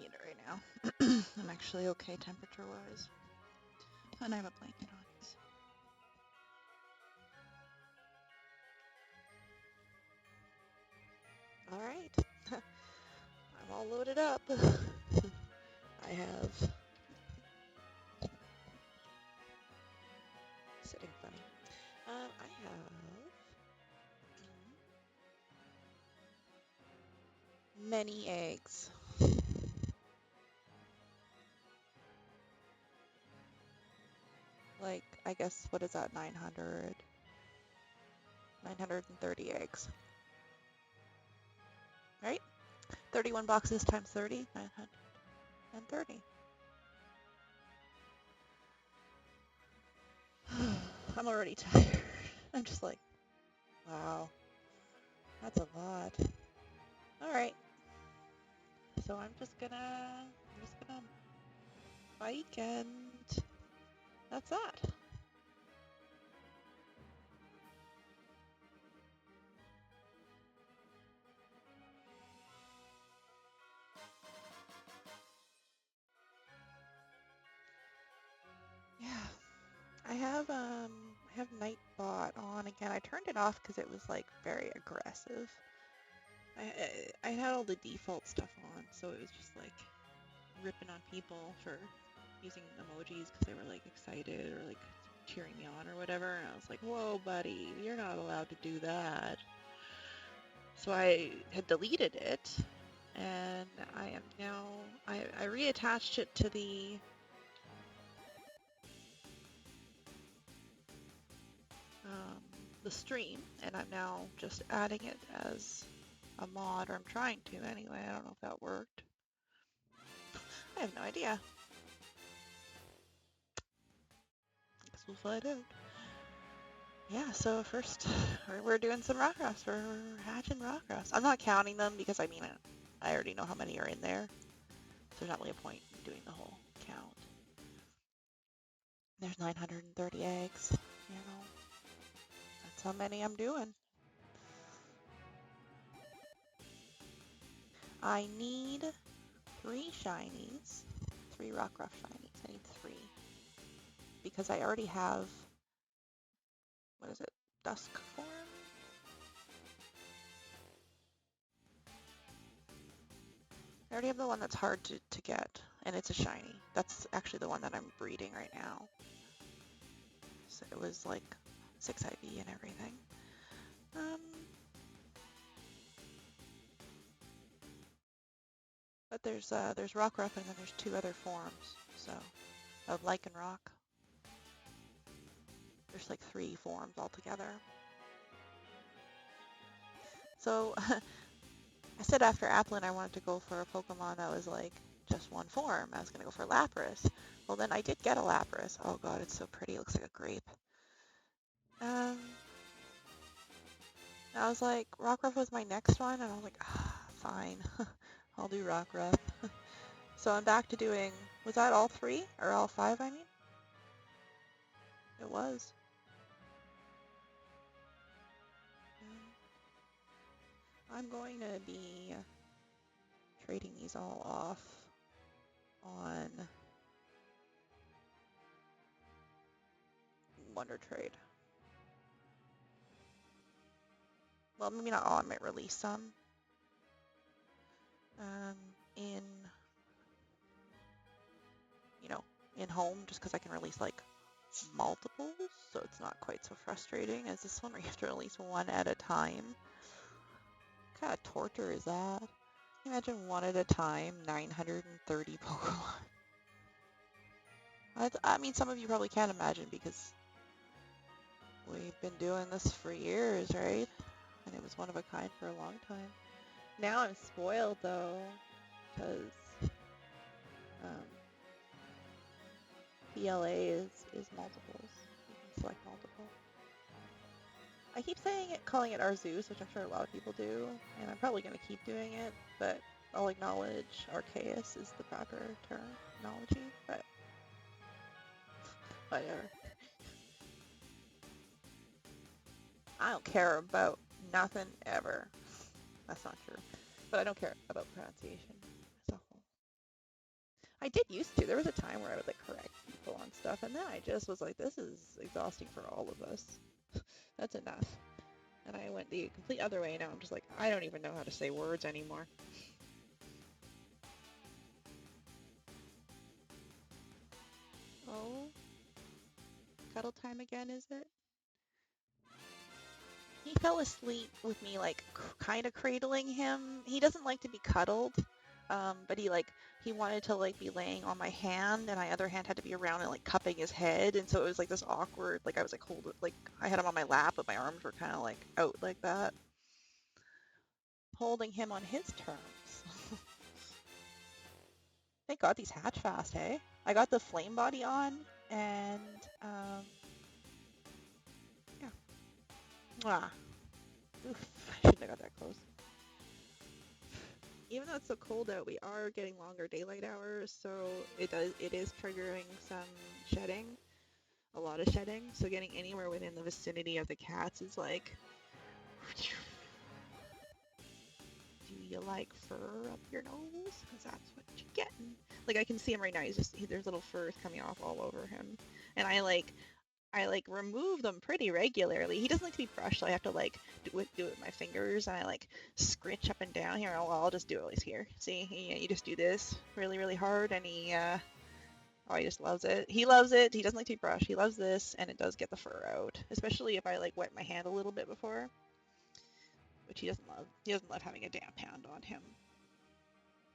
eat it right now. I'm actually okay temperature-wise. And I have a blanket on. All right. I'm all loaded up. I have sitting funny. I have many eggs. Like, I guess, what is that, 900? 930 eggs, right? 31 boxes times 30, 930. I'm already tired. I'm just like, wow, that's a lot. All right, so I'm just gonna bike and that's that. Yeah, I have Nightbot on again. I turned it off because it was like very aggressive. I had all the default stuff on, so it was just like ripping on people for using emojis because they were like excited or like cheering me on or whatever. And I was like, whoa, buddy, you're not allowed to do that. So I had deleted it, and I am now, I reattached it to um, the stream, and I'm now just adding it as a mod, or I'm trying to anyway. I don't know if that worked. I have no idea. Guess we'll find out. Yeah, so first we're doing some rockcrafts. We're hatching rockcrafts. I'm not counting them because I mean I already know how many are in there. So there's not really a point in doing the whole count. There's 930 eggs. You know, that's how many I'm doing. I need 3 shinies, 3 rockcraft shinies. I need 3 because I already have, what is it, dusk form? I already have the one that's hard to get, and it's a shiny. That's actually the one that I'm breeding right now. So it was like 6 IV and everything. Um, but there's Rockruff and then there's 2 other forms. So of Lycanroc. There's like 3 forms altogether. So I said after Applin I wanted to go for a Pokemon that was like just one form. I was gonna go for Lapras. Well then I did get a Lapras. Oh god, it's so pretty. It looks like a grape. Um, I was like, Rockruff was my next one, and I was like, ah, fine, I'll do Rockruff. So I'm back to doing, was that all 3? Or all 5, I mean? It was. I'm going to be trading these all off on Wonder Trade. Well, maybe not all, I might release some um, in, you know, in home, just because I can release like multiples, so it's not quite so frustrating as this one where you have to release one at a time. What kind of torture is that? Imagine one at a time, 930 Pokemon. I mean, some of you probably can't imagine because we've been doing this for years, right? And it was one of a kind for a long time. Now I'm spoiled though, because um, PLA is multiples. You can select multiple. I keep saying it, calling it Arceus, which I'm sure a lot of people do, and I'm probably going to keep doing it, but I'll acknowledge Arceus is the proper terminology, but whatever. I don't care about nothing ever. That's not true, but I don't care about pronunciation. So I did used to. There was a time where I would like correct people on stuff, and then I just was like, this is exhausting for all of us. That's enough. And I went the complete other way. Now I'm just like, I don't even know how to say words anymore. Oh, cuddle time again, is it? He fell asleep with me like kind of cradling him. He doesn't like to be cuddled, but he wanted to like be laying on my hand, and my other hand had to be around and like cupping his head, and so it was like this awkward. Like I was like like I had him on my lap, but my arms were kind of like out like that, holding him on his terms. Thank God these hatch fast, hey? I got the flame body on, and yeah. Mwah. Oof, I shouldn't have got that close. Even though it's so cold out, we are getting longer daylight hours, so it is triggering some shedding, a lot of shedding. So getting anywhere within the vicinity of the cats is like, do you like fur up your nose? Because that's what you're getting. Like I can see him right now. There's little fur coming off all over him, and I like remove them pretty regularly. He doesn't like to be brushed, so I have to like do it with my fingers, and I like scritch up and down here. I'll just do it always here. See, you just do this really, really hard, and oh, he just loves it. He loves it. He doesn't like to be brushed. He loves this, and it does get the fur out, especially if I like wet my hand a little bit before, which he doesn't love. He doesn't love having a damp hand on him.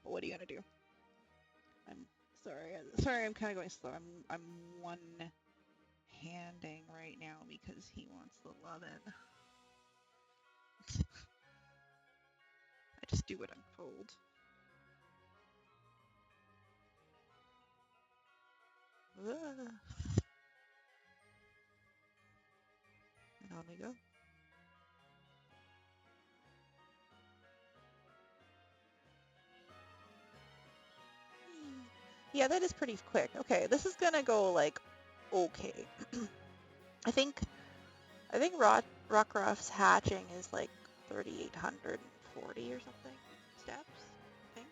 But what are you gonna do? I'm sorry. Sorry, I'm kind of going slow. I'm one handing right now because he wants the lovin'. I just do what I'm told. Ugh. And on we go. Yeah, that is pretty quick. Okay, this is gonna go like okay. I think I think Rockruff's hatching is like 3,840 or something steps, I think.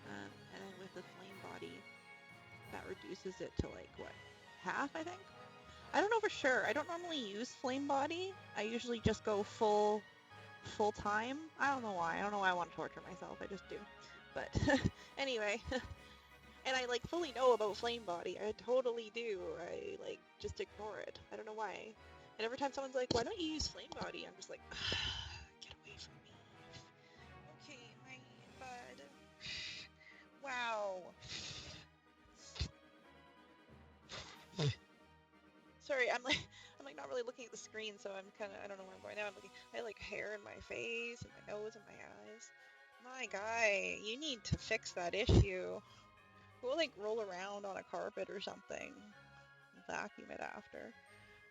And then with the flame body, that reduces it to like what, half, I think? I don't know for sure. I don't normally use flame body. I usually just go full time. I don't know why. I don't know why I want to torture myself. I just do. But anyway, and I like fully know about flame body. I totally do. I like just ignore it. I don't know why. And every time someone's like, "Why don't you use flame body?" I'm just like, "Get away from me." Okay, my bud. Wow. Sorry, I'm like not really looking at the screen, so I'm kind of I don't know where I'm going now. I have like hair in my face and my nose and my eyes. My guy, you need to fix that issue. We'll like roll around on a carpet or something. Vacuum it after.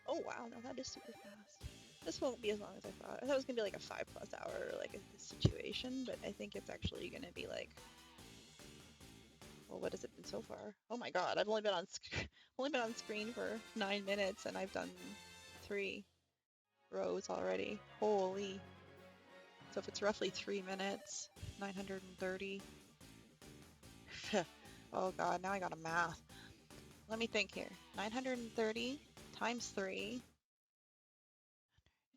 Oh wow, no, that is super fast. This won't be as long as I thought. I thought it was gonna be like a 5+ hour like a situation, but I think it's actually gonna be like, well, what has it been so far? Oh my god, I've only been on only been on screen for 9 minutes, and I've done 3 rows already. Holy! So if it's roughly 3 minutes, 930. Oh god, now I gotta math. Let me think here. 930 times 3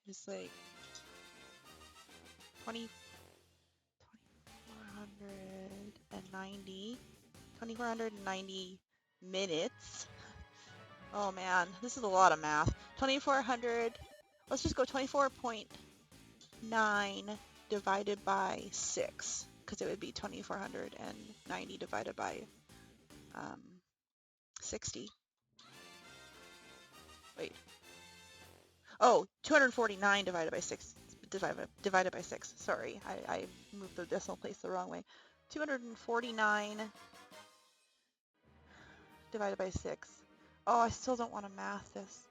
is like 20, 2490. 2490 minutes. Oh man, this is a lot of math. 2400, let's just go 24.9 divided by 6, because it would be 2490 divided by 60. Wait. Oh, 249 divided by 6. Divided by 6. Sorry, I moved the decimal place the wrong way. 249 divided by 6. Oh, I still don't want to math this.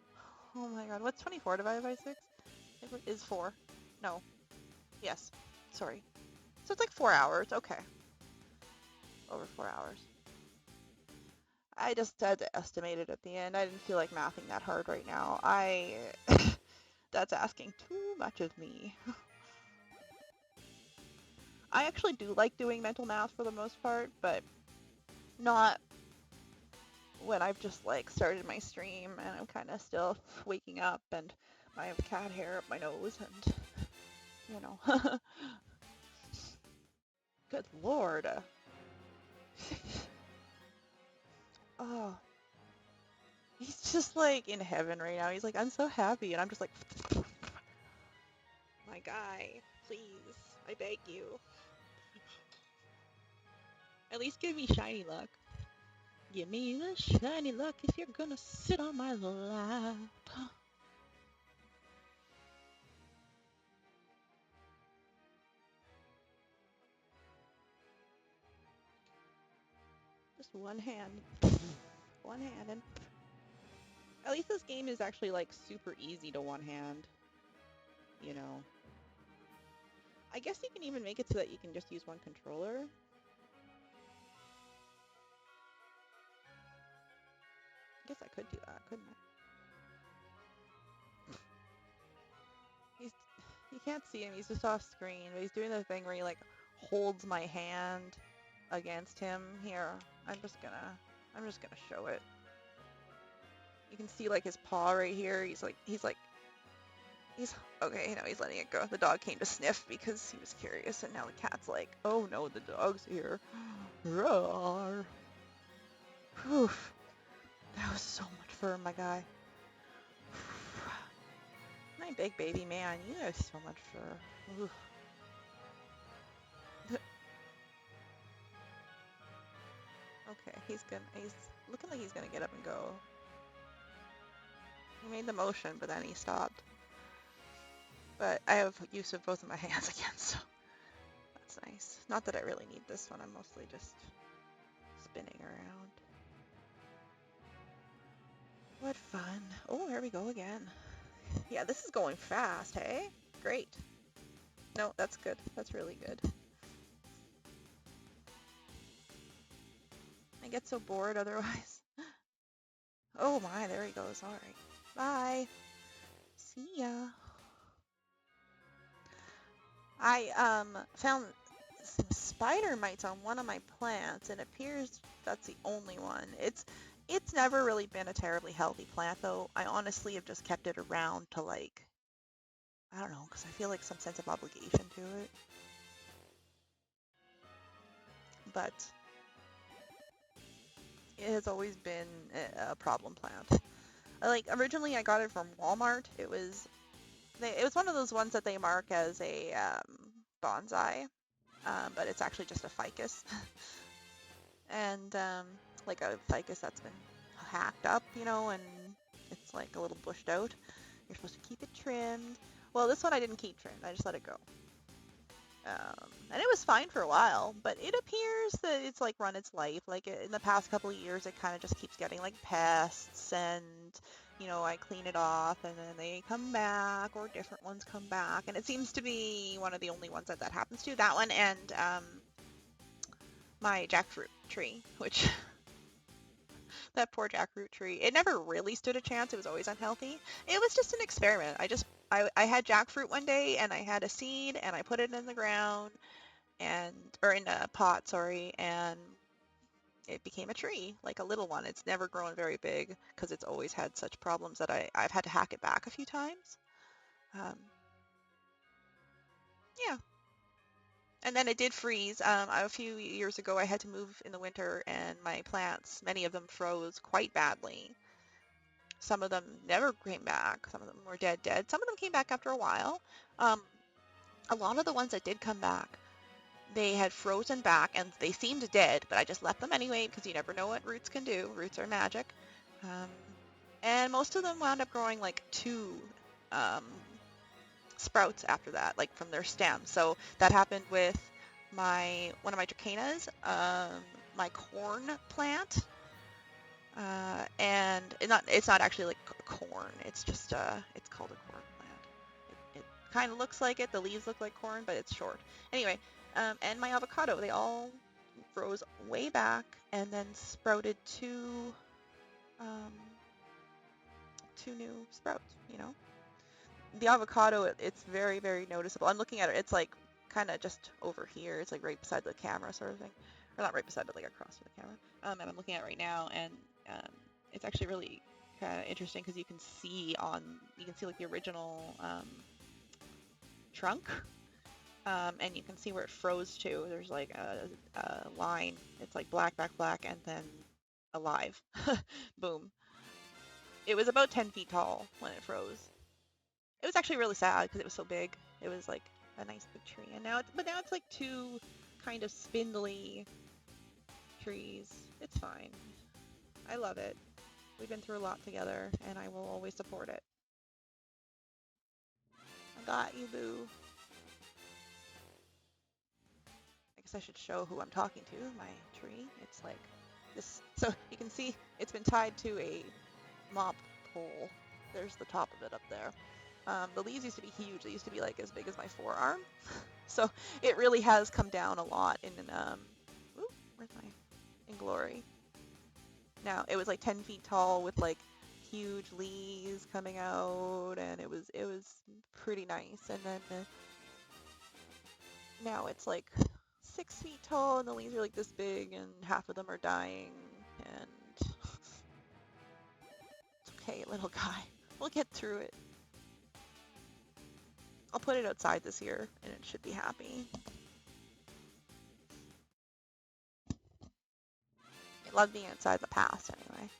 Oh my god, what's 24 divided by 6? Is 4. No. Yes. Sorry. So it's like 4 hours. Okay. Over 4 hours. I just had to estimate it at the end. I didn't feel like mathing that hard right now. That's asking too much of me. I actually do like doing mental math for the most part, but not when I've just like started my stream and I'm kind of still waking up and I have cat hair up my nose and you know, good lord. Oh, he's just like in heaven right now. He's like, I'm so happy, and I'm just like, my guy, please, I beg you, at least give me shiny luck. Give me the shiny luck if you're gonna sit on my lap. Just one hand. One hand and at least this game is actually like super easy to one hand, you know. I guess you can even make it so that you can just use one controller. I guess I could do that, couldn't I? He's you can't see him, he's just off screen, but he's doing the thing where he like holds my hand against him. Here, I'm just gonna show it. You can see like his paw right here. He's okay, now he's letting it go. The dog came to sniff because he was curious, and now the cat's like, oh no, the dog's here. Roar. Whew. That was so much fur, my guy. My big baby man, you have so much fur. Oof. Okay, he's looking like he's gonna get up and go. He made the motion, but then he stopped. But I have use of both of my hands again, so that's nice. Not that I really need this one, I'm mostly just spinning around. What fun. Oh, here we go again. Yeah, this is going fast, hey? Great. No, that's good. That's really good. I get so bored otherwise. Oh my, there he goes. All right. Bye. See ya. I found some spider mites on one of my plants, and it appears that's the only one. It's never really been a terribly healthy plant, though. I honestly have just kept it around to like, I don't know, because I feel like some sense of obligation to it. But it has always been a problem plant. Like originally, I got it from Walmart. It was one of those ones that they mark as a bonsai, but it's actually just a ficus, and like a ficus that's been hacked up, you know, and it's like a little bushed out. You're supposed to keep it trimmed. Well, this one I didn't keep trimmed. I just let it go. And it was fine for a while, but it appears that it's like run its life. Like in the past couple of years, it kind of just keeps getting like pests, and you know, I clean it off, and then they come back, or different ones come back, and it seems to be one of the only ones that happens to. That one and my jackfruit tree, which that poor jackfruit tree, it never really stood a chance. It was always unhealthy. It was just an experiment. I had jackfruit one day, and I had a seed, and I put it in the ground or in a pot, sorry, and it became a tree, like a little one. It's never grown very big because it's always had such problems that I've had to hack it back a few times. Um, yeah. And then it did freeze. A few years ago, I had to move in the winter, and my plants, many of them froze quite badly. Some of them never came back. Some of them were dead. Some of them came back after a while. Um, a lot of the ones that did come back, they had frozen back and they seemed dead, but I just left them anyway because you never know what roots can do. Roots are magic. Um, and most of them wound up growing like two um, sprouts after that, like from their stem. So that happened with one of my dracaenas, my corn plant, and it's not actually like corn. It's just it's called a corn plant. It kind of looks like it. The leaves look like corn, but it's short. Anyway, and my avocado, they all rose way back and then sprouted um, two new sprouts. You know, the avocado, it's very, very noticeable. I'm looking at it. It's like kind of just over here. It's like right beside the camera, sort of thing, or not right beside, but like across from the camera. And I'm looking at it right now, and Um, it's actually really kind of interesting because you can see like the original trunk, and you can see where it froze to. There's like a line. It's like black, black, black, and then alive. Boom. It was about 10 feet tall when it froze. It was actually really sad because it was so big. It was like a nice big tree, and now it's like two kind of spindly trees. It's fine. I love it. We've been through a lot together, and I will always support it. I got you, boo. I guess I should show who I'm talking to. My tree. It's like this. So you can see it's been tied to a mop pole. There's the top of it up there. The leaves used to be huge. They used to be like as big as my forearm. So it really has come down a lot ooh, where's my in glory? Now it was like 10 feet tall with like huge leaves coming out, and it was pretty nice. And then now it's like 6 feet tall, and the leaves are like this big, and half of them are dying. And it's okay, little guy. We'll get through it. I'll put it outside this year, and it should be happy. It loved being outside in the past, anyway.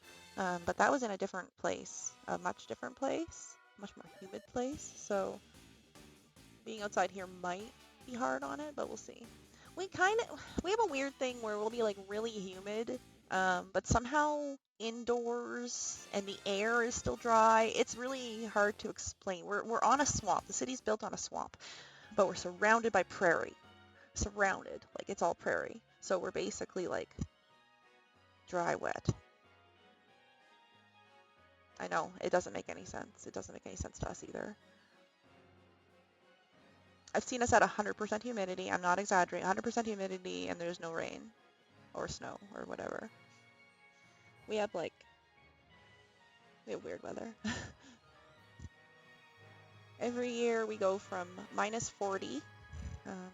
But that was in a different place, a much different place, much more humid place. So being outside here might be hard on it, but we'll see. We have a weird thing where we'll be like really humid, but somehow indoors and the air is still dry. It's really hard to explain. We're on a swamp. The city's built on a swamp, but we're surrounded by prairie. Surrounded, like it's all prairie. So we're basically like dry wet. I know, it doesn't make any sense. It doesn't make any sense to us either. I've seen us at 100% humidity. I'm not exaggerating. 100% humidity, and there's no rain or snow or whatever. We have like we have weird weather. Every year we go from minus 40 um,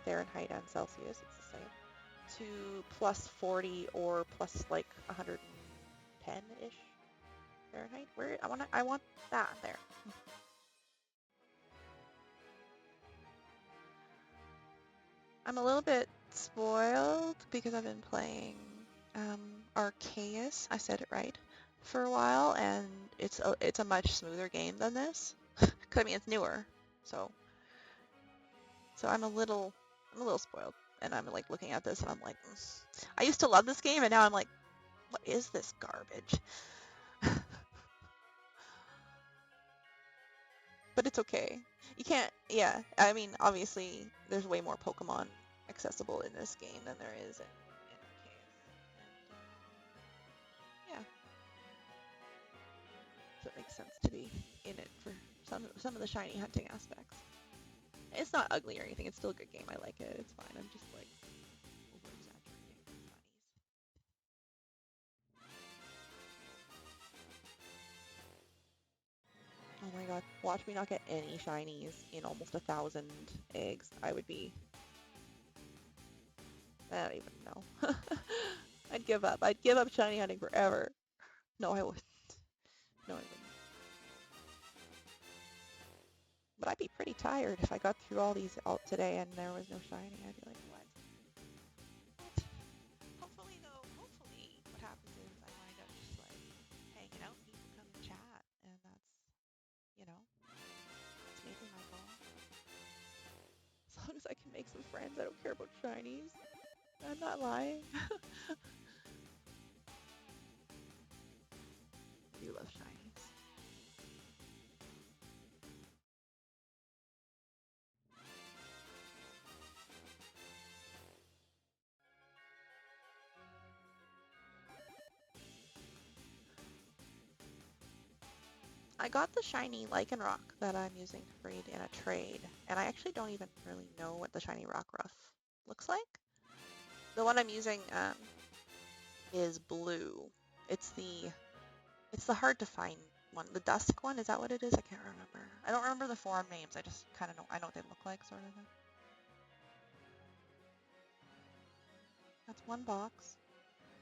Fahrenheit and Celsius, it's the same, to plus 40 or plus like 110-ish Fahrenheit. Where I want that there. I'm a little bit spoiled because I've been playing um, Arceus, I said it right, for a while, and it's a much smoother game than this. 'Cause I mean it's newer, so I'm a little spoiled, and I'm like looking at this and I'm like, I used to love this game, and now I'm like, what is this garbage? But it's okay. You can't, yeah. I mean, obviously, there's way more Pokemon accessible in this game than there is in Arceus. And yeah, so it makes sense to be in it for some of the shiny hunting aspects. It's not ugly or anything. It's still a good game. I like it. It's fine. I'm just like over exaggerating bunnies. Oh my god, watch me not get any shinies in almost 1,000 eggs. I don't even know. I'd give up. I'd give up shiny hunting forever. No, I wouldn't. No, I wouldn't. But I'd be pretty tired if I got through all these out today and there was no shiny. I'd be like, what? Hopefully what happens is I wind up just like hanging out, people come and chat, and that's maybe my goal. As long as I can make some friends, I don't care about shinies. I'm not lying. I do love shinies. I got the shiny Lycanroc that I'm using to breed in a trade, and I actually don't even really know what the shiny Rockruff looks like. The one I'm using is blue. It's the it's the hard to find one. The dusk one, is that what it is? I can't remember. I don't remember the form names. I just kind of know. I know what they look like, sort of. That's one box.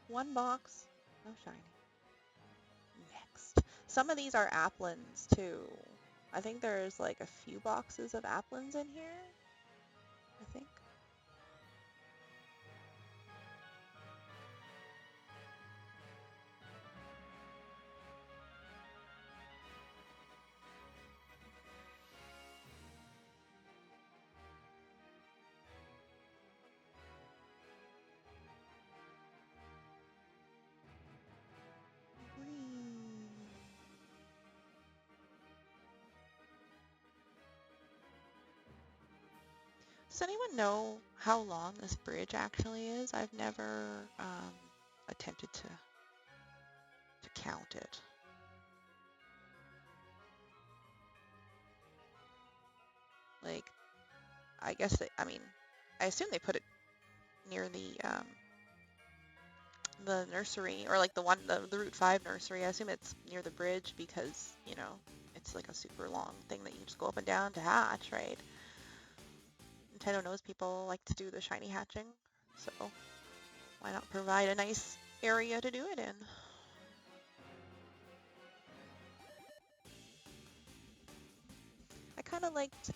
One box. No shiny. Some of these are applins too. I think there's like a few boxes of applins in here, I think. Green. Does anyone know how long this bridge actually is? I've never attempted to count it. Like, I guess I mean, I assume they put it near the nursery, or like the Route 5 nursery. I assume it's near the bridge because, you know, it's like a super long thing that you just go up and down to hatch, right? Nintendo knows people like to do the shiny hatching, so why not provide a nice area to do it in? I kind of liked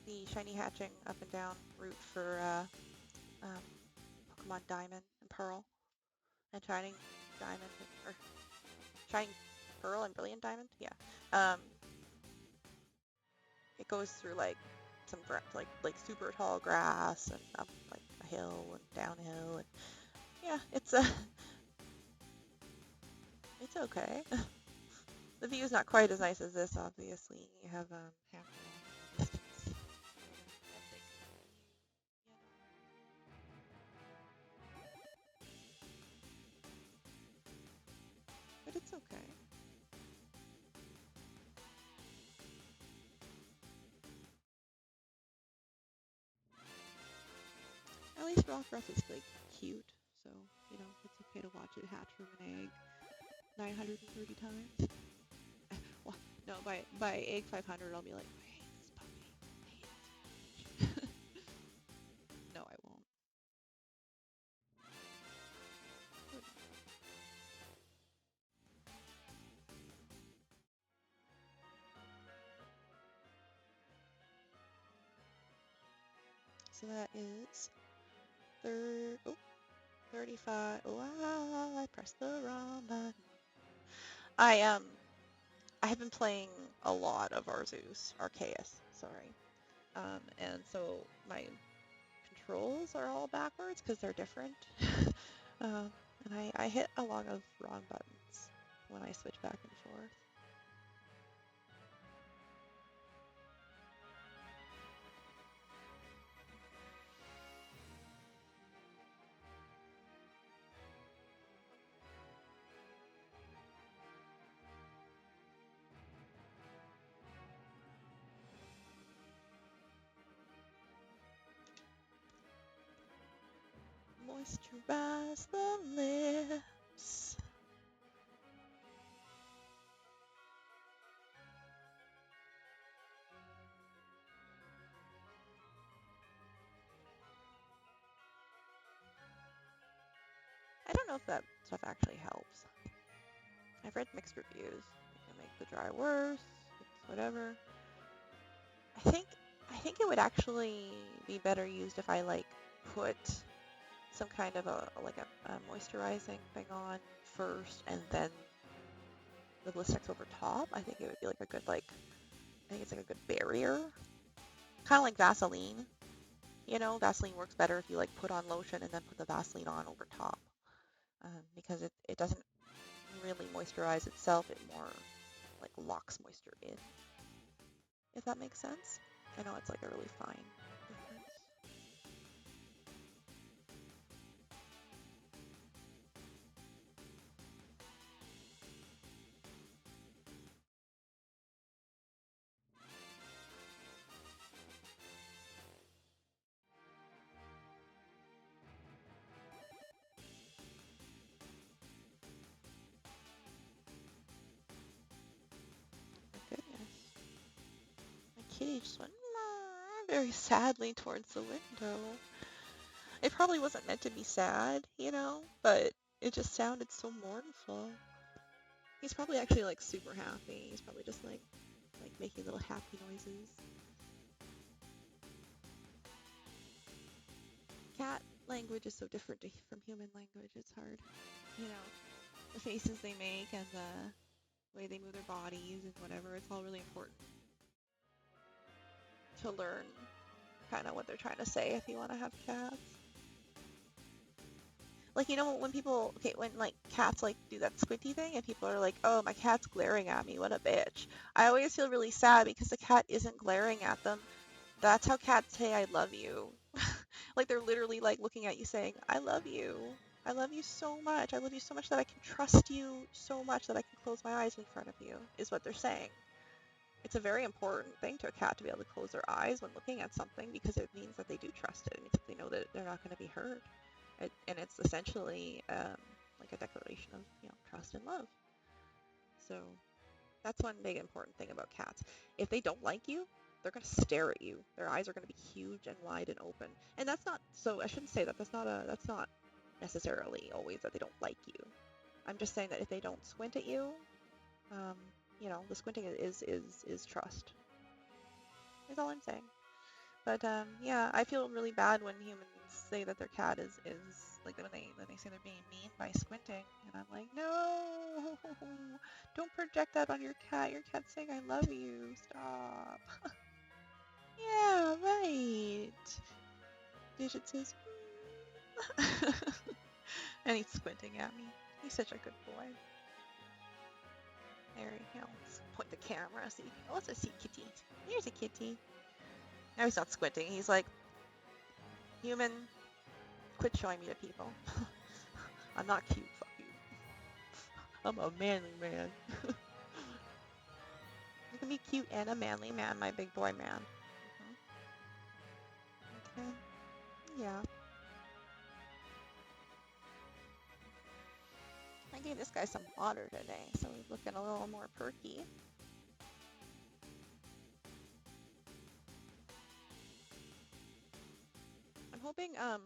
the shiny hatching up and down route for Pokemon Diamond and Pearl, and Shining Diamond, or Shining Pearl and Brilliant Diamond. Yeah, it goes through like some like super tall grass and up like a hill and downhill, and yeah, it's okay. The view's not quite as nice as this, obviously. You have half a long distance. But it's okay. At least Rockruff is like cute, so you know it's okay to watch it hatch from an egg 930 times. Well, no, by egg 500, I'll be like, I hate this puppy. I hate it so much. No, I won't. So that is 35. Oh, I pressed the wrong button. I I have been playing a lot of Arceus, sorry. And so my controls are all backwards because they're different. um, and I hit a lot of wrong buttons when I switch back and forth. Moisturize the lips. I don't know if that stuff actually helps. I've read mixed reviews. It can make the dry worse. It's whatever. I think I think it would actually be better used if I like put some kind of a moisturizing thing on first and then the Blistex over top. I think it would be like a good I think it's like a good barrier. Kind of like Vaseline. You know, Vaseline works better if you like put on lotion and then put the Vaseline on over top. Because it doesn't really moisturize itself, it more like locks moisture in, if that makes sense. I know it's like a really fine difference. My goodness. My kitty just went very sadly towards the window. It probably wasn't meant to be sad, you know, but it just sounded so mournful. He's probably actually like super happy. He's probably just like making little happy noises. Cat language is so different from human language. It's hard. You know, the faces they make and the way they move their bodies and whatever. It's all really important to learn kind of what they're trying to say if you want to have cats. Like, you know, when people, okay, when like cats like do that squinty thing and people are like, oh, my cat's glaring at me, what a bitch. I always feel really sad because the cat isn't glaring at them. That's how cats say I love you. Like they're literally like looking at you saying, I love you. I love you so much. I love you so much that I can trust you so much that I can close my eyes in front of you, is what they're saying. It's a very important thing to a cat to be able to close their eyes when looking at something because it means that they do trust it. It means that they know that they're not going to be hurt. And it's essentially like a declaration of, you know, trust and love. So that's one big important thing about cats. If they don't like you, they're going to stare at you. Their eyes are going to be huge and wide and open. And that's not, so I shouldn't say that. That's not necessarily always that they don't like you. I'm just saying that if they don't squint at you, um, you know, the squinting is trust. Is all I'm saying. But yeah, I feel really bad when humans say that their cat is like when they say they're being mean by squinting, and I'm like, no, don't project that on your cat. Your cat's saying I love you. Stop. Yeah, right. Digit says, and he's squinting at me. He's such a good boy. There, let's point the camera so you can also see kitty. Here's a kitty. Now he's not squinting. He's like, human, quit showing me to people. I'm not cute, fuck you. I'm a manly man. You can be cute and a manly man, my big boy man. Okay. Yeah. I gave this guy some water today, so he's looking a little more perky. I'm hoping, I'm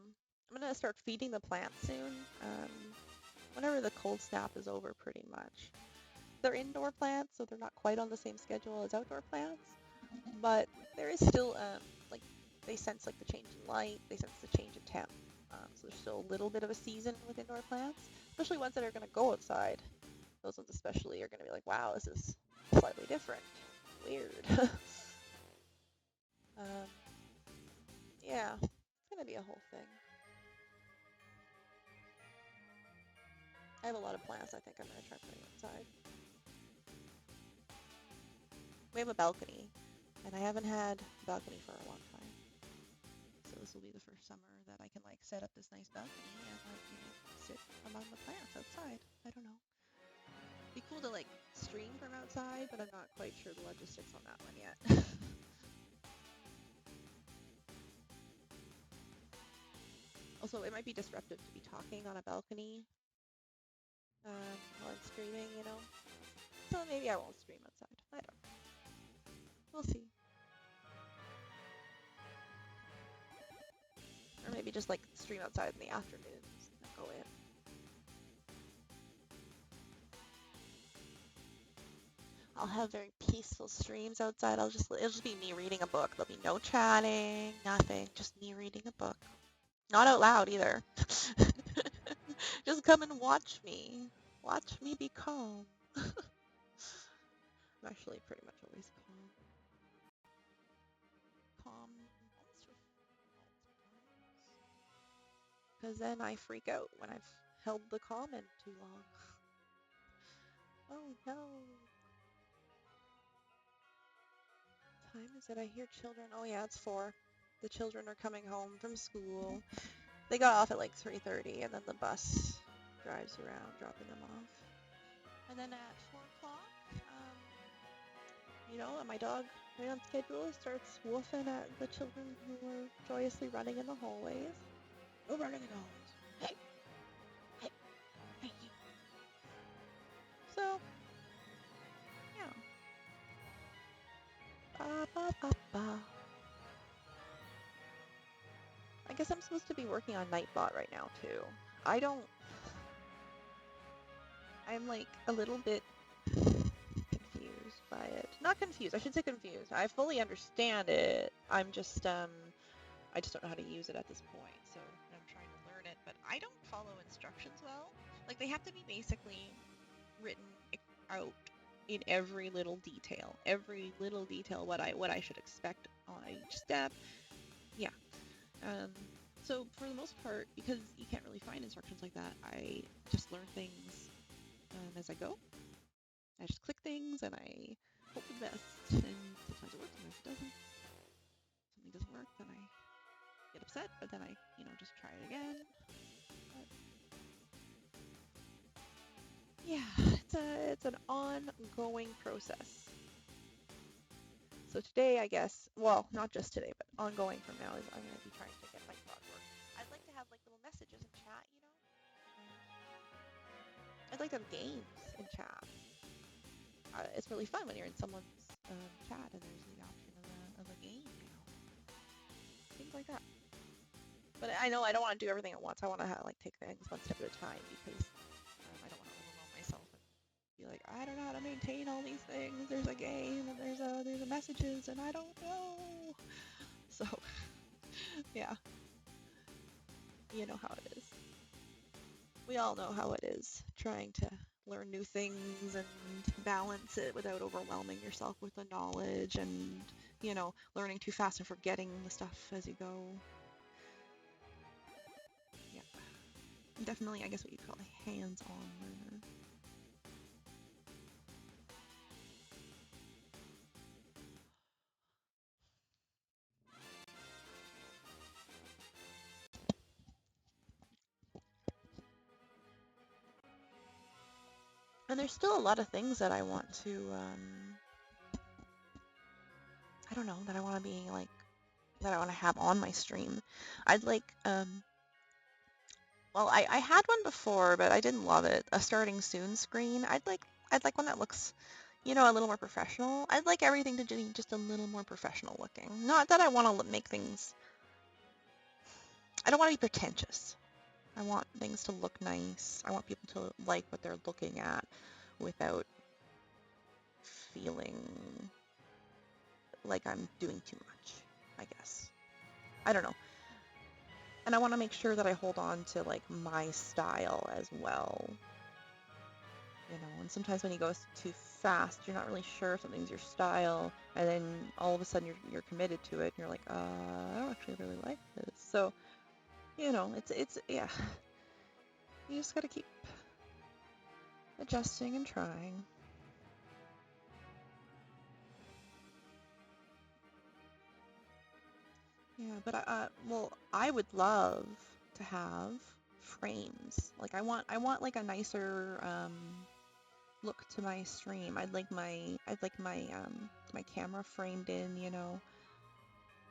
gonna start feeding the plants soon. Whenever the cold snap is over, pretty much. They're indoor plants, so they're not quite on the same schedule as outdoor plants, but there is still, like, they sense, like, the change in light, they sense the change in temp. So there's still a little bit of a season with indoor plants, especially ones that are gonna go outside. Those ones especially are gonna be like, wow, this is slightly different. Weird. um, yeah, it's gonna be a whole thing. I have a lot of plants I think I'm gonna try putting outside. We have a balcony, and I haven't had a balcony for a long time. So this will be the first summer that I can like set up this nice balcony and like maybe sit among the plants outside. I don't know. Be cool to like stream from outside, but I'm not quite sure the logistics on that one yet. Also, it might be disruptive to be talking on a balcony while I'm streaming, you know? So maybe I won't stream outside. I don't know. We'll see. Or maybe just like stream outside in the afternoons and go in. I'll have very peaceful streams outside. It'll just be me reading a book. There'll be no chatting, nothing, just me reading a book. Not out loud either. Just come and watch me. Watch me be calm. I'm actually pretty much always calm. Calm because then I freak out when I've held the calm in too long. Oh no. Time is it? I hear children. Oh yeah, it's 4. The children are coming home from school. They got off at like 3:30 and then the bus drives around dropping them off. And then at 4 o'clock, you know, my dog, right on schedule, starts woofing at the children who are joyously running in the hallways. Oh, running in the hallways. Hey, hey, hey, you. So, yeah. Ba, ba, ba, ba. I guess I'm supposed to be working on Nightbot right now, too. I'm like a little bit confused by it. Not confused. I should say confused. I fully understand it. I just don't know how to use it at this point. So I'm trying to learn it, but I don't follow instructions well. Like they have to be basically written out in every little detail, what I should expect on each step. Yeah. Um, so for the most part, because you can't really find instructions like that, I just learn things as I go. I just click things and I hope for the best. And sometimes it works, sometimes it doesn't. Something doesn't work, then I get upset, but then I, just try it again. But yeah, it's an ongoing process. So today, I guess, well, not just today, but ongoing from now, is I'm going to be trying to get my thought work. I'd like to have like little messages in chat. I'd like to have games in chat. It's really fun when you're in someone's chat and there's the option of a game. Things like that. But I know I don't want to do everything at once. I want to take things one step at a time because I don't want to overwhelm myself and be like, I don't know how to maintain all these things. There's a game and there's a messages and I don't know. So yeah, you know how it is. We all know how it is trying to learn new things and balance it without overwhelming yourself with the knowledge and, learning too fast and forgetting the stuff as you go. Yeah. Definitely, I guess what you'd call a hands-on learner. And there's still a lot of things that I want to, I don't know, that I want to be like, that I want to have on my stream. I'd like, well, I had one before, but I didn't love it. A starting soon screen. I'd like one that looks, a little more professional. I'd like everything to be just a little more professional looking. Not that I want to make things, I don't want to be pretentious. I want things to look nice. I want people to like what they're looking at without feeling like I'm doing too much, I guess. I don't know. And I want to make sure that I hold on to like my style as well. And sometimes when you go too fast, you're not really sure if something's your style, and then all of a sudden you're committed to it, and you're like, I don't actually really like this. So, it's yeah. You just gotta keep adjusting and trying. Yeah, but well, I would love to have frames. Like I want like a nicer look to my stream. I'd like my camera framed in,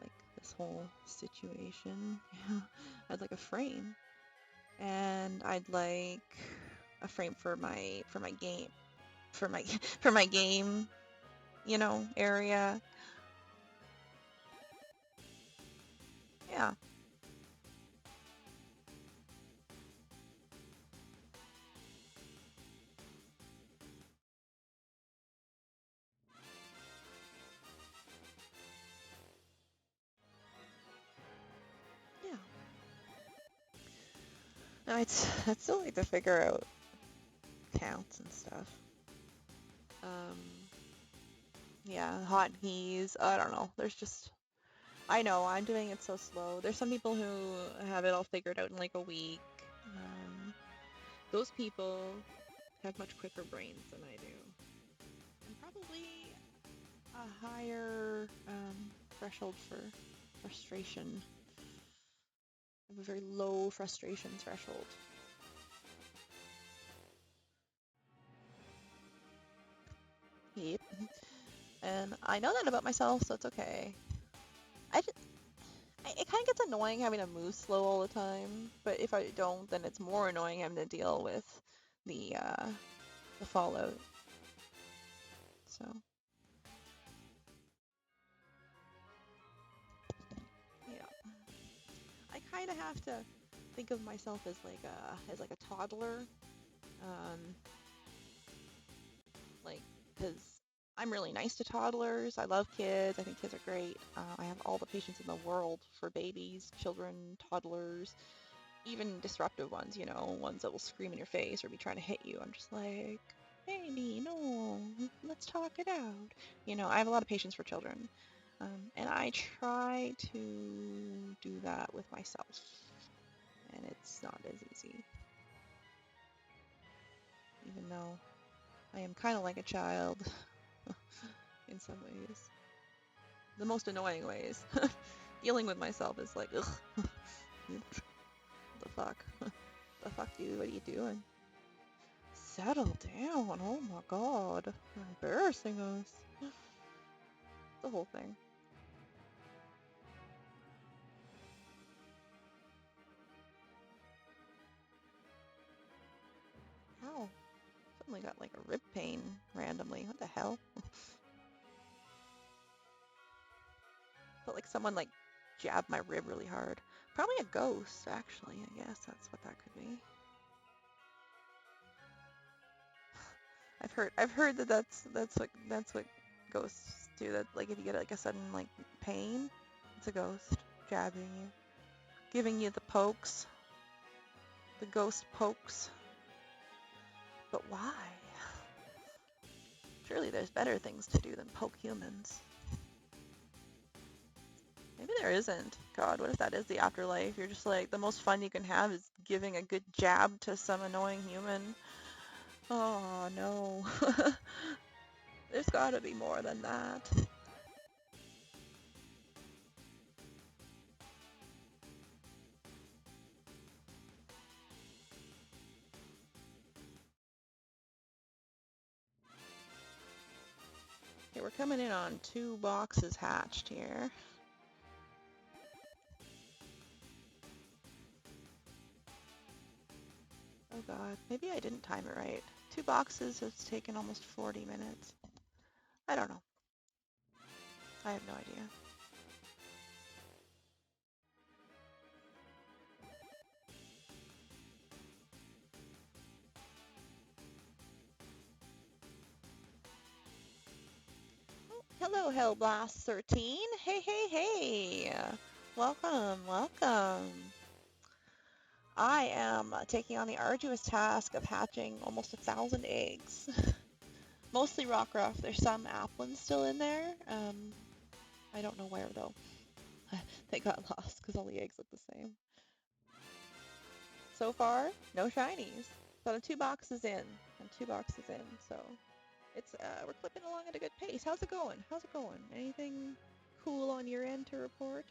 like this whole situation. Yeah. I'd like a frame. And I'd like a frame for my game for my for my game, area. Yeah. Yeah. No, I'd still like to figure out counts and stuff. Um, yeah, hotkeys. I don't know. I know I'm doing it so slow. There's some people who have it all figured out in like a week. Those people have much quicker brains than I do, and probably a higher threshold for frustration. I have a very low frustration threshold. Yep. And I know that about myself, so it's okay. It kind of gets annoying having to move slow all the time, but if I don't, then it's more annoying having to deal with the fallout. So yeah, I kind of have to think of myself as like a toddler, um, like because I'm really nice to toddlers. I love kids. I think kids are great. I have all the patience in the world for babies, children, toddlers, even disruptive ones, ones that will scream in your face or be trying to hit you. I'm just like, baby, no, let's talk it out. I have a lot of patience for children. And I try to do that with myself. And it's not as easy. Even though I am kind of like a child in some ways. The most annoying ways. Dealing with myself is like, ugh. What the fuck? The fuck, dude? What are you doing? Settle down. Oh my god. You're embarrassing us. The whole thing. Ow. Suddenly got like a rib pain randomly. What the hell? Felt like someone like jabbed my rib really hard. Probably a ghost, actually. I guess that's what that could be. I've heard that that's what ghosts do. That like if you get like a sudden like pain, it's a ghost jabbing you, giving you the pokes, the ghost pokes. But why? Surely there's better things to do than poke humans. Maybe there isn't. God, what if that is the afterlife? You're just like, the most fun you can have is giving a good jab to some annoying human. Oh, no. There's gotta be more than that. Okay, we're coming in on 2 boxes hatched here. Oh god, maybe I didn't time it right. 2 boxes has taken almost 40 minutes. I don't know. I have no idea. Oh, hello, Hellblast 13. Hey, hey, hey. Welcome, welcome. I am taking on the arduous task of hatching almost 1,000 eggs. Mostly Rockruff. There's some Applins still in there. I don't know where though. They got lost because all the eggs look the same. So far, no shinies. But I'm 2 boxes in. So it's we're clipping along at a good pace. How's it going? Anything cool on your end to report?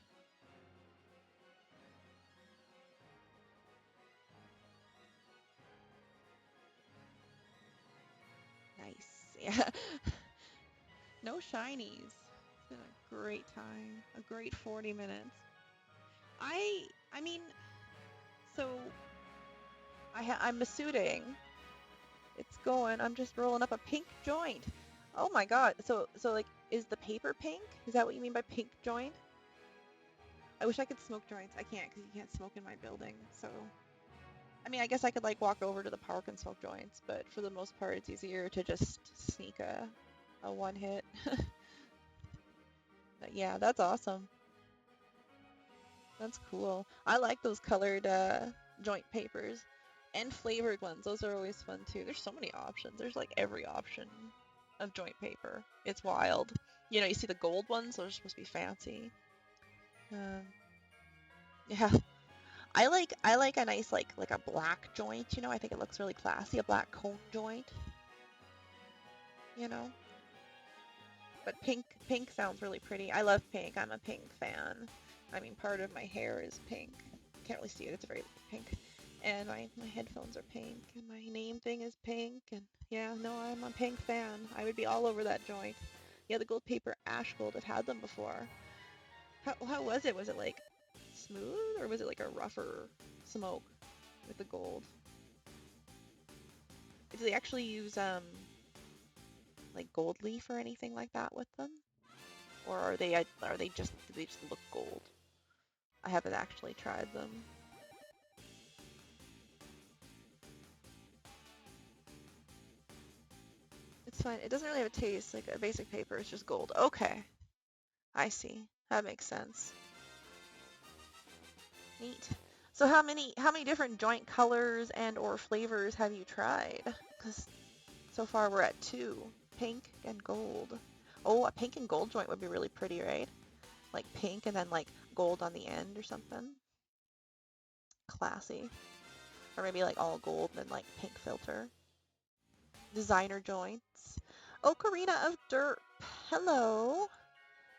Nice. Yeah. No shinies. It's been a great time. A great 40 minutes. I mean, so I'm Masuding. It's going. I'm just rolling up a pink joint. Oh my god. So like, is the paper pink? Is that what you mean by pink joint? I wish I could smoke joints. I can't because you can't smoke in my building. So, I mean, I guess I could like walk over to the park and smoke joints, but for the most part, it's easier to just sneak a one hit. But yeah, that's awesome. That's cool. I like those colored joint papers and flavored ones. Those are always fun too. There's so many options. There's like every option of joint paper. It's wild. You see the gold ones, those are supposed to be fancy. Um, yeah. I like a nice like a black joint, I think it looks really classy, a black cone joint, you know. But pink sounds really pretty. I love pink. I'm a pink fan. I mean, part of my hair is pink. Can't really see it. It's very pink. And my headphones are pink, and my name thing is pink, and yeah, no, I'm a pink fan. I would be all over that joint. Yeah, the gold paper ash gold, I've had them before. How was it? Was it like smooth, or was it like a rougher smoke with the gold? Do they actually use like gold leaf or anything like that with them, or do they just look gold? I haven't actually tried them. It's fine. It doesn't really have a taste. Like a basic paper, it's just gold. Okay, I see. That makes sense. Neat. So how many different joint colors and or flavors have you tried? Because so far we're at 2, pink and gold. Oh, a pink and gold joint would be really pretty, right? Like pink and then like gold on the end or something. Classy. Or maybe like all gold and then like pink filter. Designer joints. Ocarina of Derp. Hello.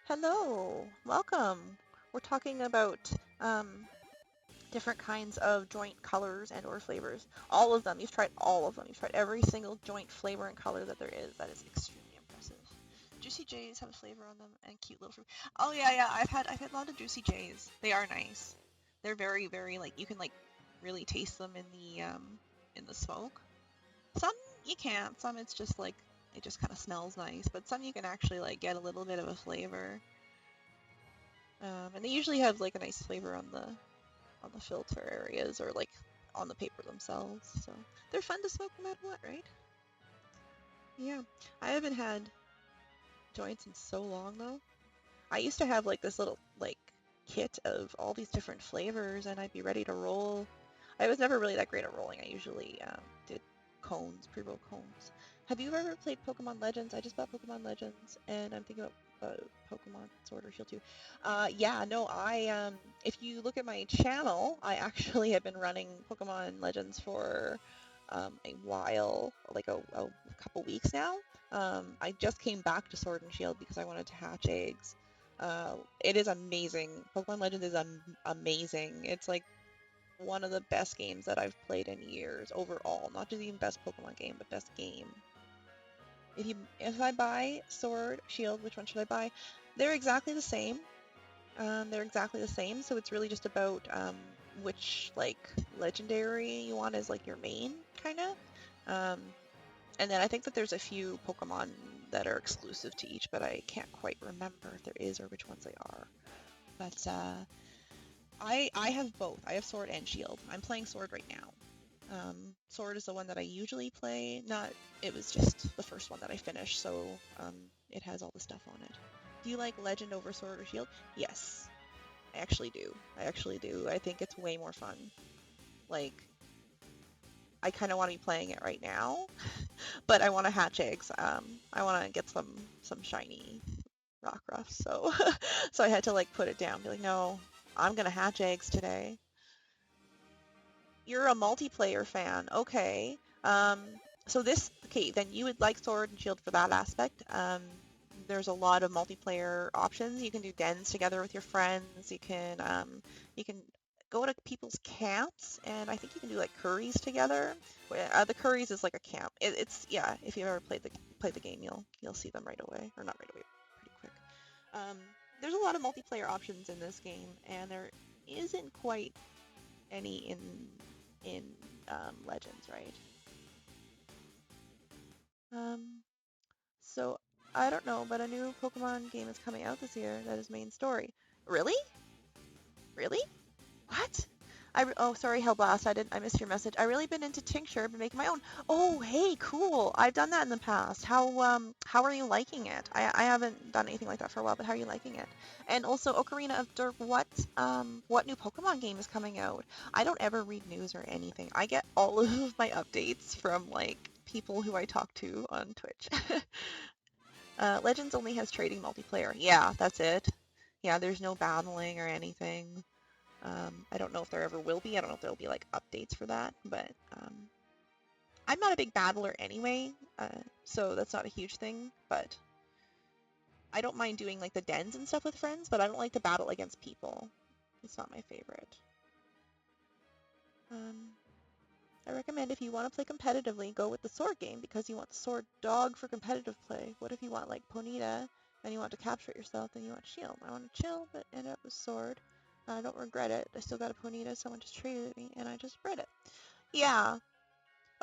Hello. Welcome. We're talking about different kinds of joint colors and or flavors. All of them. You've tried all of them. You've tried every single joint flavor and color that there is. That is extremely impressive. Juicy J's have a flavor on them and cute little fruit. Oh yeah, yeah. I've had a lot of Juicy J's. They are nice. They're very, very like you can like really taste them in the smoke. Some you can't. Some it's just like it just kind of smells nice. But some you can actually like get a little bit of a flavor. And they usually have like a nice flavor on the filter areas or like on the paper themselves. So they're fun to smoke no matter what, right? Yeah. I haven't had joints in so long though. I used to have like this little like kit of all these different flavors and I'd be ready to roll. I was never really that great at rolling. I usually did cones, pre-roll cones. Have you ever played Pokemon Legends? I just bought Pokemon Legends and I'm thinking about Pokemon Sword or Shield 2. Yeah, no, if you look at my channel, I actually have been running Pokemon Legends for a while, like a couple weeks now. I just came back to Sword and Shield because I wanted to hatch eggs. It is amazing. Pokemon Legends is amazing. It's like one of the best games that I've played in years overall. Not just even best Pokemon game, but best game. If I buy Sword, Shield, which one should I buy? They're exactly the same. They're exactly the same, so it's really just about which like legendary you want as like your main kind of. And then I think that there's a few Pokemon that are exclusive to each, but I can't quite remember if there is or which ones they are. But I have both. I have Sword and Shield. I'm playing Sword right now. Sword is the one that I usually play. It was just the first one that I finished, so it has all the stuff on it. Do you like Legend over Sword or Shield? Yes, I actually do. I think it's way more fun. Like, I kind of want to be playing it right now, but I want to hatch eggs. I want to get some shiny Rockruff, so so I had to like put it down. Be like, no, I'm gonna hatch eggs today. You're a multiplayer fan. Okay. Okay, then you would like Sword and Shield for that aspect. There's a lot of multiplayer options. You can do dens together with your friends. You can go to people's camps, and I think you can do like curries together. The curries is like a camp. It's yeah. If you've ever played the game, you'll see them right away, or not right away, pretty quick. Um, there's a lot of multiplayer options in this game, and there isn't quite any in Legends, right? Um, so I don't know, but a new Pokemon game is coming out this year that is main story. Really? Really? What? Oh, sorry, Hellblast. I missed your message. I really been into Tincture. I've been making my own. Oh, hey, cool. I've done that in the past. How are you liking it? I haven't done anything like that for a while, but how are you liking it? And also, Ocarina of Derp, what new Pokemon game is coming out? I don't ever read news or anything. I get all of my updates from like people who I talk to on Twitch. Legends only has trading multiplayer. Yeah, that's it. Yeah, there's no battling or anything. I don't know if there ever will be. I don't know if there'll be like updates for that, but I'm not a big battler anyway, so that's not a huge thing. But I don't mind doing like the dens and stuff with friends, but I don't like to battle against people. It's not my favorite. Um, I recommend if you want to play competitively, go with the sword game because you want the sword dog for competitive play. What if you want like Ponyta and you want to capture it yourself, then you want shield. I want to chill, but end up with sword. I don't regret it. I still got a Ponyta. Someone just traded me, and I just bred it. Yeah.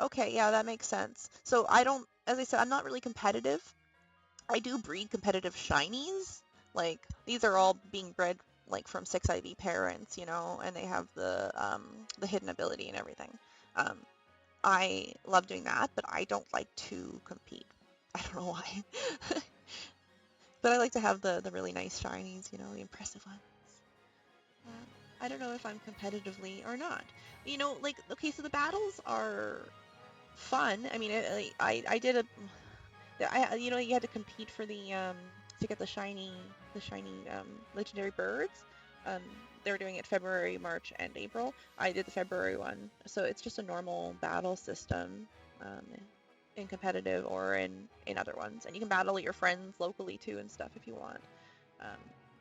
Okay. Yeah, that makes sense. So I don't, as I said, I'm not really competitive. I do breed competitive shinies. Like these are all being bred like from 6IV parents, and they have the hidden ability and everything. Um, I love doing that, but I don't like to compete. I don't know why. But I like to have the really nice shinies, you know, the impressive ones. I don't know if I'm competitively or not. You know, like, okay, so the battles are fun. I mean, I did a, you know, you had to compete for the to get the shiny legendary birds. Um, they were doing it February, March, and April. I did the February one, so it's just a normal battle system, um, in competitive or in other ones, and you can battle your friends locally too and stuff if you want. Um,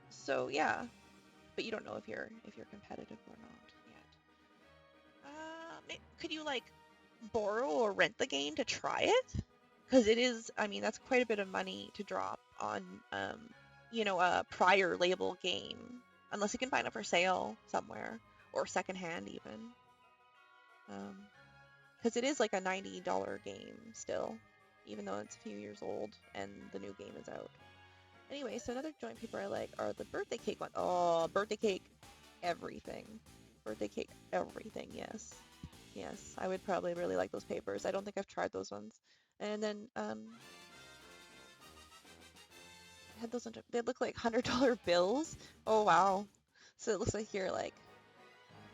so yeah, but you don't know if you're competitive or not yet. Could you like borrow or rent the game to try it? Because it is, I mean, that's quite a bit of money to drop on, you know, a prior label game, unless you can find it for sale somewhere or secondhand even. Because it is like a $90 game still, even though it's a few years old and the new game is out. Anyway, so another joint paper I like are the birthday cake one. Oh, birthday cake, everything. Birthday cake, everything, yes. Yes, I would probably really like those papers. I don't think I've tried those ones. And then I had those they look like $100 bills. Oh wow. So it looks like you're like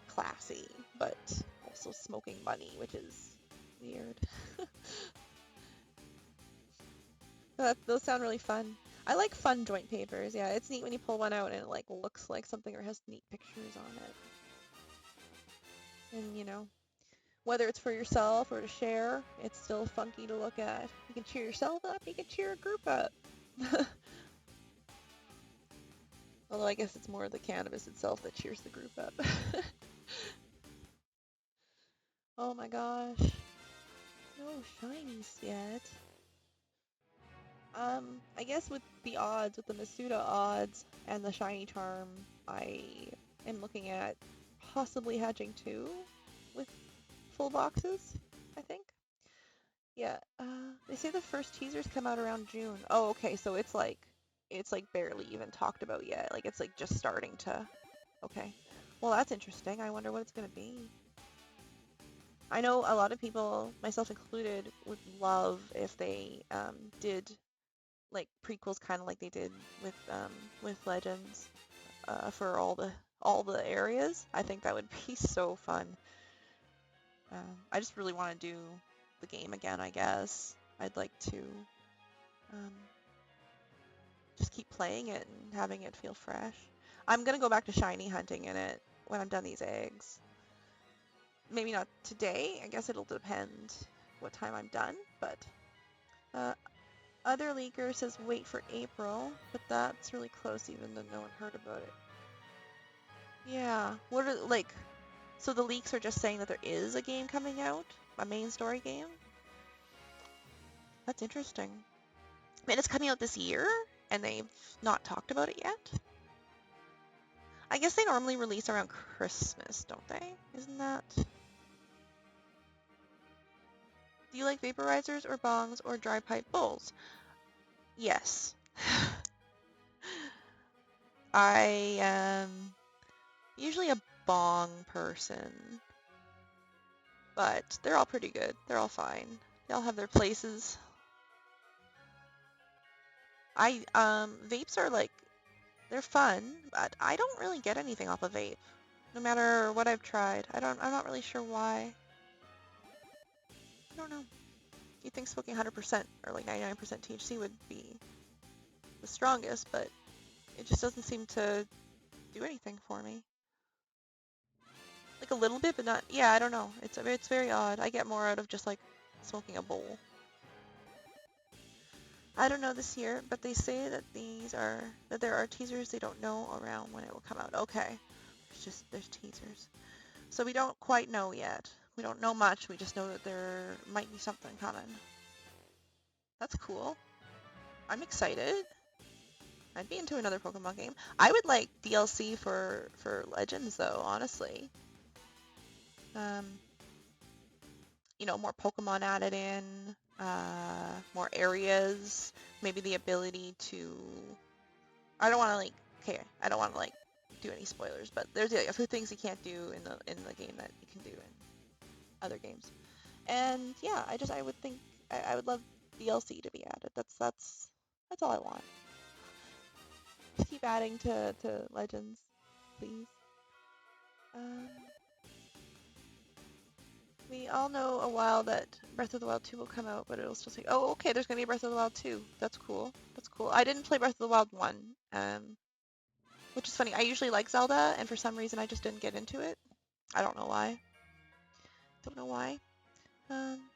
classy, but also smoking money, which is weird. Those sound really fun. I like fun joint papers. Yeah, it's neat when you pull one out and it like looks like something or has neat pictures on it. And you know, whether it's for yourself or to share, it's still funky to look at. You can cheer yourself up, you can cheer a group up. Although I guess it's more the cannabis itself that cheers the group up. Oh my gosh. No shinies yet. I guess with the odds, with the Masuda odds and the shiny charm, I am looking at possibly hatching two with full boxes, I think. Yeah, they say the first teasers come out around June. Oh, okay, so it's like barely even talked about yet. Like it's like just starting to. Okay. Well, that's interesting. I wonder what it's gonna be. I know a lot of people, myself included, would love if they did like prequels, kind of like they did with Legends, for all the areas. I think that would be so fun. I just really want to do the game again, I guess. I'd like to um, just keep playing it and having it feel fresh. I'm gonna go back to shiny hunting in it when I'm done these eggs. Maybe not today. I guess it'll depend what time I'm done, but uh, other leaker says wait for April, but that's really close even though no one heard about it. Yeah, what are like, so the leaks are just saying that there is a game coming out, a main story game? That's interesting. I mean, it's coming out this year, and they've not talked about it yet? I guess they normally release around Christmas, don't they? Isn't that... Do you like vaporizers or bongs or dry pipe bowls? Yes. I am usually a bong person, but they're all pretty good. They're all fine. They all have their places. Vapes are like, they're fun, but I don't really get anything off a vape. No matter what I've tried. I'm not really sure why. I don't know. You'd think smoking 100% or like 99% THC would be the strongest, but it just doesn't seem to do anything for me. Like a little bit, but not, yeah, I don't know. It's very odd. I get more out of just like smoking a bowl. I don't know this year, but they say that that there are teasers they don't know around when it will come out. Okay. There's teasers. So we don't quite know yet. We don't know much. We just know that there might be something coming. That's cool. I'm excited. I'd be into another Pokemon game. I would like DLC for Legends though, honestly. Um, you know, more Pokemon added in, more areas, maybe the ability to... I don't want to like... Okay, I don't want to like do any spoilers, but there's like, a few things you can't do in the game that you can do in other games. And yeah, I would think I would love DLC to be added. That's all I want. Just keep adding to Legends, please. Um, we all know a while that Breath of the Wild 2 will come out, but it'll still say, oh, okay, there's gonna be a Breath of the Wild 2. That's cool. That's cool. I didn't play Breath of the Wild 1, which is funny. I usually like Zelda, and for some reason I just didn't get into it. I don't know why. Don't know why.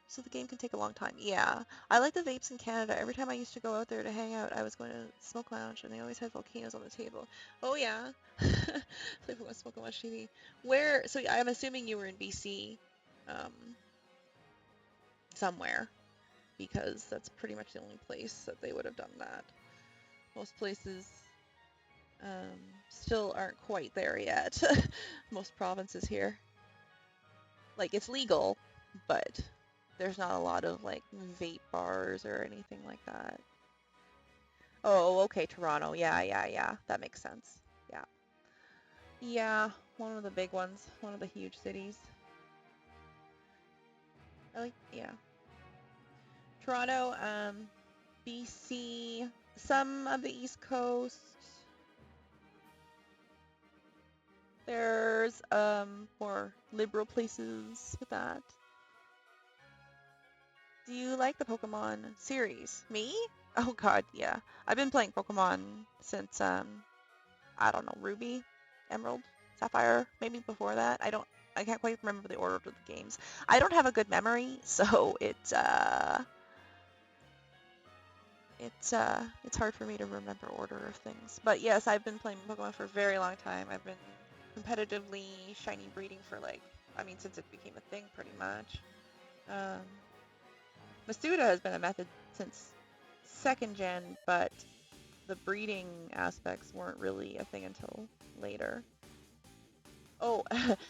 So the game can take a long time. Yeah, I like the vapes in Canada. Every time I used to go out there to hang out, I was going to Smoke Lounge, and they always had volcanoes on the table. Oh yeah, play for Smoke and watch TV. Where? So I'm assuming you were in BC, um, somewhere, because that's pretty much the only place that they would have done that. Most places, still aren't quite there yet. Most provinces here, like it's legal, but there's not a lot of like vape bars or anything like that. Oh, okay, Toronto. Yeah. That makes sense. Yeah. Yeah, one of the big ones, one of the huge cities. Yeah. Toronto, BC, some of the East Coast. There's more liberal places with that. Do you like the Pokemon series? Me? Oh god, yeah. I've been playing Pokemon since I don't know, Ruby, Emerald, Sapphire, maybe before that. I can't quite remember the order of the games. I don't have a good memory, so it's hard for me to remember order of things. But yes, I've been playing Pokemon for a very long time. I've been competitively shiny breeding for since it became a thing pretty much. Masuda has been a method since second gen, but the breeding aspects weren't really a thing until later. Oh,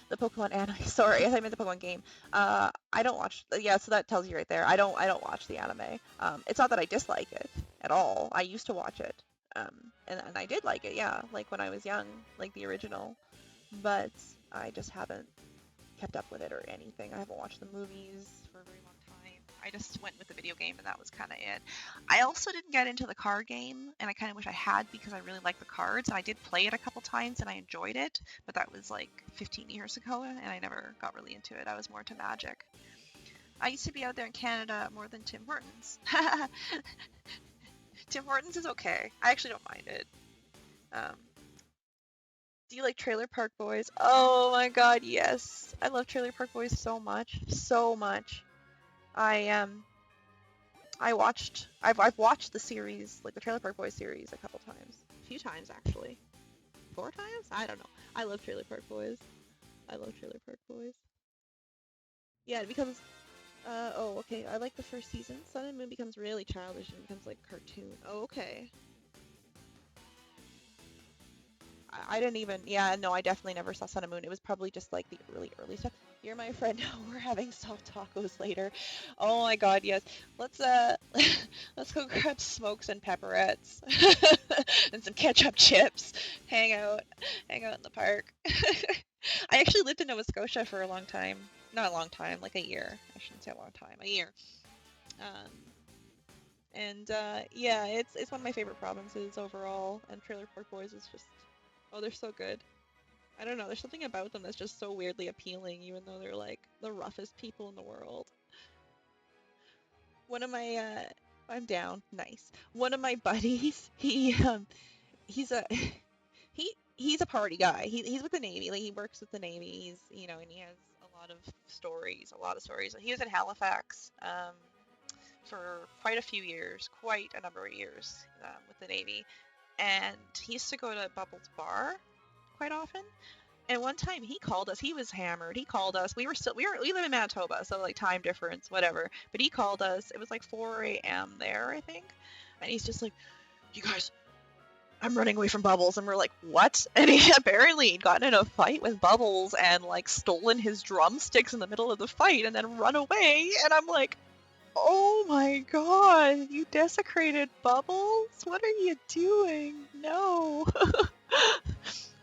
the Pokemon anime. Sorry, I meant the Pokemon game. I don't watch. Yeah, so that tells you right there. I don't watch the anime. It's not that I dislike it at all. I used to watch it. And I did like it. Yeah, like when I was young, like the original. But I just haven't kept up with it or anything. I haven't watched the movies for a very long time. I just went with the video game, and that was kind of it. I also didn't get into the card game, and I kind of wish I had because I really like the cards. And I did play it a couple times, and I enjoyed it, but that was like 15 years ago, and I never got really into it. I was more into Magic. I used to be out there in Canada more than Tim Hortons. Tim Hortons is okay. I actually don't mind it. Do you like Trailer Park Boys? Oh my god, yes. I love Trailer Park Boys so much. So much. I've watched the series, like the Trailer Park Boys series a couple times. A few times actually. 4 times? I don't know. I love Trailer Park Boys. I love Trailer Park Boys. Yeah, it becomes oh, okay. I like the first season. Sun and Moon becomes really childish and becomes like cartoon. Oh, okay. I didn't even, yeah, no, I definitely never saw Sun and Moon. It was probably just like the early stuff. You're my friend. We're having soft tacos later. Oh my god, yes. Let's let's go grab smokes and pepperettes and some ketchup chips. Hang out in the park. I actually lived in Nova Scotia for a long time. Not a long time, like a year. I shouldn't say a long time, a year. Yeah, it's one of my favorite provinces overall, and Trailer Park Boys is just, oh, they're so good. I don't know, there's something about them that's just so weirdly appealing, even though they're like the roughest people in the world. One of my, I'm down, nice. One of my buddies, he's a, he's a party guy. He's with the Navy, like he works with the Navy. And he has a lot of stories. He was in Halifax, for quite a number of years, with the Navy, and he used to go to Bubbles Bar quite often. And one time he called us. He was hammered. He called us. We live in Manitoba, so like time difference, whatever. But he called us. It was like 4 a.m. there, I think. And he's just like, "You guys, I'm running away from Bubbles." And we're like, "What?" And he apparently had gotten in a fight with Bubbles and like stolen his drumsticks in the middle of the fight and then run away. And I'm like, oh my god, you desecrated Bubbles? What are you doing? No.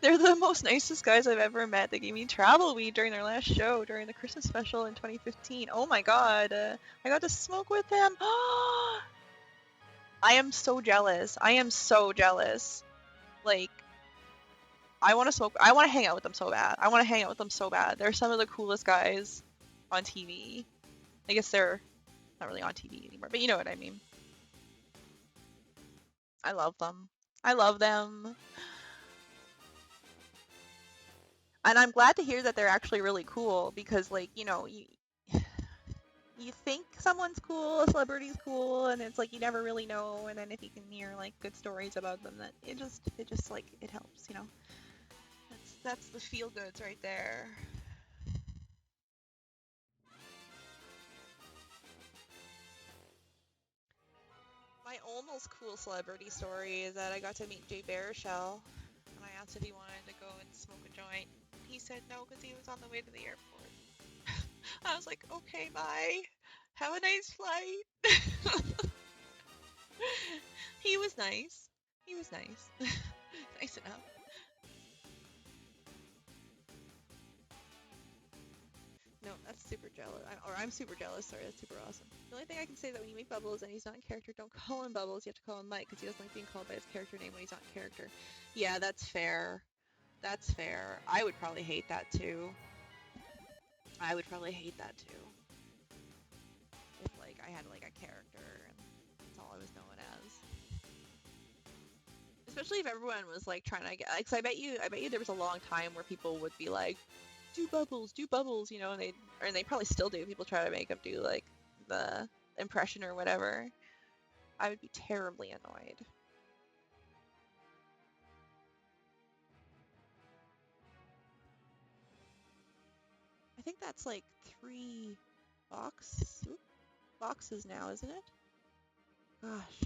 They're the most nicest guys I've ever met. They gave me travel weed during their last show, during the Christmas special in 2015. Oh my god, I got to smoke with them. I am so jealous. I am so jealous. Like, I want to smoke. I want to hang out with them so bad. I want to hang out with them so bad. They're some of the coolest guys on TV. I guess they're not really on TV anymore, but you know what I mean. I love them. I love them. And I'm glad to hear that they're actually really cool because, like, you know, you think someone's cool, a celebrity's cool, and it's like you never really know. And then if you can hear like good stories about them, that it just like it helps, you know. That's the feel goods right there. My almost cool celebrity story is that I got to meet Jay Baruchel, and I asked if he wanted to go and smoke a joint. He said no because he was on the way to the airport. I was like, okay, bye. Have a nice flight. He was nice. He was nice. Nice enough. No, that's super jealous. I'm super jealous. Sorry, that's super awesome. The only thing I can say is that when you meet Bubbles and he's not in character, don't call him Bubbles. You have to call him Mike because he doesn't like being called by his character name when he's not in character. Yeah, that's fair. That's fair. I would probably hate that too. I would probably hate that too. If like I had like a character and that's all I was known as. Especially if everyone was like trying to get like, 'cause I bet you there was a long time where people would be like, do bubbles, you know, and they probably still do. People try to make them do like the impression or whatever. I would be terribly annoyed. I think that's like 3 boxes now, isn't it? Gosh.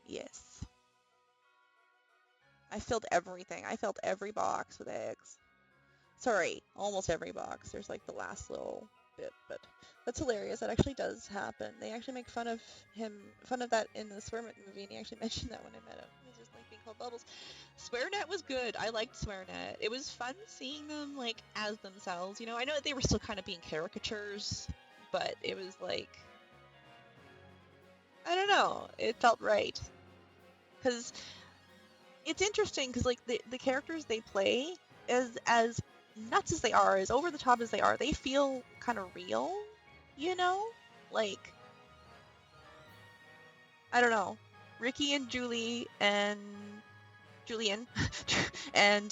Yes. I filled everything. I filled every box with eggs. Sorry, almost every box. There's like the last little bit, but that's hilarious. That actually does happen. They actually make fun of that in the SwearNet movie, and he actually mentioned that when I met him. He was just like being called Bubbles. SwearNet was good. I liked SwearNet. It was fun seeing them like as themselves. You know, I know that they were still kind of being caricatures, but it was like, I don't know. It felt right. Because it's interesting because like the characters they play as nuts as they are, as over the top as they are, they feel kind of real, you know? Like, I don't know. Ricky and Julie and Julian and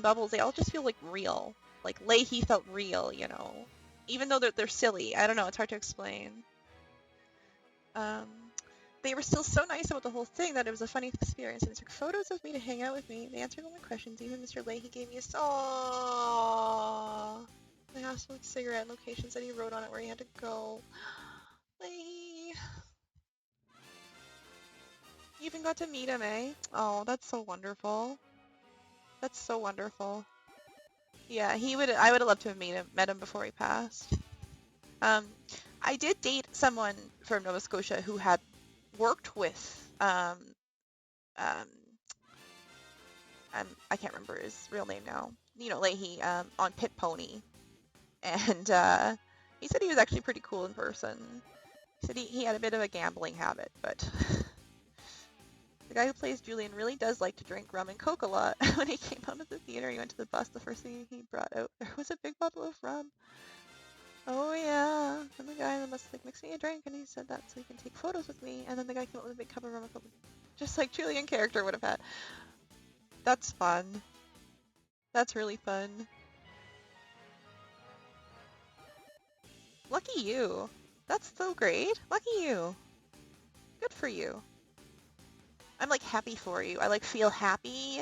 Bubbles, they all just feel like real. Like Leahy felt real, you know. Even though they're silly. I don't know, it's hard to explain. Um they were still so nice about the whole thing that it was a funny experience, and they took photos of me to hang out with me. They answered all my questions. Even Mr. Leahy gave me a aww. I asked him cigarette and locations that he wrote on it where he had to go. Leahy. You even got to meet him, eh? Oh, that's so wonderful. That's so wonderful. Yeah, I would have loved to have met him before he passed. Um, I did date someone from Nova Scotia who had worked with um, I can't remember his real name now. You know, Leahy on Pit Pony, and he said he was actually pretty cool in person. He said he had a bit of a gambling habit, but the guy who plays Julian really does like to drink rum and coke a lot. When he came out of the theater, he went to the bus. The first thing he brought out there was a big bottle of rum. Oh yeah, and the guy in the bus was like, mix me a drink, and he said that so he can take photos with me. And then the guy came up with a big cup of rum and coke, just like Julian character would have had. That's fun. That's really fun. Lucky you. That's so great. Lucky you. Good for you. I'm like happy for you. I like feel happy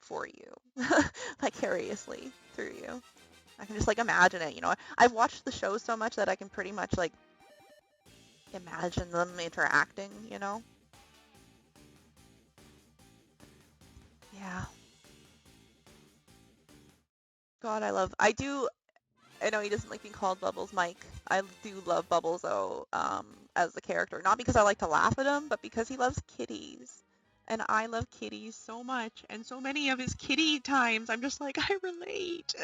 for you. Vicariously through you. I can just like imagine it, you know. I've watched the show so much that I can pretty much like imagine them interacting, you know. Yeah. God, I know he doesn't like being called Bubbles Mike. I do love Bubbles though, as the character. Not because I like to laugh at him, but because he loves kitties. And I love kitties so much. And so many of his kitty times, I'm just like, I relate.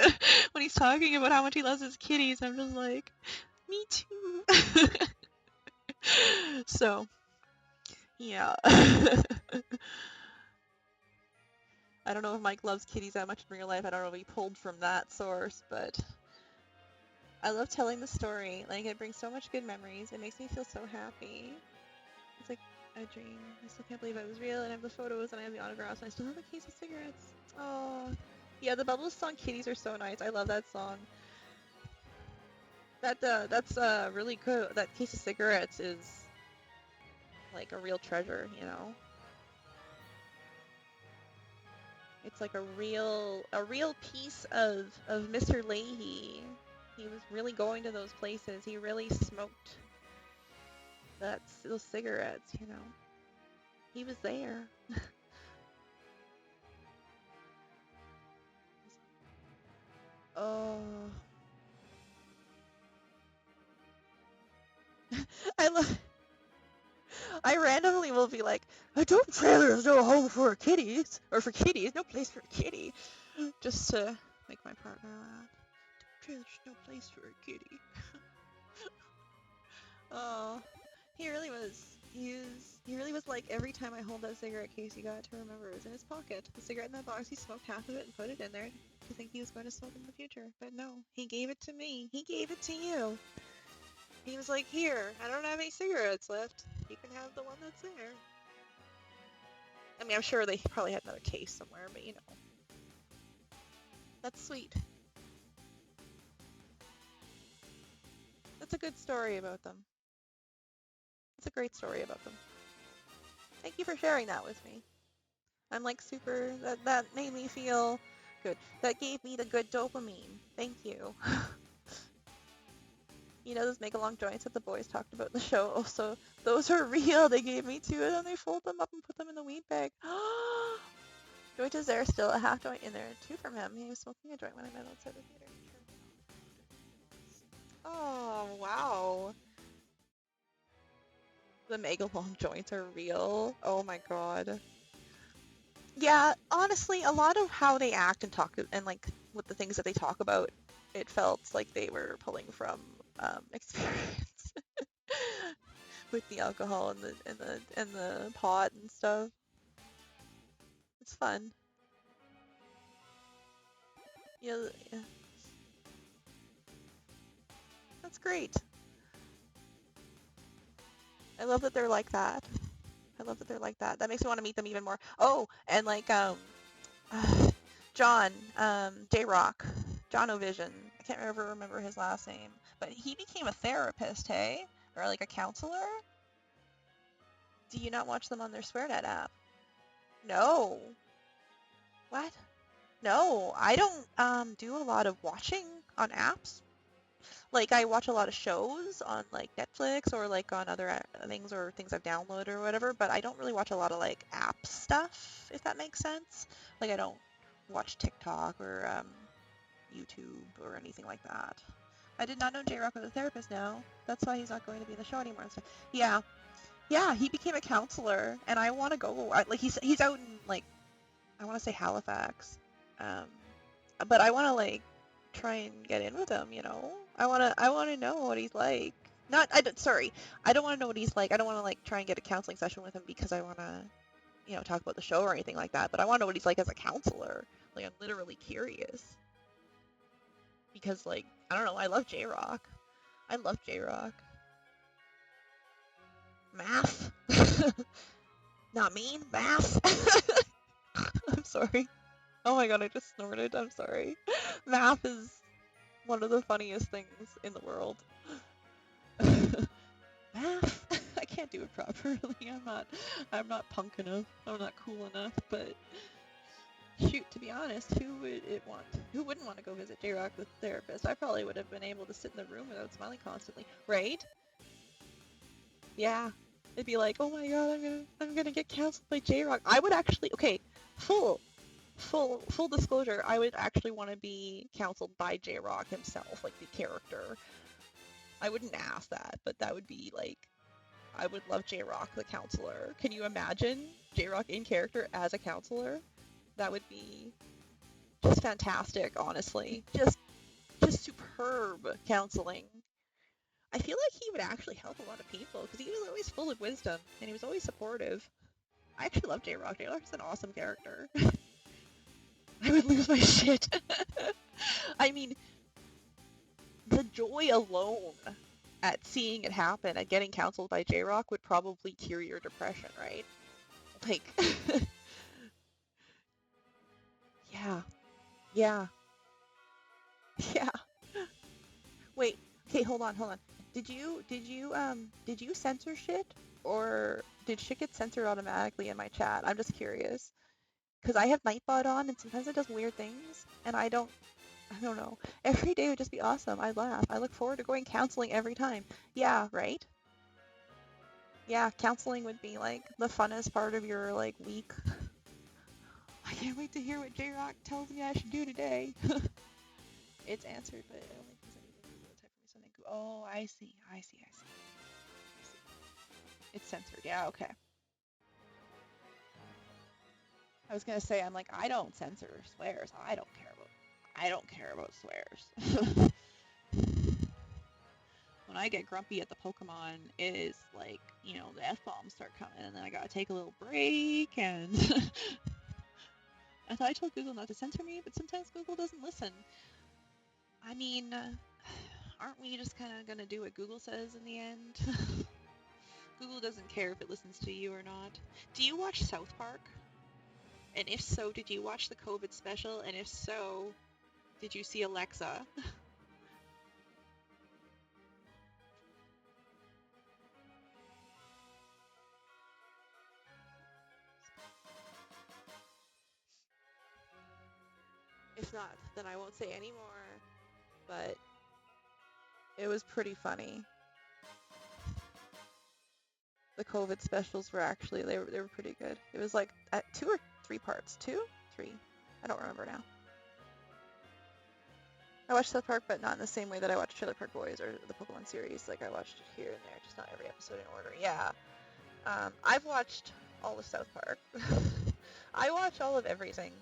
When he's talking about how much he loves his kitties, I'm just like, me too. So, yeah. I don't know if Mike loves kitties that much in real life. I don't know if he pulled from that source, but I love telling the story. Like, it brings so much good memories. It makes me feel so happy. It's like a dream. I still can't believe it was real, and I have the photos, and I have the autographs, and I still have a case of cigarettes. Oh, yeah, the Bubbles song "Kitties" are so nice. I love that song. That's really good. That case of cigarettes is like a real treasure, you know. It's like a real piece of Mr. Leahy. He was really going to those places. He really smoked those cigarettes, you know. He was there. Oh, I love. I randomly will be like, I don't pray there's no home for kitties or for kitties, no place for a kitty, just to make my partner laugh. Don't pray there's no place for a kitty. Oh, he really was. He really was like every time I hold that cigarette case, he got to remember it was in his pocket. The cigarette in that box, he smoked half of it and put it in there to think he was going to smoke in the future. But no, he gave it to me. He gave it to you. He was like, here, I don't have any cigarettes left. You can have the one that's there. I mean, I'm sure they probably had another case somewhere, but you know. That's sweet. That's a good story about them. It's a great story about them. Thank you for sharing that with me. I'm like super, that made me feel good. That gave me the good dopamine. Thank you. You know those make-along joints that the boys talked about in the show? Also, those are real. They gave me two, and then they fold them up and put them in the weed bag. Joint is there still, a half joint in there. Two from him. He was smoking a joint when I met outside the theater. Oh, wow. The Megalong joints are real. Oh my god. Yeah, honestly, a lot of how they act and talk and like with the things that they talk about, it felt like they were pulling from experience with the alcohol and the pot and stuff. It's fun. Yeah, yeah. That's great. I love that they're like that. I love that they're like that. That makes me want to meet them even more. Oh, and like John, J-Rock, John O'Vision. I can't ever remember his last name, but he became a therapist, hey? Or like a counselor? Do you not watch them on their SwearNet app? No. What? No, I don't do a lot of watching on apps. Like I watch a lot of shows on like Netflix or like on other things or things I've downloaded or whatever, but I don't really watch a lot of like app stuff, if that makes sense. Like I don't watch TikTok or YouTube or anything like that. I did not know J-Rock was a therapist now. That's why he's not going to be in the show anymore and stuff. Yeah. Yeah, he became a counselor and I want to go. Like he's out in like I want to say Halifax. Um but I want to like try and get in with him, you know? I want to know what he's like. Not sorry. I don't want to know what he's like. I don't want to like try and get a counseling session with him because I want to, you know, talk about the show or anything like that, but I want to know what he's like as a counselor. Like I'm literally curious. Because like, I don't know, I love J-Rock. I love J-Rock. Math? Not mean? Math? I'm sorry. Oh my god, I just snorted. I'm sorry. Math is one of the funniest things in the world. Math? I can't do it properly. I'm not punk enough. I'm not cool enough, but shoot, to be honest, who wouldn't want to go visit J-Rock the therapist? I probably would have been able to sit in the room without smiling constantly, right? Yeah. It'd be like, oh my god, I'm gonna get counseled by J-Rock. I would actually, okay, full disclosure, I would actually want to be counseled by J-Rock himself, like the character. I wouldn't ask that, but that would be like, I would love J-Rock the counselor. Can you imagine J-Rock in character as a counselor? That would be just fantastic, honestly. Just superb counseling. I feel like he would actually help a lot of people because he was always full of wisdom and he was always supportive. I actually love J-Rock. J-Rock's an awesome character. I would lose my shit. I mean, the joy alone at seeing it happen and getting counseled by J-Rock would probably cure your depression, right? Like, yeah, yeah, yeah. Wait, okay, hold on, hold on. Did you censor shit? Or did shit get censored automatically in my chat? I'm just curious. Because I have Nightbot on and sometimes it does weird things and I don't know. Every day would just be awesome. I laugh. I look forward to going counseling every time. Yeah, right? Yeah, counseling would be like the funnest part of your like week. I can't wait to hear what J-Rock tells me I should do today. It's answered, but it only gives any Google type for me something. Oh, I see. I see. I see. I see. It's censored. Yeah, okay. I was gonna say I'm like I don't censor swears. I don't care about swears. When I get grumpy at the Pokemon, it is like, you know, the F-bombs start coming and then I gotta take a little break and I thought I told Google not to censor me, but sometimes Google doesn't listen. I mean, aren't we just kind of gonna do what Google says in the end? Google doesn't care if it listens to you or not. Do you watch South Park? And if so, did you watch the COVID special? And if so, did you see Alexa? If not, then I won't say any more. But it was pretty funny. The COVID specials were actually they were pretty good. It was like 2 or 3 parts. 2? 3? I don't remember now. I watched South Park, but not in the same way that I watched Trailer Park Boys or the Pokemon series. Like I watched it here and there, just not every episode in order. Yeah. I've watched all of South Park. I watch all of everything.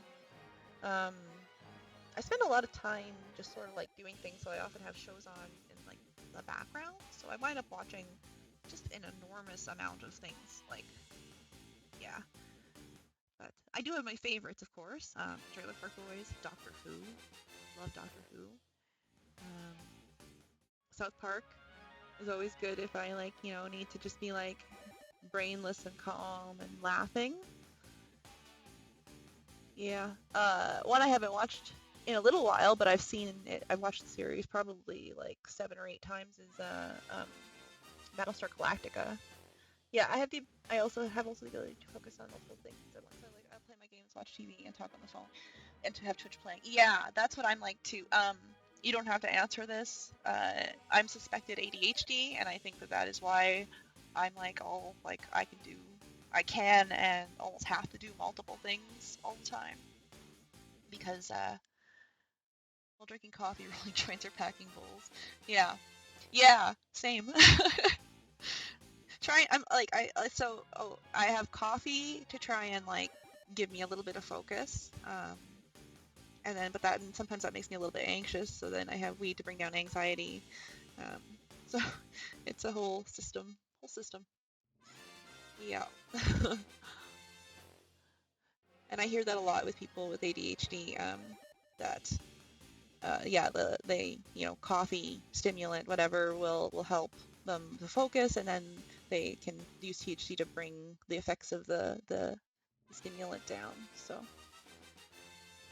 I spend a lot of time just sort of like doing things, so I often have shows on in like the background. So I wind up watching just an enormous amount of things. Like, yeah. But I do have my favorites, of course. Trailer Park Boys, Doctor Who. Love Doctor Who. Um, South Park is always good if I like, you know, need to just be like brainless and calm and laughing. Yeah. One I haven't watched in a little while, but I've seen it. I've watched the series probably like 7 or 8 times. Is Battlestar Galactica. Yeah, I also have the ability to focus on multiple things at once. I play my games, watch TV, and talk on the phone, and to have Twitch playing. Yeah, that's what I'm like too. You don't have to answer this. I'm suspected ADHD, and I think that is why I'm like all like I can and almost have to do multiple things all the time because while drinking coffee, rolling joints, or packing bowls. Yeah, yeah, same. I'm like I have coffee to try and like give me a little bit of focus. And then but sometimes that makes me a little bit anxious, so then I have weed to bring down anxiety. So it's a whole system. Yeah. And I hear that a lot with people with ADHD, that yeah, they you know, coffee, stimulant, whatever will help them to focus, and then they can use THC to bring the effects of the stimulant down. So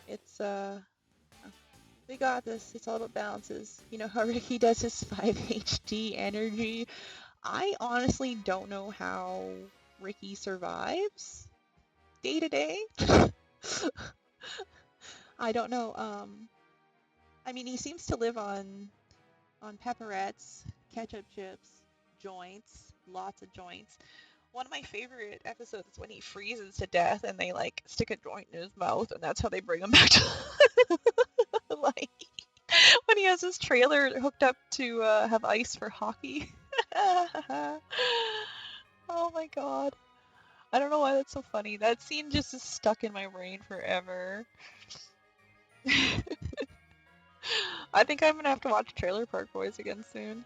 it's we got this. It's all about balances. You know how Ricky does his 5 HD energy. I honestly don't know how Ricky survives day to day. I don't know. I mean, he seems to live on pepperettes, ketchup chips, joints, lots of joints. One of my favorite episodes is when he freezes to death and they like stick a joint in his mouth, and that's how they bring him back to like when he has his trailer hooked up to have ice for hockey. Oh my god. I don't know why that's so funny. That scene just is stuck in my brain forever. I think I'm gonna have to watch Trailer Park Boys again soon.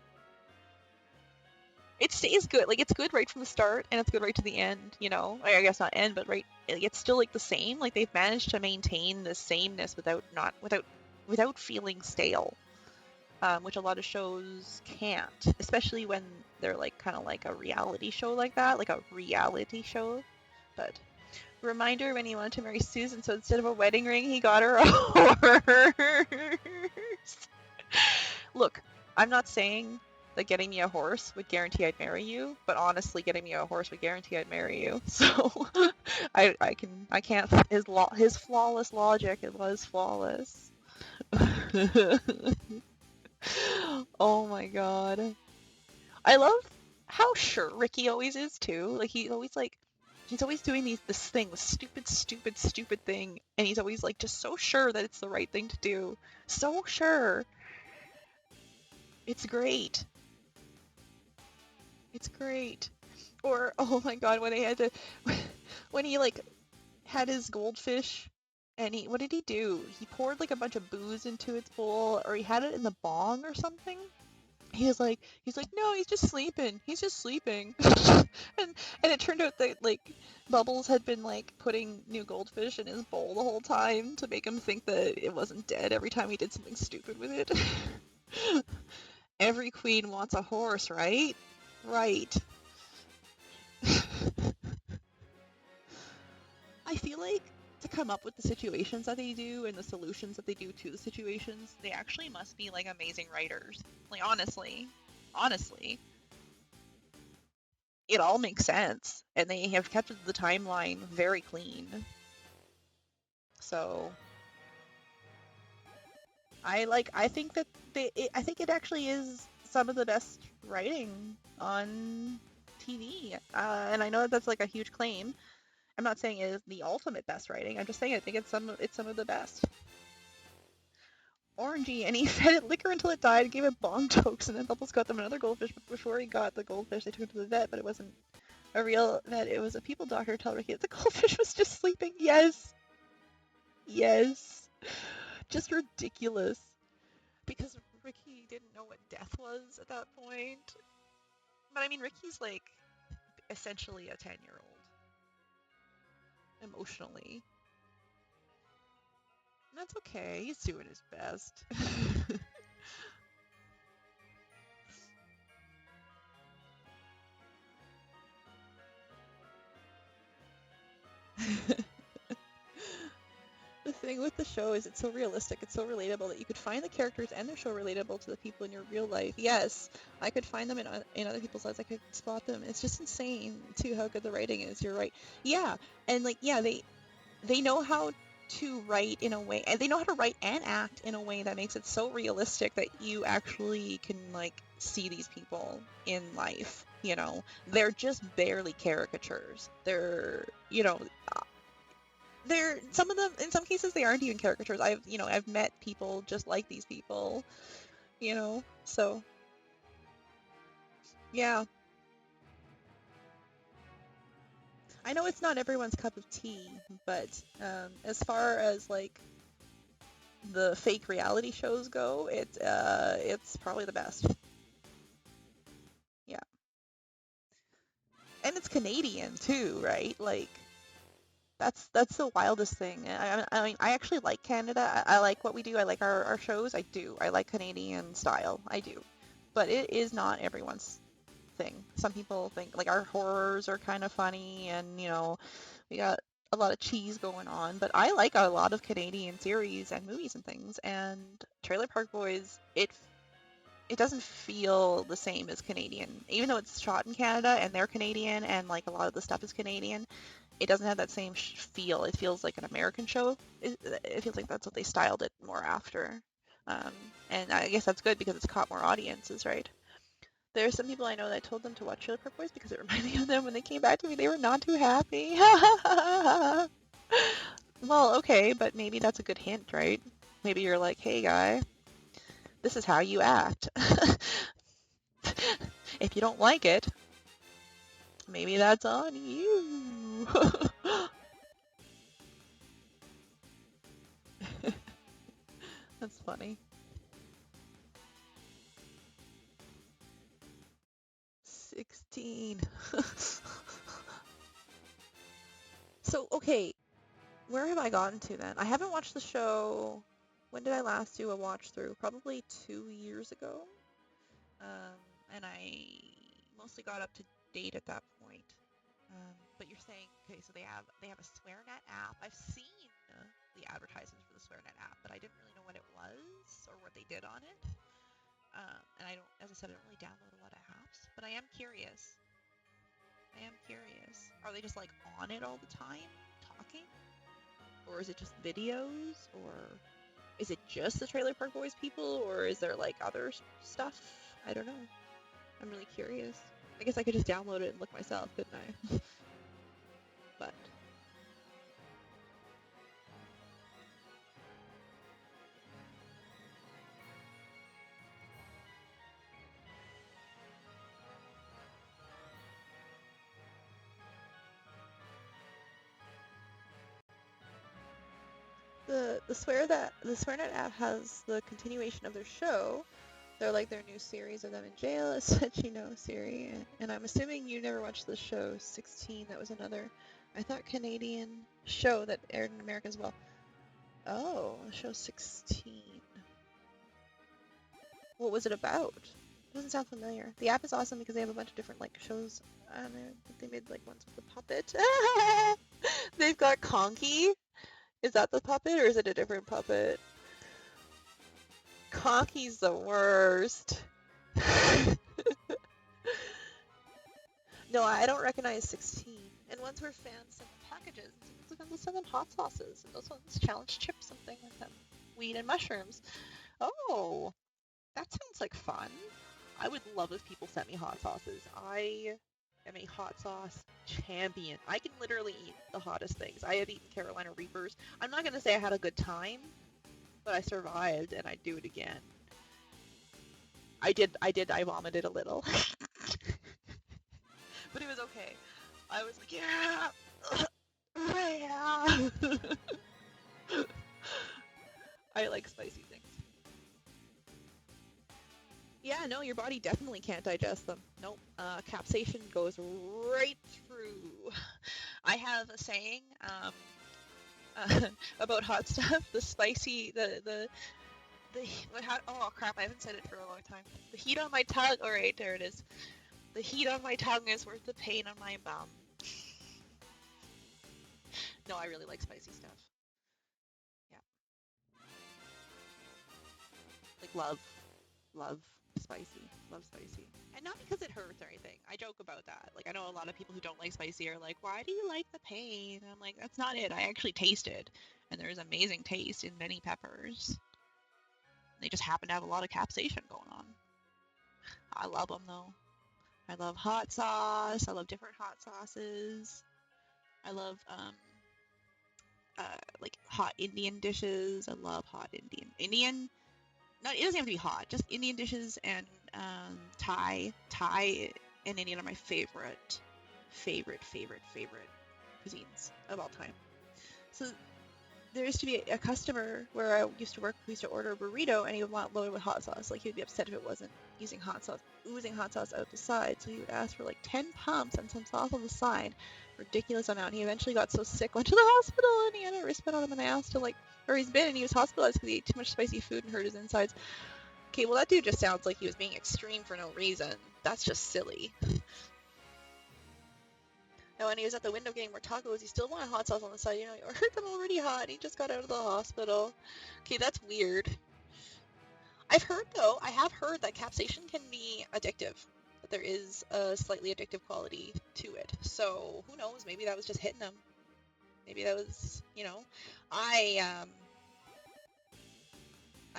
stays good. Like, it's good right from the start, and it's good right to the end, you know? I guess not end, but right, it's still, like, the same. Like, they've managed to maintain the sameness without feeling stale, which a lot of shows can't, especially when they're, like, kind of like a reality show like that, like a reality show. But reminder when he wanted to marry Susan, so instead of a wedding ring, he got her a horse. Look, I'm not saying that getting me a horse would guarantee I'd marry you, but honestly, getting me a horse would guarantee I'd marry you. So I can't. His flawless logic, it was flawless. Oh my god. I love how sure Ricky always is too. Like he's always doing this stupid thing, and he's always like just so sure that it's the right thing to do. So sure. It's great. It's great. Or oh my god, when he had to when he like had his goldfish and what did he do? He poured like a bunch of booze into its bowl, or he had it in the bong or something. He's like, no, he's just sleeping. He's just sleeping. And it turned out that like Bubbles had been like putting new goldfish in his bowl the whole time to make him think that it wasn't dead every time he did something stupid with it. Every queen wants a horse, right? Right. I feel like to come up with the situations that they do and the solutions that they do to the situations, they actually must be like amazing writers. Like honestly, it all makes sense, and they have kept the timeline very clean. So I think that I think it actually is some of the best writing on TV, and I know that that's like a huge claim. I'm not saying it is the ultimate best writing. I'm just saying I think it's some of the best. Orangey, and he fed it liquor until it died and gave it bong tokes, and then Bubbles got them another goldfish, but before he got the goldfish, they took it to the vet, but it wasn't a real vet, it was a people doctor tell Ricky that the goldfish was just sleeping. Yes. Yes. Just ridiculous. Because Ricky didn't know what death was at that point. But I mean, Ricky's like essentially a 10-year-old. Emotionally. And that's okay, he's doing his best. The thing with the show is it's so realistic, it's so relatable that you could find the characters and their show relatable to the people in your real life. Yes, I could find them in other people's lives. I could spot them. It's just insane too how good the writing is. You're right. Yeah, and like yeah, they know how to write in a way, and they know how to write and act in a way that makes it so realistic that you actually can like see these people in life. You know, they're just barely caricatures. They're some of them in some cases they aren't even caricatures. I've met people just like these people, so yeah. I know it's not everyone's cup of tea, but as far as like the fake reality shows go, it's probably the best. Yeah, and it's Canadian too, right? Like that's the wildest thing. I mean, I actually like Canada. I like what we do. I like our shows. I do. I like Canadian style. I do. But it is not everyone's thing. Some people think like our horrors are kind of funny, and we got a lot of cheese going on. But I like a lot of Canadian series and movies and things. And Trailer Park Boys, it doesn't feel the same as Canadian, even though it's shot in Canada and they're Canadian and like a lot of the stuff is Canadian. It doesn't have that same feel. It feels like an American show. It feels like that's what they styled it more after. Um, and I guess that's good because it's caught more audiences, right? There are some people I know that I told them to watch Trailer Park Boys because it reminded me of them. When they came back to me, they were not too happy. Well, okay, but maybe that's a good hint, right? Maybe you're like, hey, guy, this is how you act. If you don't like it, maybe that's on you. That's funny. 16. So, okay, where have I gotten to then? I haven't watched the show. When did I last do a watch through? Probably 2 years ago. And I mostly got up to date at that point. But you're saying, okay, so they have a SwearNet app. I've seen the advertisements for the SwearNet app, but I didn't really know what it was or what they did on it. And I don't, as I said, I don't really download a lot of apps, but I am curious. Are they just like on it all the time, talking? Or is it just videos? Or is it just the Trailer Park Boys people? Or is there like other stuff? I don't know. I'm really curious. I guess I could just download it and look myself, couldn't I? But the SwearNet app has the continuation of their show. They're like their new series of them in jail, as such, you know, Siri. And I'm assuming you never watched the show 16. That was another, I thought, Canadian show that aired in America as well. Oh, show 16. What was it about? It doesn't sound familiar. The app is awesome because they have a bunch of different like shows on there. They made like ones with the puppet. They've got Conky. Is that the puppet or is it a different puppet? Conky's the worst. No, I don't recognize 16. And ones where fans send them packages. And sometimes they'll send them hot sauces. And those ones challenge chips something with them. Weed and mushrooms. Oh, that sounds like fun. I would love if people sent me hot sauces. I am a hot sauce champion. I can literally eat the hottest things. I have eaten Carolina Reapers. I'm not going to say I had a good time, but I survived and I'd do it again. I vomited a little. But it was okay. I was like, yeah! I like spicy things. Yeah, no, your body definitely can't digest them. Nope. Capsaicin goes right through. I have a saying about hot stuff. The spicy, oh crap, I haven't said it for a long time. The heat on my tongue, alright, there it is. The heat on my tongue is worth the pain on my bum. No, I really like spicy stuff. Yeah. Like love spicy. Love spicy. And not because it hurts or anything. I joke about that. Like, I know a lot of people who don't like spicy are like, why do you like the pain? And I'm like, that's not it. I actually tasted. And there's amazing taste in many peppers. They just happen to have a lot of capsaicin going on. I love them, though. I love hot sauce. I love different hot sauces. I love, like, hot Indian dishes. I love hot Indian... Not, it doesn't have to be hot. Just Indian dishes and Thai and Indian are my favorite cuisines of all time. So there used to be a customer where I used to work who used to order a burrito and he would want loaded with hot sauce. Like, he would be upset if it wasn't using hot sauce, oozing hot sauce out the side. So he would ask for like 10 pumps and some sauce on the side. Ridiculous amount. He eventually got so sick, went to the hospital, and he had a wristband on him, and I asked him like where he's been, and he was hospitalized because he ate too much spicy food and hurt his insides. Okay, well, that dude just sounds like he was being extreme for no reason. That's just silly. And when he was at the window getting more tacos, he still wanted hot sauce on the side. You know, I heard them already hot. He just got out of the hospital. Okay, that's weird. I have heard that capsaicin can be addictive. That there is a slightly addictive quality to it. So, who knows? Maybe that was just hitting him. Maybe that was, you know. I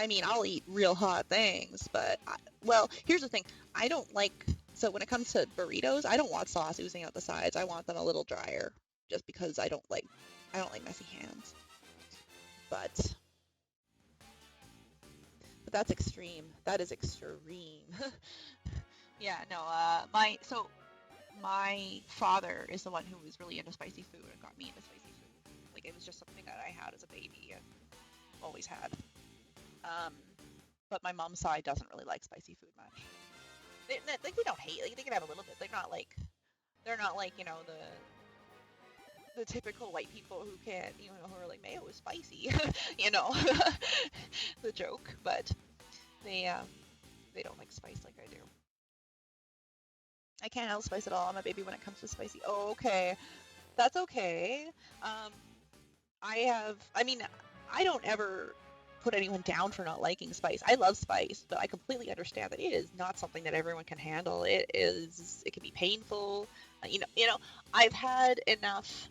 mean, I'll eat real hot things, but, well, here's the thing. I don't like, so when it comes to burritos, I don't want sauce oozing out the sides. I want them a little drier, just because I don't like messy hands. But that's extreme. That is extreme. Yeah, no, my father is the one who was really into spicy food and got me into spicy food. Like, it was just something that I had as a baby and always had. But my mom's side doesn't really like spicy food much. They don't hate. Like, they can have a little bit. They're they're not like, you know, the typical white people who can't, you know, who are like, mayo is spicy, you know, the joke, but they don't like spice like I do. I can't handle spice at all. I'm a baby when it comes to spicy. Oh, okay. That's okay. Um, I mean, I don't ever put anyone down for not liking spice. I love spice, but I completely understand that it is not something that everyone can handle. It can be painful. I've had enough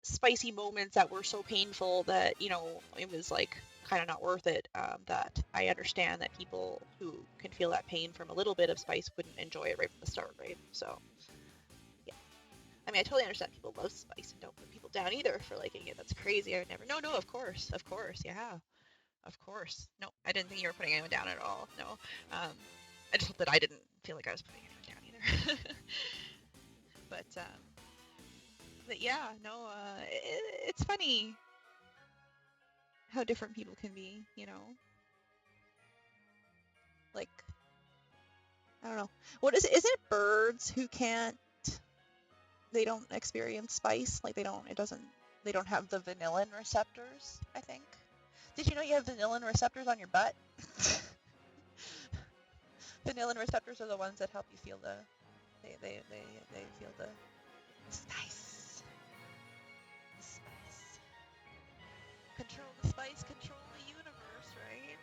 spicy moments that were so painful that, you know, it was like kind of not worth it. That I understand that people who can feel that pain from a little bit of spice wouldn't enjoy it right from the start, right? So, yeah. I mean, I totally understand people love spice and don't put people down either for liking it. That's crazy. I would never. No, no, of course, yeah, of course. No, I didn't think you were putting anyone down at all. No, I just hope that I didn't feel like I was putting anyone down either. but, um, but yeah, no, it's funny how different people can be, you know? Like, I don't know. What is it? Isn't it birds who can't, they don't experience spice? Like they don't have the vanillin receptors, I think. Did you know you have vanillin receptors on your butt? Vanillin receptors are the ones that help you feel they feel the spice. The spice. Control the spice, control the universe, right?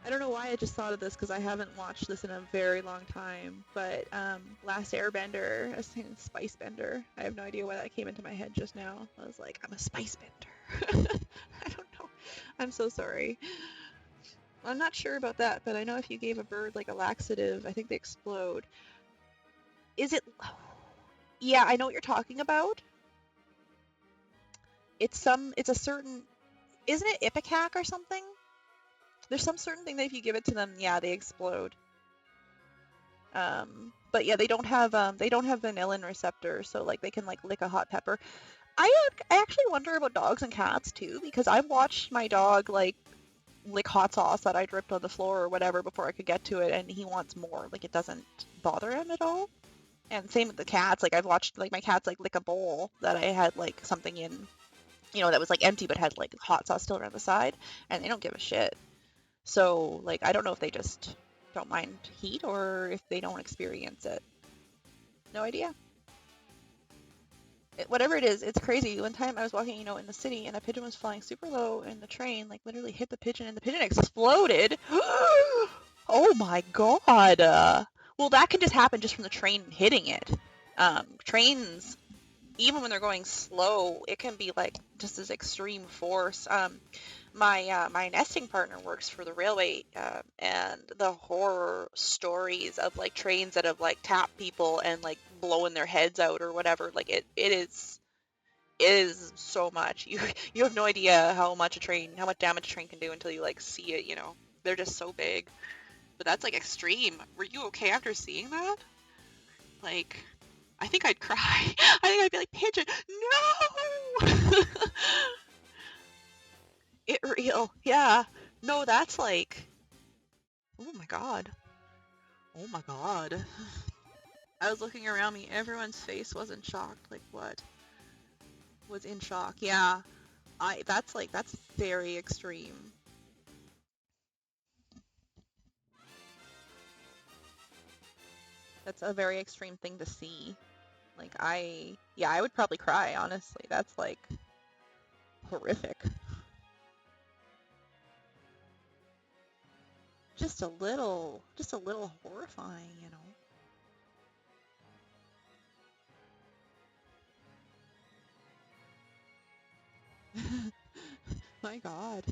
I don't know why I just thought of this because I haven't watched this in a very long time. But Last Airbender, I was saying Spice Bender. I have no idea why that came into my head just now. I was like, I'm a Spice Bender. I don't know. I'm so sorry. I'm not sure about that, but I know if you gave a bird like a laxative, I think they explode. Is it? Yeah, I know what you're talking about. It's a certain, isn't it Ipecac or something? There's some certain thing that if you give it to them, yeah, they explode. But yeah, they don't have vanillin receptors, so like they can like lick a hot pepper. I actually wonder about dogs and cats too, because I've watched my dog like lick hot sauce that I dripped on the floor or whatever before I could get to it, and he wants more. Like it doesn't bother him at all. And same with the cats. Like I've watched like my cats like lick a bowl that I had like something in, you know, that was like empty but had like hot sauce still around the side, and they don't give a shit. So like I don't know if they just don't mind heat or if they don't experience it. No idea. Whatever it is, it's crazy. One time I was walking, you know, in the city, and a pigeon was flying super low, and the train like literally hit the pigeon, and the pigeon exploded. Oh my god! Well, that can just happen just from the train hitting it. Trains, even when they're going slow, it can be like just this extreme force. My nesting partner works for the railway, and the horror stories of like trains that have like tapped people and like blowing their heads out or whatever, like it is so much. You have no idea how much damage a train can do until you like see it. You know, they're just so big. But that's like extreme. Were you okay after seeing that? Like, I think I'd cry. I think I'd be like, pigeon, no. It real, yeah. No, that's like, oh my god. Oh my god. I was looking around me, everyone's face wasn't shocked. Like what? Was in shock. Yeah. That's very extreme. That's a very extreme thing to see. Like yeah, I would probably cry, honestly. That's like horrific. Just a little horrifying, you know. My god.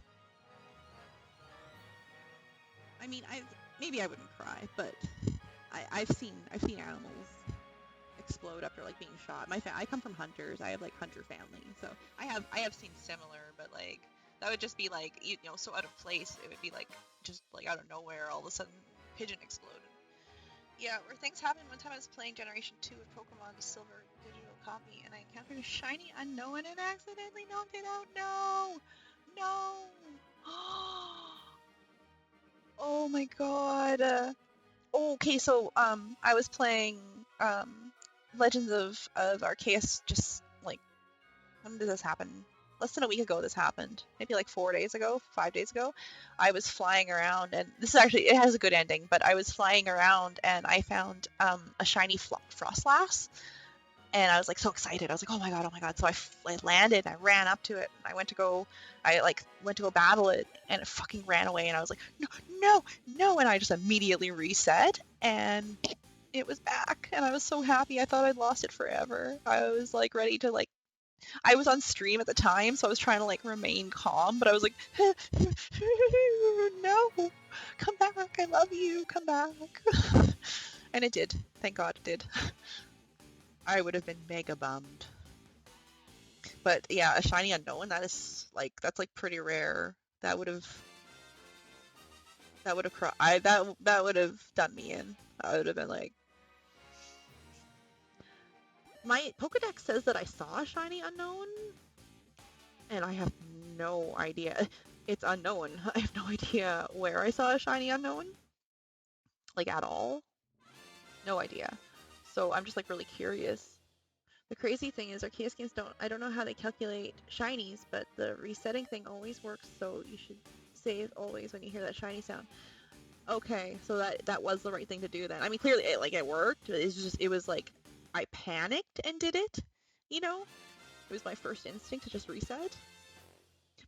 I mean, maybe I wouldn't cry, but I've seen animals explode after like being shot. I come from hunters. I have like hunter family, so I have seen similar, but like that would just be like so out of place. It would be like just like out of nowhere, all of a sudden pigeon exploded. Yeah, where things happened one time I was playing Generation 2 of Pokemon the Silver digital copy, and I encountered a shiny unknown and accidentally knocked it out. No! No! Oh Oh my god. Okay, so I was playing Legends of Arceus just like when did this happen? Less than a week ago this happened. Maybe like 4 days ago, 5 days ago. I was flying around and this is actually it has a good ending, but I was flying around and I found a shiny Frostlass and I was like so excited. I was like, oh my god, oh my god. So I landed, I ran up to it, and I went to go battle it, and it fucking ran away, and I was like, no, no, no, and I just immediately reset, and it was back, and I was so happy. I thought I'd lost it forever. I was like ready to like. I was on stream at the time, so I was trying to like remain calm, but I was like, no, come back, I love you, come back. And it did. Thank God it did. I would have been mega bummed. But yeah, a shiny unknown, that's like pretty rare. That would have that would have done me in. I would have been like my Pokedex says that I saw a shiny unknown and I have no idea. It's unknown. I have no idea where I saw a shiny unknown. Like at all. No idea. So I'm just like really curious. The crazy thing is Arceus games I don't know how they calculate shinies, but the resetting thing always works, so you should save always when you hear that shiny sound. Okay, so that was the right thing to do then. I mean, clearly it worked. It was like I panicked and did it, you know? It was my first instinct to just reset.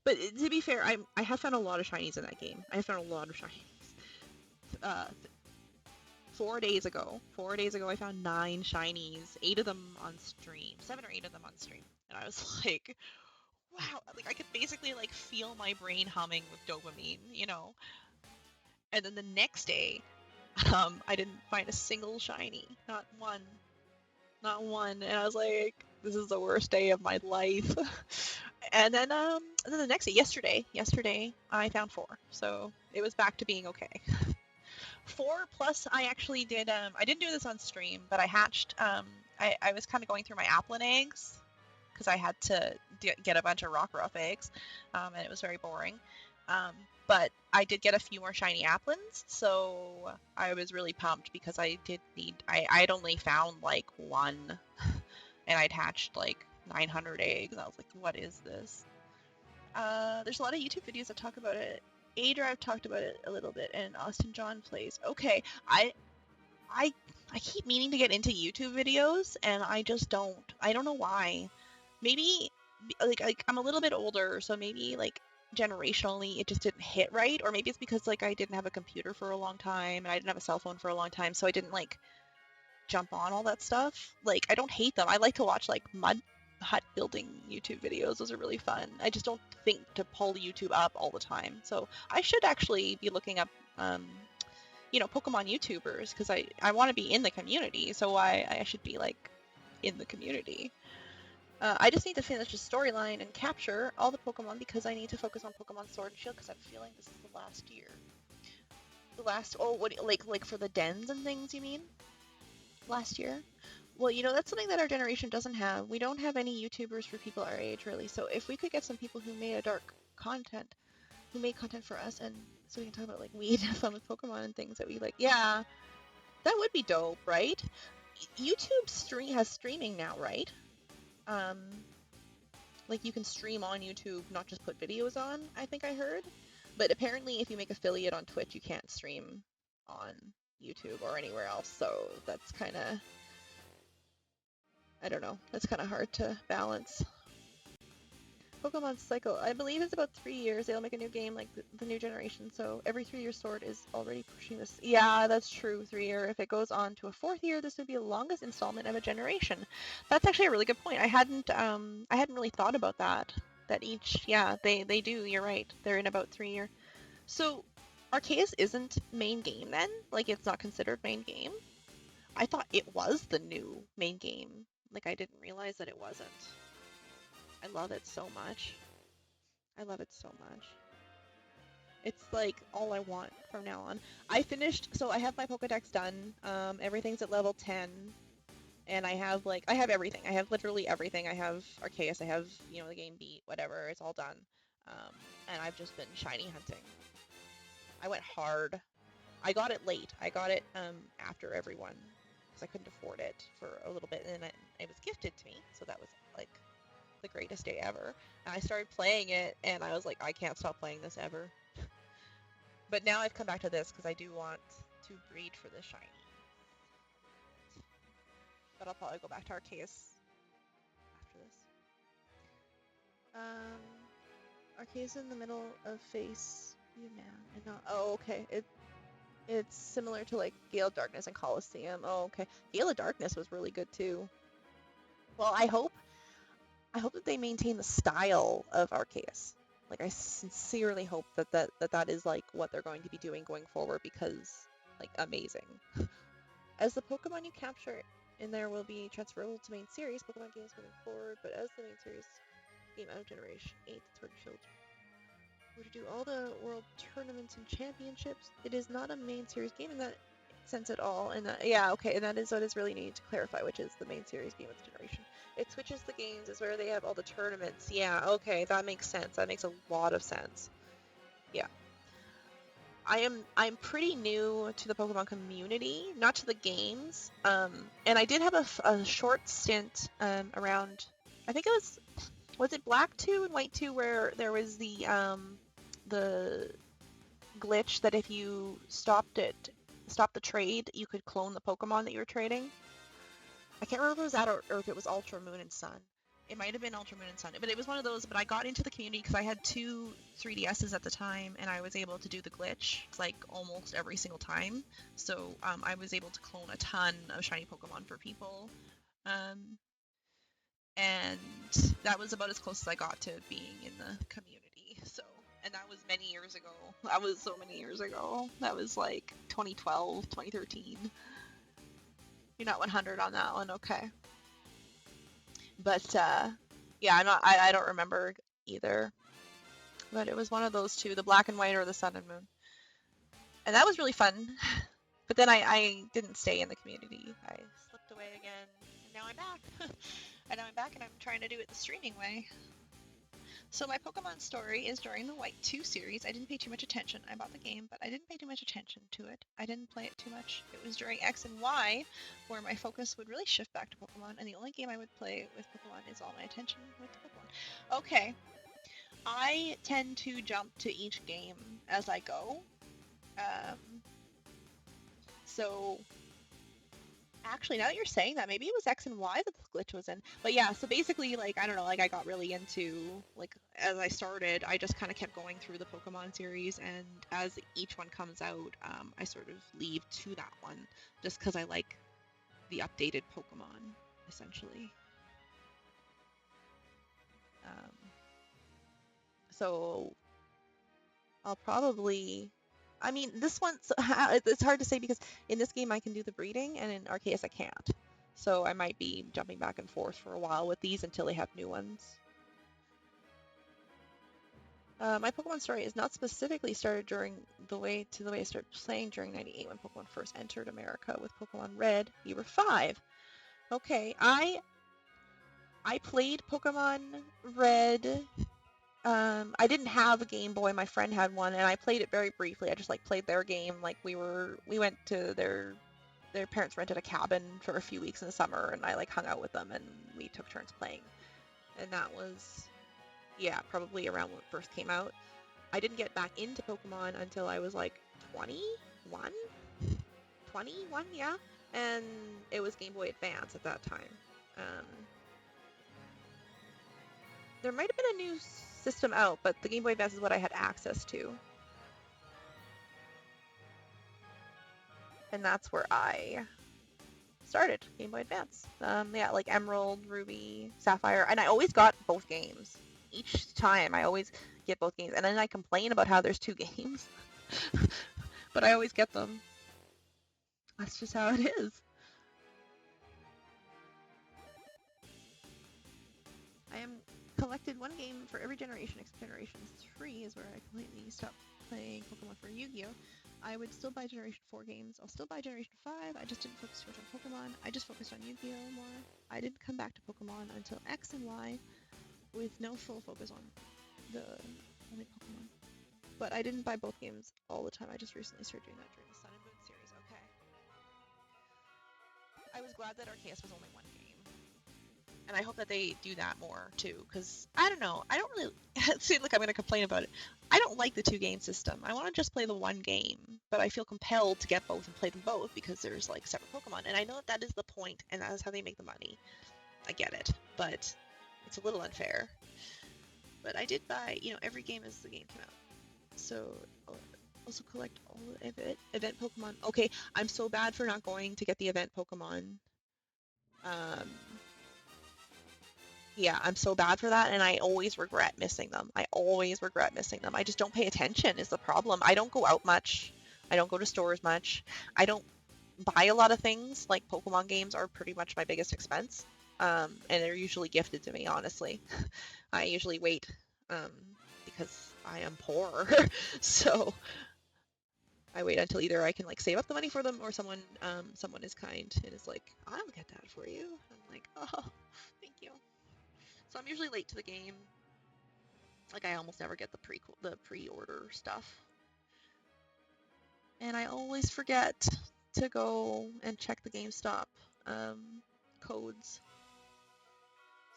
But to be fair, I have found a lot of shinies in that game. I have found a lot of shinies. 4 days ago, I found 9 shinies, 8 of them on stream, 7 or 8 of them on stream, and I was like, wow, like I could basically like feel my brain humming with dopamine, you know. And then the next day, I didn't find a single shiny, not one, and I was like, this is the worst day of my life. And then the next day, yesterday, I found 4, so it was back to being okay. 4 plus I actually did I didn't do this on stream, but I hatched I was kind of going through my Applin eggs because I had to get a bunch of Rockruff eggs, and it was very boring. But I did get a few more shiny Applins, so I was really pumped because I'd only found like 1 and I'd hatched like 900 eggs. I was like, what is this? There's a lot of YouTube videos that talk about it. A-Drive talked about it a little bit, and Austin John plays. Okay, I keep meaning to get into YouTube videos, and I just don't. I don't know why. Maybe like I'm a little bit older, so maybe like generationally it just didn't hit right, or maybe it's because like I didn't have a computer for a long time and I didn't have a cell phone for a long time, so I didn't like jump on all that stuff. Like I don't hate them. I like to watch like mud hut building YouTube videos. Those are really fun. I just don't think to pull YouTube up all the time. So I should actually be looking up, Pokemon YouTubers because I want to be in the community. So I should be like in the community. I just need to finish the storyline and capture all the Pokemon because I need to focus on Pokemon Sword and Shield because I'm feeling this is the last year. What like for the dens and things you mean? Last year? Well, that's something that our generation doesn't have. We don't have any YouTubers for people our age, really. So if we could get some people who made who made content for us, and so we can talk about like weed and fun with Pokemon and things that we like, yeah, that would be dope, right? YouTube has streaming now, right? Like you can stream on YouTube, not just put videos on, I think I heard. But apparently if you make affiliate on Twitch, you can't stream on YouTube or anywhere else, so that's kind of, I don't know, that's kind of hard to balance. Pokemon cycle, I believe it's about 3 years. They'll make a new game like the new generation, so every 3-year Sword is already pushing this. Yeah, that's true, 3-year. If it goes on to a 4th year, this would be the longest installment of a generation. That's actually a really good point. I hadn't really thought about that. That they do, you're right. They're in about 3 year. So, Arceus isn't main game then? Like, it's not considered main game? I thought it was the new main game. Like, I didn't realize that it wasn't. I love it so much. I love it so much. It's like all I want from now on. I have my Pokedex done. Everything's at level 10. And I have everything. I have literally everything. I have Arceus, I have, the game beat, whatever. It's all done. And I've just been shiny hunting. I went hard. I got it late. I got it after everyone because I couldn't afford it for a little bit, and then it was gifted to me, so that was like the greatest day ever. And I started playing it, and I was like, I can't stop playing this ever. But now I've come back to this because I do want to breed for the shiny. But I'll probably go back to Arceus after this. Arceus in the middle of Face Be a Man and not. Oh, okay. It's similar to like Gale of Darkness and Coliseum. Oh, okay. Gale of Darkness was really good too. Well, I hope that they maintain the style of Arceus. Like, I sincerely hope that is like what they're going to be doing going forward, because like amazing. As the Pokemon you capture in there will be transferable to main series Pokemon games moving forward, but as the main series game out of Generation 8, Sword and Shield were to do all the world tournaments and championships, it is not a main series game in that sense at all. And yeah, okay, and that is what is really needed to clarify, which is the main series game of the generation. It switches the games is where they have all the tournaments. Yeah, okay, that makes sense. That makes a lot of sense. Yeah. I'm pretty new to the Pokemon community, not to the games. And I did have a short stint around, I think it was it Black 2 and White 2 where there was the glitch that if you stopped the trade, you could clone the Pokemon that you were trading. I can't remember if it was that or if it was Ultra Moon and Sun. It might have been Ultra Moon and Sun, but it was one of those. But I got into the community because I had 2 3DSs at the time, and I was able to do the glitch like almost every single time. So I was able to clone a ton of shiny Pokemon for people, and that was about as close as I got to being in the community. So, and that was many years ago. That was so many years ago. That was like 2012, 2013. You're not 100 on that one, okay? But yeah, I don't remember either. But it was one of those two, the Black and White or the Sun and Moon. And that was really fun. But then I didn't stay in the community. I slipped away again, and now I'm back. And I'm trying to do it the streaming way. So my Pokemon story is during the White 2 series. I didn't pay too much attention. I bought the game, but I didn't pay too much attention to it. I didn't play it too much. It was during X and Y where my focus would really shift back to Pokemon, and the only game I would play with Pokemon is all my attention with Pokemon. Okay. I tend to jump to each game as I go. So actually, now that you're saying that, maybe it was X and Y that the glitch was in. But yeah, so basically, like, I don't know, like, I got really into, like, as I started, I just kind of kept going through the Pokemon series, and as each one comes out, I sort of leave to that one, just because I like the updated Pokemon, essentially. So I'll probably... I mean, this one, it's hard to say because in this game I can do the breeding, and in Arceus I can't. So I might be jumping back and forth for a while with these until they have new ones. My Pokemon story is not specifically started during the way I started playing during '98 when Pokemon first entered America with Pokemon Red. You were 5. Okay, I played Pokemon Red. I didn't have a Game Boy. My friend had one, and I played it very briefly. I just like played their game. Like we went to their parents rented a cabin for a few weeks in the summer, and I like hung out with them, and we took turns playing. And that was, yeah, probably around when it first came out. I didn't get back into Pokemon until I was like 21? 21, yeah. And it was Game Boy Advance at that time. There might have been a new system out, but the Game Boy Advance is what I had access to. And that's where I started, Game Boy Advance. Yeah, like Emerald, Ruby, Sapphire, and I always got both games. Each time I always get both games, and then I complain about how there's 2 games. But I always get them. That's just how it is. I am collected 1 game for every generation except Generation 3 is where I completely stopped playing Pokemon for Yu-Gi-Oh! I would still buy Generation 4 games. I'll still buy Generation 5. I just didn't focus too much on Pokemon. I just focused on Yu-Gi-Oh! More. I didn't come back to Pokemon until X and Y with no full focus on the only Pokemon. But I didn't buy both games all the time. I just recently started doing that during the Sun and Moon series. Okay. I was glad that Arceus was only one game. And I hope that they do that more too, because I don't know. I don't really seem like I'm going to complain about it. I don't like the 2 game system. I want to just play the 1 game, but I feel compelled to get both and play them both because there's like separate Pokemon, and I know that is the point, and that is how they make the money. I get it, but it's a little unfair. But I did buy, every game as the game came out. So I'll also collect all the event Pokemon. Okay, I'm so bad for not going to get the event Pokemon. Yeah, I'm so bad for that, and I always regret missing them. I just don't pay attention is the problem. I don't go out much. I don't go to stores much. I don't buy a lot of things. Like Pokemon games are pretty much my biggest expense, and they're usually gifted to me, honestly. I usually wait because I am poor, so I wait until either I can like save up the money for them or someone is kind and is like, I'll get that for you. I'm like, oh, thank you. So I'm usually late to the game. Like I almost never get the pre-order stuff. And I always forget to go and check the GameStop codes.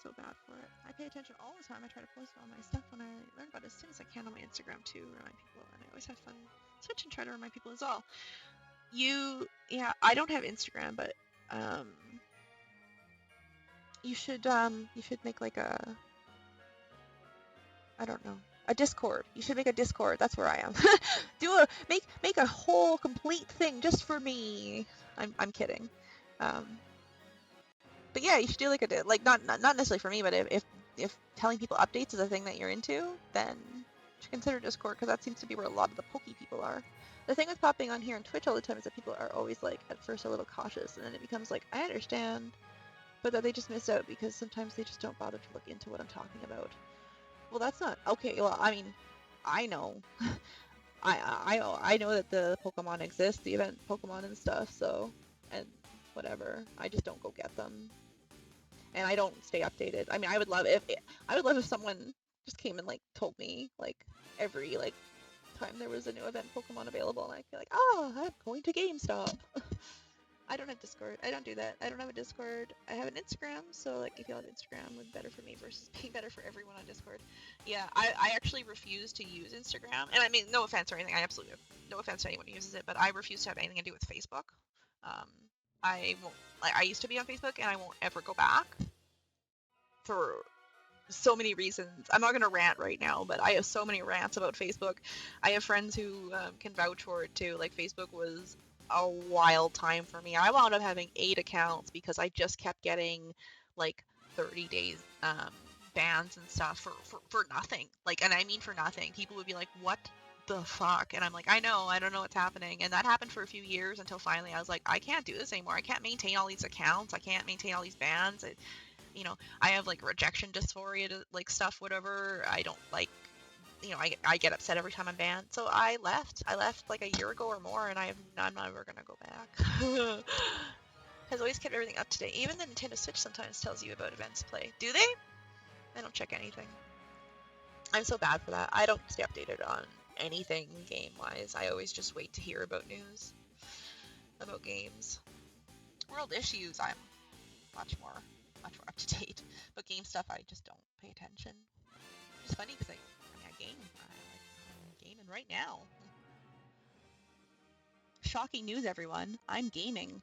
So bad for it. I pay attention all the time. I try to post all my stuff when I learn about it as soon as I can on my Instagram too, remind people, and I always have fun switch and try to remind people as well. I don't have Instagram, but you should make like a, I don't know, a Discord. You should make a Discord. That's where I am. Make a whole complete thing just for me. I'm kidding. But yeah, you should do like not necessarily for me, but if telling people updates is a thing that you're into, then you should consider Discord, because that seems to be where a lot of the Poke people are. The thing with popping on here on Twitch all the time is that people are always like at first a little cautious, and then it becomes like, I understand, but that they just miss out because sometimes they just don't bother to look into what I'm talking about. Well, that's not okay. Well, I mean, I know. I know that the Pokemon exist, the event Pokemon and stuff, so, and whatever. I just don't go get them. And I don't stay updated. I mean, I would love if someone just came and like told me like every like time there was a new event Pokemon available, and I'd be like, oh, I'm going to GameStop. I don't have Discord. I don't do that. I don't have a Discord. I have an Instagram, so like if you have Instagram, would be better for me versus being better for everyone on Discord. Yeah, I actually refuse to use Instagram, and I mean, no offense or anything. I absolutely have no offense to anyone who uses it, but I refuse to have anything to do with Facebook. I won't. Like, I used to be on Facebook, and I won't ever go back for so many reasons. I'm not gonna rant right now, but I have so many rants about Facebook. I have friends who can vouch for it too. Like, Facebook was a wild time for me. I wound up having 8 accounts because I just kept getting like 30 days bans and stuff for nothing. Like, and I mean for nothing. People would be like, what the fuck? And I'm like, I don't know what's happening. And that happened for a few years until finally I was like, I can't do this anymore. I can't maintain all these accounts. I can't maintain all these bans. I have like rejection dysphoria to like stuff, whatever. I don't like, I get upset every time I'm banned. So I left like a year ago or more, and I'm never gonna go back. Has always kept everything up to date. Even the Nintendo Switch sometimes tells you about events play. Do they? I don't check anything. I'm so bad for that. I don't stay updated on anything game-wise. I always just wait to hear about news about games. World issues, I'm much more up to date. But game stuff, I just don't pay attention. It's funny because I game. I'm gaming right now. Shocking news, everyone. I'm gaming.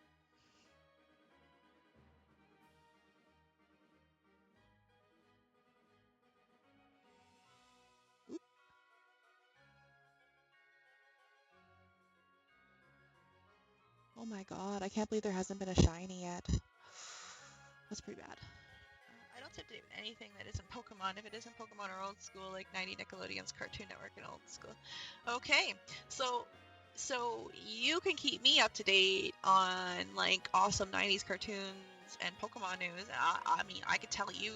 Oop. Oh my god, I can't believe there hasn't been a shiny yet. That's pretty bad. I don't typically do anything that isn't Pokemon. If it isn't Pokemon or old school, like 90 Nickelodeon's Cartoon Network and old school. Okay, so you can keep me up to date on like awesome 90s cartoons and Pokemon news. I mean, I could tell you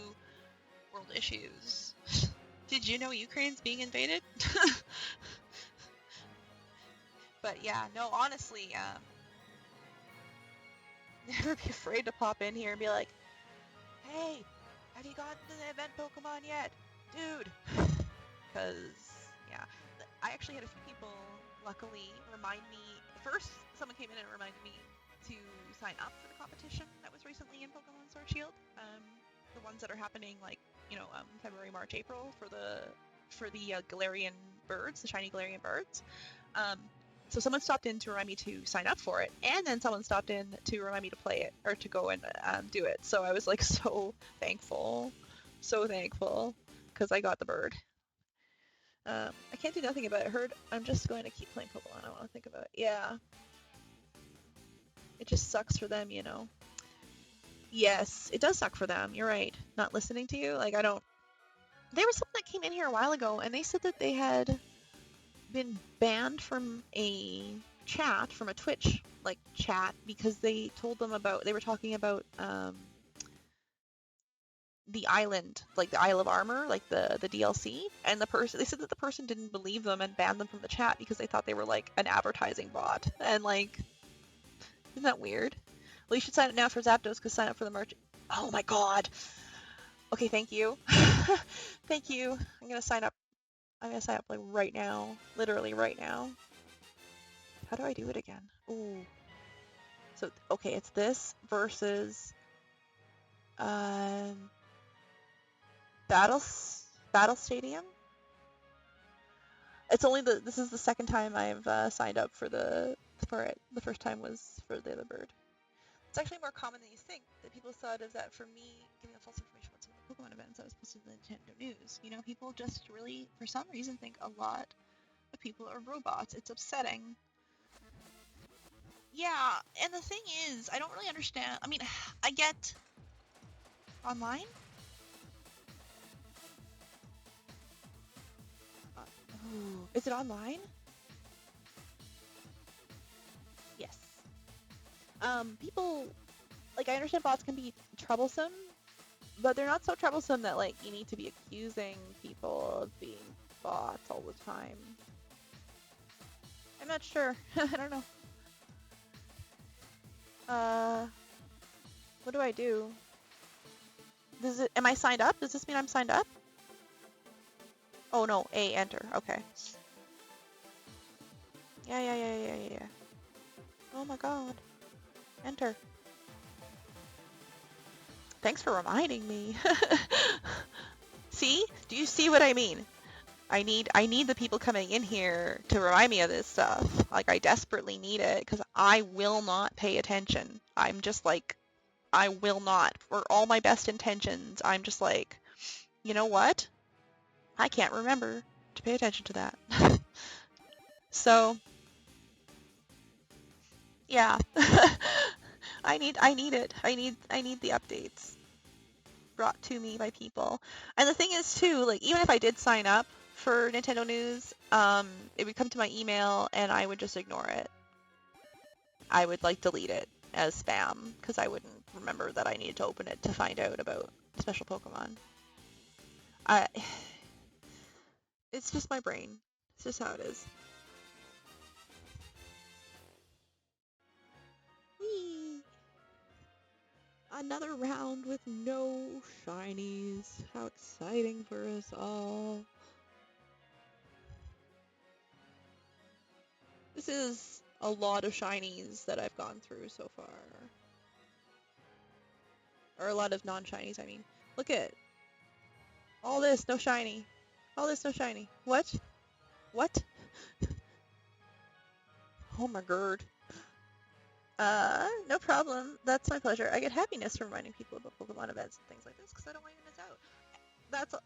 world issues. Did you know Ukraine's being invaded? But yeah, no, honestly, never be afraid to pop in here and be like, hey, have you gotten to the event Pokemon yet? Dude. Because, yeah. I actually had a few people, luckily, remind me. First, someone came in and reminded me to sign up for the competition that was recently in Pokemon Sword Shield. The ones that are happening, like, February, March, April for the Galarian birds, the shiny Galarian birds. So someone stopped in to remind me to sign up for it, and then someone stopped in to remind me to play it, or to go and do it. So I was like so thankful, because I got the bird. I can't do nothing about it. I'm just going to keep playing Pokemon. I don't want to think about it. Yeah. It just sucks for them, Yes, it does suck for them. You're right. Not listening to you. Like, I don't... There was someone that came in here a while ago, and they said that they had been banned from a Twitch, like, chat, because they told them they were talking about, the island, like the Isle of Armor, like the DLC, and they said that the person didn't believe them and banned them from the chat because they thought they were, like, an advertising bot, and, like, isn't that weird? Well, you should sign up now for Zapdos, because sign up for the merch. Oh my god! Okay, thank you. Thank you. I'm gonna sign up, like, right now. Literally right now. How do I do it again? Ooh. So, okay, it's this versus, Battle Stadium? It's only this is the second time I've signed up for it. The first time was for the other bird. It's actually more common than you think that people thought of that for me giving false information about some of the Pokemon events I was posted in the Nintendo News. People just really, for some reason, think a lot of people are robots. It's upsetting. Yeah, and the thing is, I don't really understand. I mean, I get online. Ooh, is it online? Yes. People, like, I understand bots can be troublesome, but they're not so troublesome that, like, you need to be accusing people of being bots all the time. I'm not sure. I don't know. What do I do? Am I signed up? Does this mean I'm signed up? Oh no, enter. Okay. Yeah. Oh my god. Enter. Thanks for reminding me. See? Do you see what I mean? I need the people coming in here to remind me of this stuff. Like, I desperately need it, because I will not pay attention. I'm just like, I will not. For all my best intentions, I'm just like, you know what? I can't remember to pay attention to that. So, yeah. I need it. I need the updates brought to me by people. And the thing is too, like, even if I did sign up for Nintendo News, it would come to my email and I would just ignore it. I would, like, delete it as spam because I wouldn't remember that I needed to open it to find out about special Pokemon. It's just my brain. It's just how it is. Whee! Another round with no shinies. How exciting for us all. This is a lot of shinies that I've gone through so far. Or a lot of non-shinies, I mean. Look at all this, no shiny. All this, no shiny. What? What? Oh my god. No problem. That's my pleasure. I get happiness from reminding people about Pokemon events and things like this because I don't want you to miss out.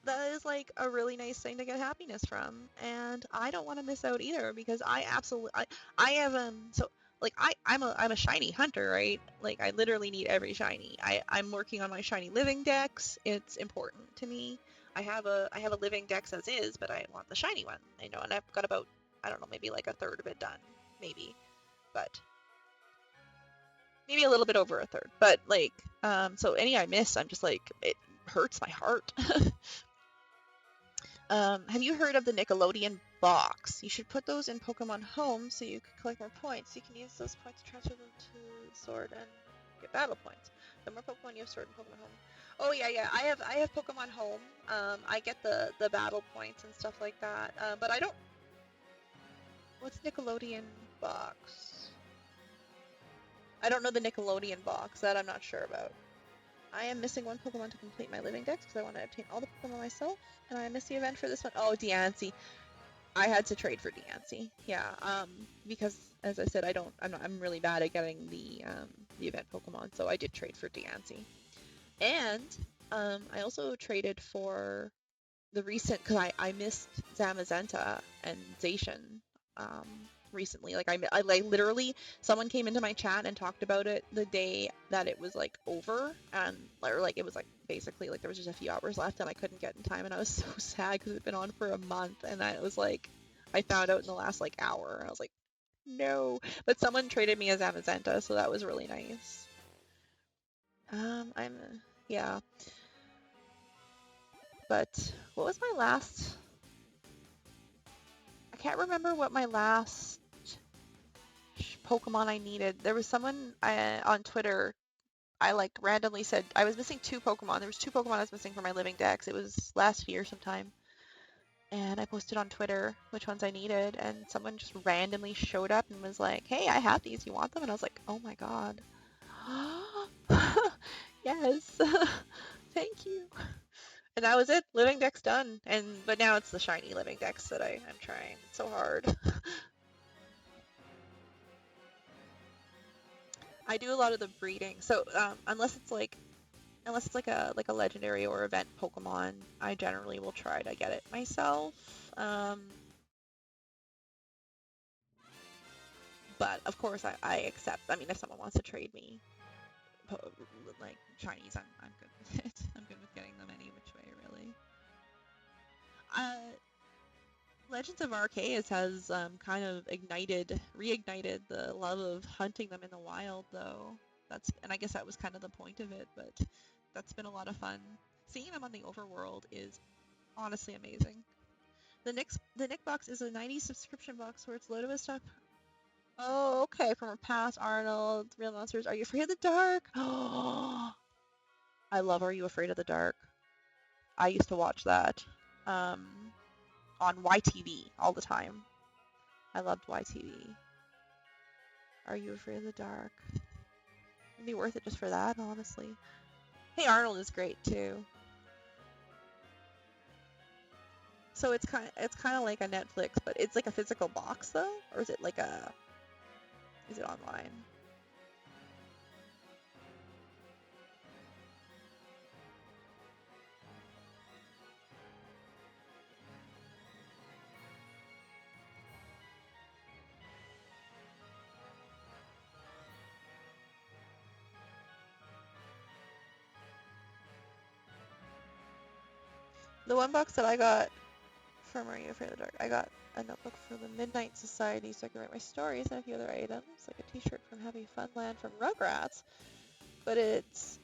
That is like a really nice thing to get happiness from, and I don't want to miss out either because I have so like I'm a shiny hunter, right? Like, I literally need every shiny. I'm working on my shiny living dex. It's important to me. I have a living dex as is, but I want the shiny one. And I've got about, I don't know, maybe like a third of it done, maybe, but maybe a little bit over a third. But like, so any I miss, I'm just like, it hurts my heart. Have you heard of the Nickelodeon box? You should put those in Pokemon Home so you can collect more points. You can use those points to transfer them to Sword and get battle points. The more Pokemon you have stored in Pokemon Home. Oh yeah. I have Pokemon Home. I get the battle points and stuff like that. But I don't. What's Nickelodeon box? I don't know the Nickelodeon box. That I'm not sure about. I am missing one Pokemon to complete my living dex because I want to obtain all the Pokemon myself, and I missed the event for this one. Oh, Diancie. I had to trade for Diancie. Yeah, because as I said, I'm really bad at getting the event Pokemon, so I did trade for Diancie. And I also traded for the recent, because I missed Zamazenta and Zacian recently. Like I like literally someone came into my chat and talked about it the day that it was like over, and or like it was like basically like there was just a few hours left and I couldn't get in time, and I was so sad because it'd been on for a month, and I was like I found out in the last like hour, and I was like no, but someone traded me a Zamazenta, so that was really nice. I'm yeah, but what was my last? I can't remember what my last Pokemon I needed. There was someone on Twitter. I like randomly said I was missing 2 Pokemon. There was 2 Pokemon I was missing for my living dex. It was last year sometime, and I posted on Twitter which ones I needed, and someone just randomly showed up and was like, "Hey, I have these. You want them?" And I was like, "Oh my god, yes, thank you." And that was it. Living dex done. But now it's the shiny living dex that I'm trying. It's so hard. I do a lot of the breeding. So unless it's like a legendary or event Pokemon, I generally will try to get it myself. But of course, I accept. I mean, if someone wants to trade me, like Chinese, I'm good with it. I'm good with getting them any which way, really. Uh, Legends of Arceus has kind of reignited the love of hunting them in the wild, though. And I guess that was kind of the point of it, but that's been a lot of fun. Seeing them on the overworld is honestly amazing. The Nick box is a 90 subscription box where it's loaded with stuff. Oh, okay. From a past, Arnold, Real Monsters. Are You Afraid of the Dark? Oh, I love Are You Afraid of the Dark? I used to watch that on YTV all the time. I loved YTV. Are You Afraid of the Dark? It'd be worth it just for that, honestly. Hey Arnold is great too. So it's kind of like a Netflix, but it's like a physical box though, or is it online? The one box that I got from Are You Afraid of the Dark, I got a notebook for the Midnight Society so I can write my stories and a few other items, like a t-shirt from Happy Funland from Rugrats. But it's...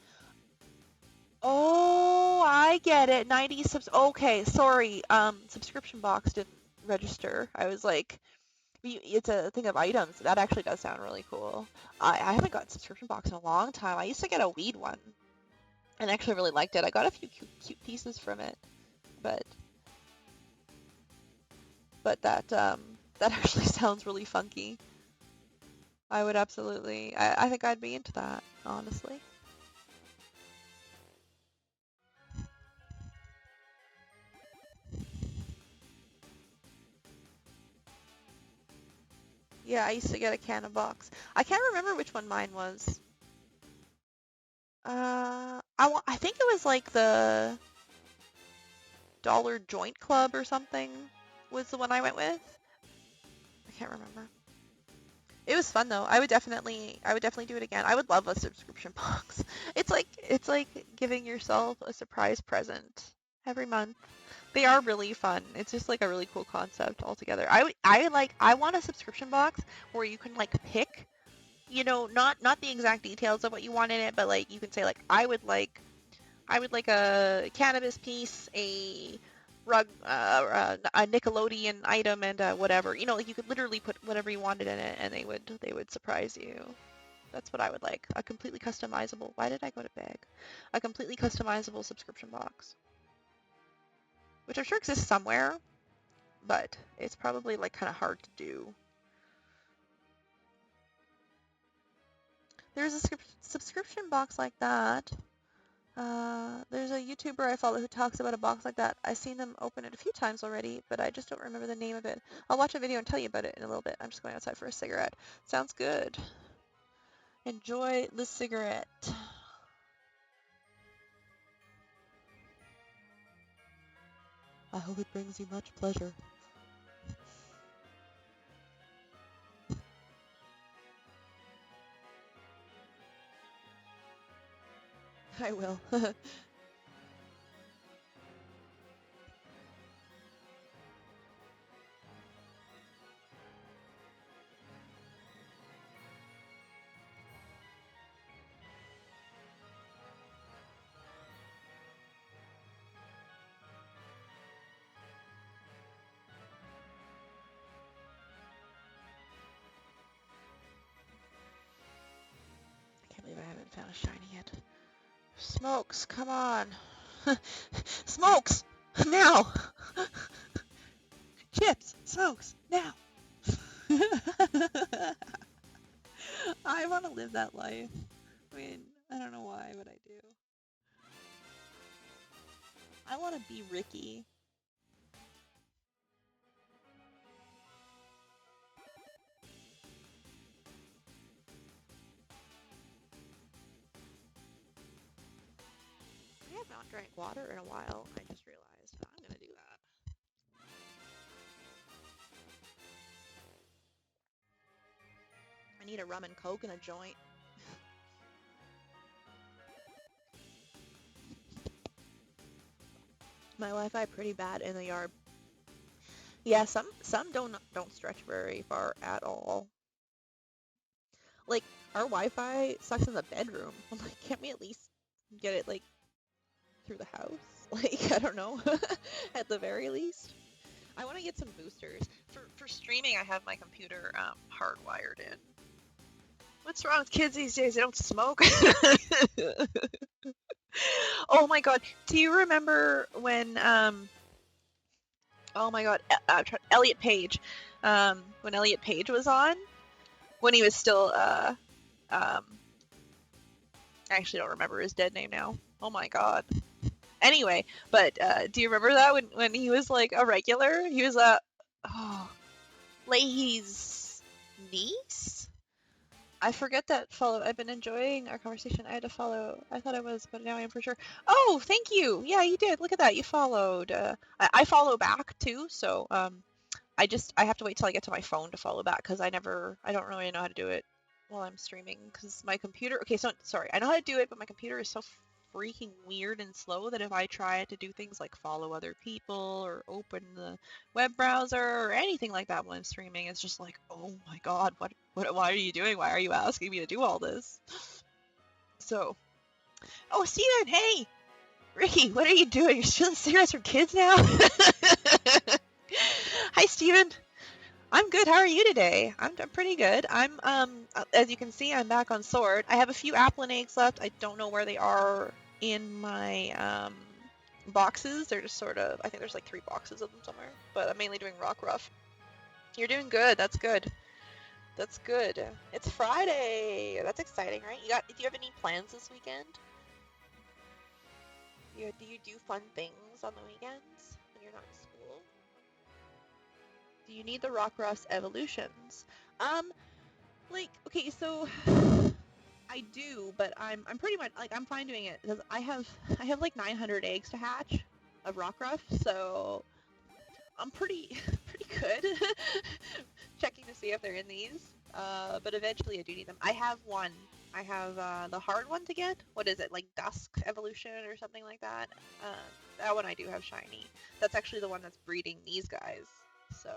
Oh, I get it. 90 subs... Okay, sorry. Subscription box didn't register. I was like... It's a thing of items. That actually does sound really cool. I haven't gotten subscription box in a long time. I used to get a weed one and actually really liked it. I got a few cute pieces from it, but that that actually sounds really funky. I would absolutely. I think I'd be into that, honestly. Yeah, I used to get a can of box. I can't remember which one mine was. I think it was like the Dollar Joint Club or something was the one I went with. I can't remember. It was fun though. I would definitely do it again. I would love a subscription box. It's like giving yourself a surprise present every month. They are really fun. It's just like a really cool concept altogether. I want a subscription box where you can like pick, not the exact details of what you want in it, but like you can say like I would like a cannabis piece, a rug, a Nickelodeon item, and whatever. Like you could literally put whatever you wanted in it, and they would surprise you. That's what I would like. A completely customizable. Why did I go to beg? A completely customizable subscription box, which I'm sure exists somewhere, but it's probably like kind of hard to do. There's a subscription box like that. There's a YouTuber I follow who talks about a box like that. I've seen them open it a few times already, but I just don't remember the name of it. I'll watch a video and tell you about it in a little bit. I'm just going outside for a cigarette. Sounds good. Enjoy the cigarette. I hope it brings you much pleasure. I will. I can't believe I haven't found a shiny yet. Smokes, come on. Smokes! Now! Chips! Smokes! Now! I want to live that life. I mean, I don't know why, but I do. I want to be Ricky. I have not drank water in a while. I just realized I'm going to do that. I need a rum and coke and a joint. My Wi-Fi pretty bad in the yard. Yeah, some don't stretch very far at all. Like, our Wi-Fi sucks in the bedroom. I'm like, can't we at least get it, like, through the house? Like, I don't know. At the very least. I want to get some boosters. For streaming, I have my computer hardwired in. What's wrong with kids these days? They don't smoke. Oh my god. Do you remember when, oh my god, Elliot Page. When Elliot Page was on? When he was still, I actually don't remember his dead name now. Oh my god. Anyway, but do you remember that when he was like a regular? He was Leahy's niece? I forget that follow. I've been enjoying our conversation. I had to follow. I thought I was, but now I am for sure. Oh, thank you. Yeah, you did. Look at that. You followed. I follow back too, so I have to wait till I get to my phone to follow back because I don't really know how to do it while I'm streaming because my computer. Okay, so sorry, I know how to do it, but my computer is so freaking weird and slow that if I try to do things like follow other people or open the web browser or anything like that when I'm streaming, it's just like, oh my god, why are you doing? Why are you asking me to do all this? So, oh, Steven, hey, Ricky, what are you doing? You're stealing cigarettes from kids now? Hi, Steven. I'm good. How are you today? I'm pretty good. As you can see, I'm back on Sword. I have a few Applin eggs left. I don't know where they are in my boxes. They're just sort of, I think there's like 3 boxes of them somewhere, but I'm mainly doing Rockruff. You're doing good. That's good. That's good. It's Friday. That's exciting, right? Do you have any plans this weekend? Do you do fun things on the weekends when you're not in school? Do you need the Rockruff's evolutions? Okay, so I do, but I'm pretty much like I'm fine doing it because I have like 900 eggs to hatch of Rockruff, so I'm pretty good checking to see if they're in these. But eventually I do need them. I have one. I have the hard one to get. What is it, like Dusk Evolution or something like that? That one I do have shiny. That's actually the one that's breeding these guys. So.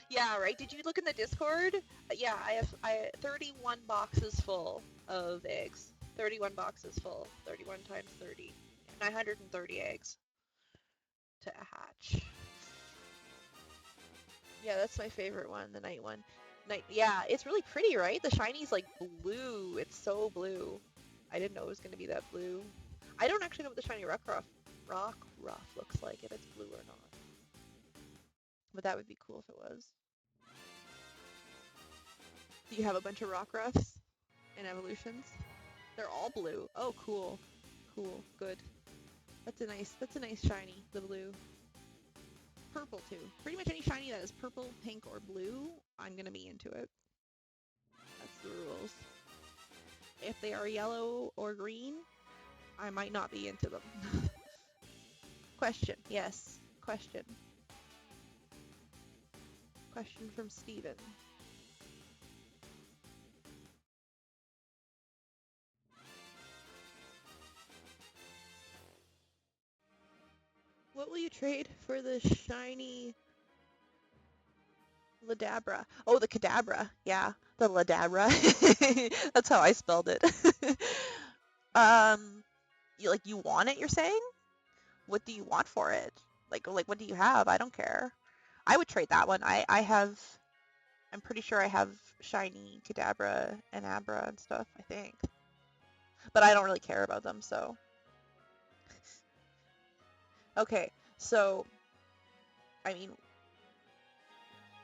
Yeah, right. Did you look in the Discord? Yeah, I have 31 boxes full of eggs. 31 boxes full. 31 times 30. 930 eggs to hatch. Yeah, that's my favorite one, the night one. Yeah, it's really pretty, right? The shiny's like blue. It's so blue. I didn't know it was going to be that blue. I don't actually know what the shiny Rockruff looks like, if it's blue or not. But that would be cool if it was. Do you have a bunch of Rockruffs in evolutions. They're all blue. Oh, cool. Cool. Good. That's a nice shiny, the blue. Purple too. Pretty much any shiny that is purple, pink, or blue, I'm gonna be into it. That's the rules. If they are yellow or green, I might not be into them. Question. Yes. Question. Question from Steven. What will you trade for the shiny Ladabra? Oh, the Kadabra. Yeah, the Ladabra. That's how I spelled it. You want it, you're saying? What do you want for it? Like what do you have? I don't care. I would trade that one. I'm pretty sure I have shiny Kadabra and Abra and stuff, I think. But I don't really care about them, so. Okay, so, I mean,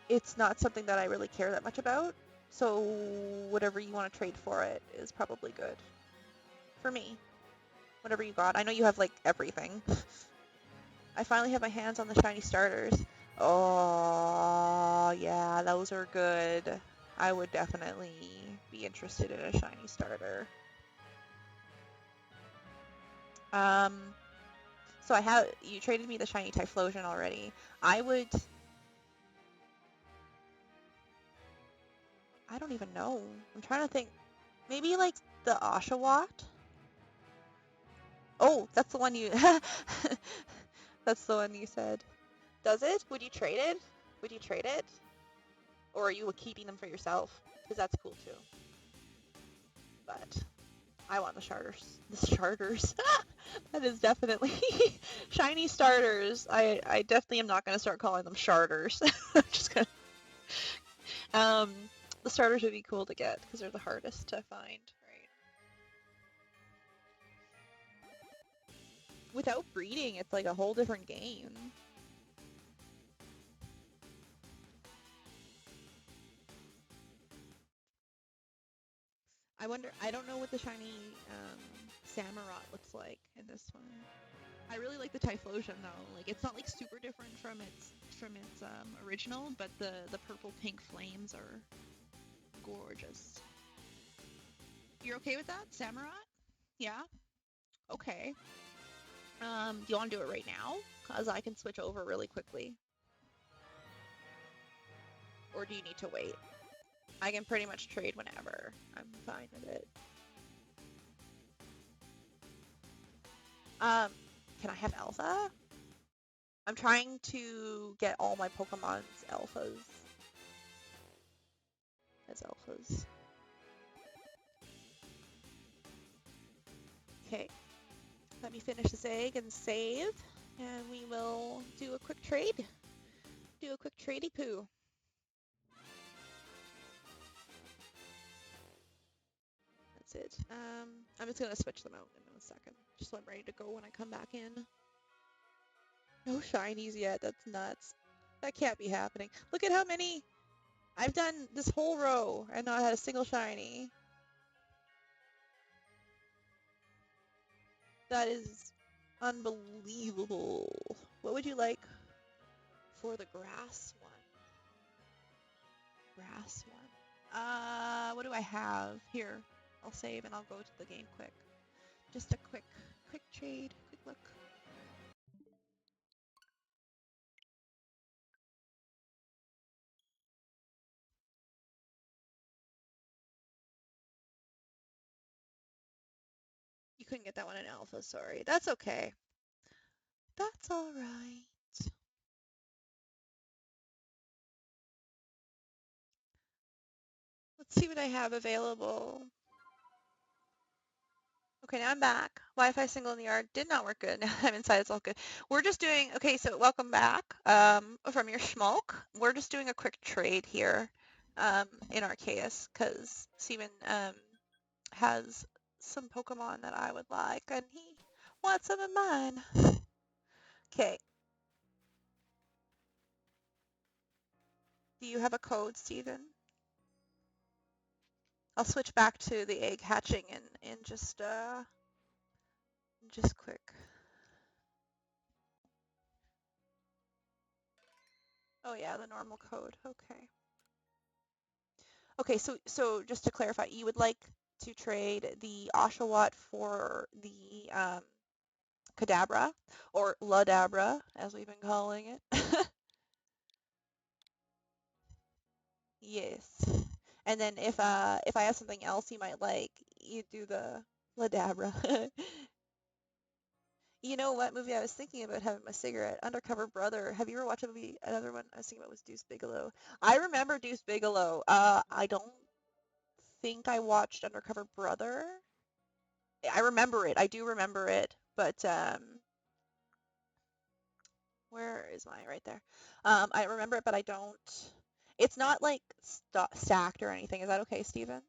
it's not something that I really care that much about, so whatever you want to trade for it is probably good. For me. Whatever you got. I know you have, like, everything. I finally have my hands on the shiny starters. Oh, yeah, those are good. I would definitely be interested in a shiny starter. So you traded me the shiny Typhlosion already. I don't even know. I'm trying to think. Maybe like the Oshawott? Oh, that's the one you, that's the one you said. Does it? Would you trade it? Would you trade it? Or are you keeping them for yourself? Because that's cool too. But I want the starters. The starters. That is definitely shiny starters. I definitely am not going to start calling them starters. I'm just going to... the starters would be cool to get because they're the hardest to find, right? Without breeding, it's like a whole different game. I don't know what the shiny Samurott looks like in this one. I really like the Typhlosion though. Like it's not like super different from its original, but the purple pink flames are gorgeous. You're okay with that, Samurott? Yeah. Okay. Do you want to do it right now? Cause I can switch over really quickly. Or do you need to wait? I can pretty much trade whenever. I'm fine with it. Can I have Alpha? I'm trying to get all my Pokemon's alphas as alphas. Okay. Let me finish this egg and save, and we will do a quick trade. Do a quick tradey poo. That's it. I'm just gonna switch them out in a second, just so I'm ready to go when I come back in. No shinies yet. That's nuts. That can't be happening. Look at how many I've done this whole row and not had a single shiny. That is unbelievable. What would you like for the grass one? Grass one. What do I have? Here, I'll save and I'll go to the game quick. Just a quick trade, quick look. You couldn't get that one in alpha, sorry. That's okay. That's alright. Let's see what I have available. Okay, now I'm back. Wi-Fi single in the yard did not work good. Now I'm inside, it's all good. We're just doing, okay, so welcome back from your schmoke. We're just doing a quick trade here in Arceus because Steven has some Pokemon that I would like and he wants some of mine. Okay. Do you have a code, Steven? I'll switch back to the egg hatching in just quick. Oh yeah, the normal code. Okay. Okay, so just to clarify, you would like to trade the Oshawott for the Kadabra, or Ladabra, as we've been calling it. Yes. And then if I have something else you might like, you do the Ladabra. You know what movie I was thinking about having my cigarette? Undercover Brother. Have you ever watched a movie? Another one I was thinking about was Deuce Bigelow. I remember Deuce Bigelow. I don't think I watched Undercover Brother. I remember it. I do remember it, but where is my right there? I remember it, but I don't. It's not like stacked or anything. Is that okay, Steven?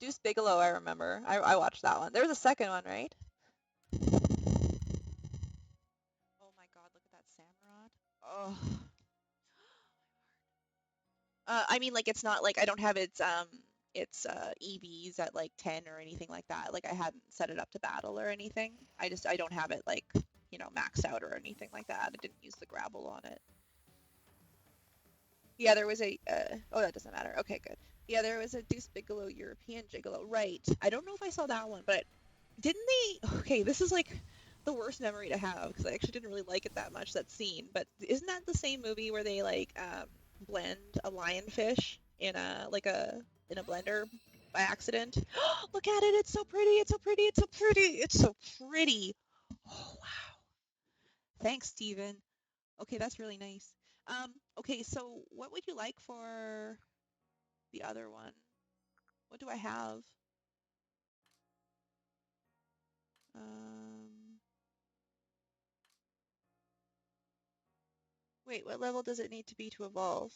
Deuce Bigelow, I remember. I watched that one. There was a second one, right? Oh my God, look at that Samurott. Oh. I mean, like it's not like I don't have its EVs at like 10 or anything like that. Like I hadn't set it up to battle or anything. I don't have it like, maxed out or anything like that. I didn't use the grapple on it. Yeah, there was a oh, that doesn't matter. Okay, good. Yeah, there was a Deuce Bigelow European Gigolo. Right. I don't know if I saw that one, but didn't they? Okay, this is like the worst memory to have because I actually didn't really like it that much, that scene. But isn't that the same movie where they like blend a lionfish in a blender by accident? Look at it! It's so pretty! It's so pretty! It's so pretty! It's so pretty! Oh wow! Thanks, Steven. Okay, that's really nice. Okay, so what would you like for the other one? What do I have? Um, Wait, what level does it need to be to evolve?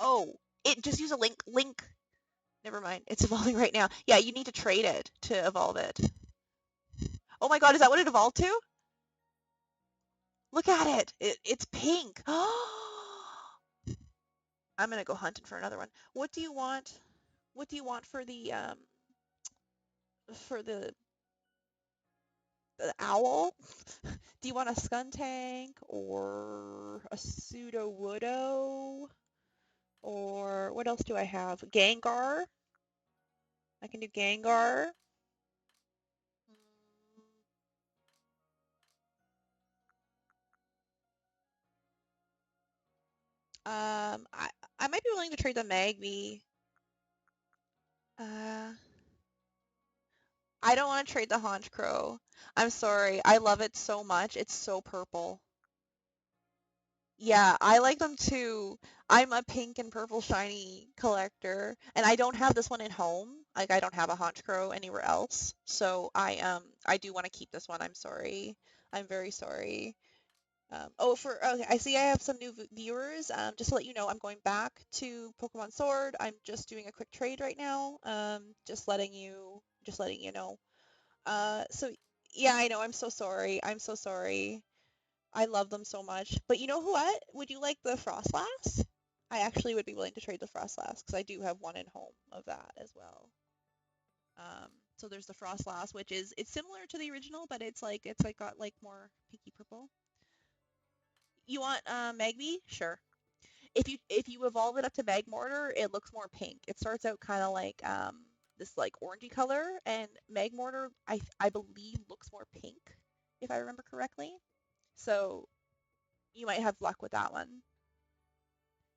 Oh, it just use a link. Never mind. It's evolving right now. Yeah, you need to trade it to evolve it. Oh my God, is that what it evolved to? Look at it. It's pink. I'm gonna go hunting for another one. What do you want? What do you want for for the owl? Do you want a Skuntank or a Sudowoodo? Or what else do I have? Gengar. I can do Gengar. I might be willing to trade the Magby. Uh, I don't want to trade the Honchkrow. I'm sorry. I love it so much. It's so purple. Yeah, I like them too. I'm a pink and purple shiny collector, and I don't have this one at home. Like I don't have a Honchkrow anywhere else. So I do want to keep this one. I'm sorry. I'm very sorry. Okay, I see I have some new viewers. Just to let you know, I'm going back to Pokemon Sword. I'm just doing a quick trade right now. Just letting you know. So yeah, I know. I'm so sorry. I'm so sorry. I love them so much. But you know what? Would you like the Frostlass? I actually would be willing to trade the Frostlass because I do have one in home of that as well. So there's the Frostlass, which it's similar to the original, but it's like got like more pinky purple. You want Magby? Sure. If you evolve it up to Magmortar, it looks more pink. It starts out kind of like this like orangey color, and Magmortar I believe looks more pink, if I remember correctly. So you might have luck with that one.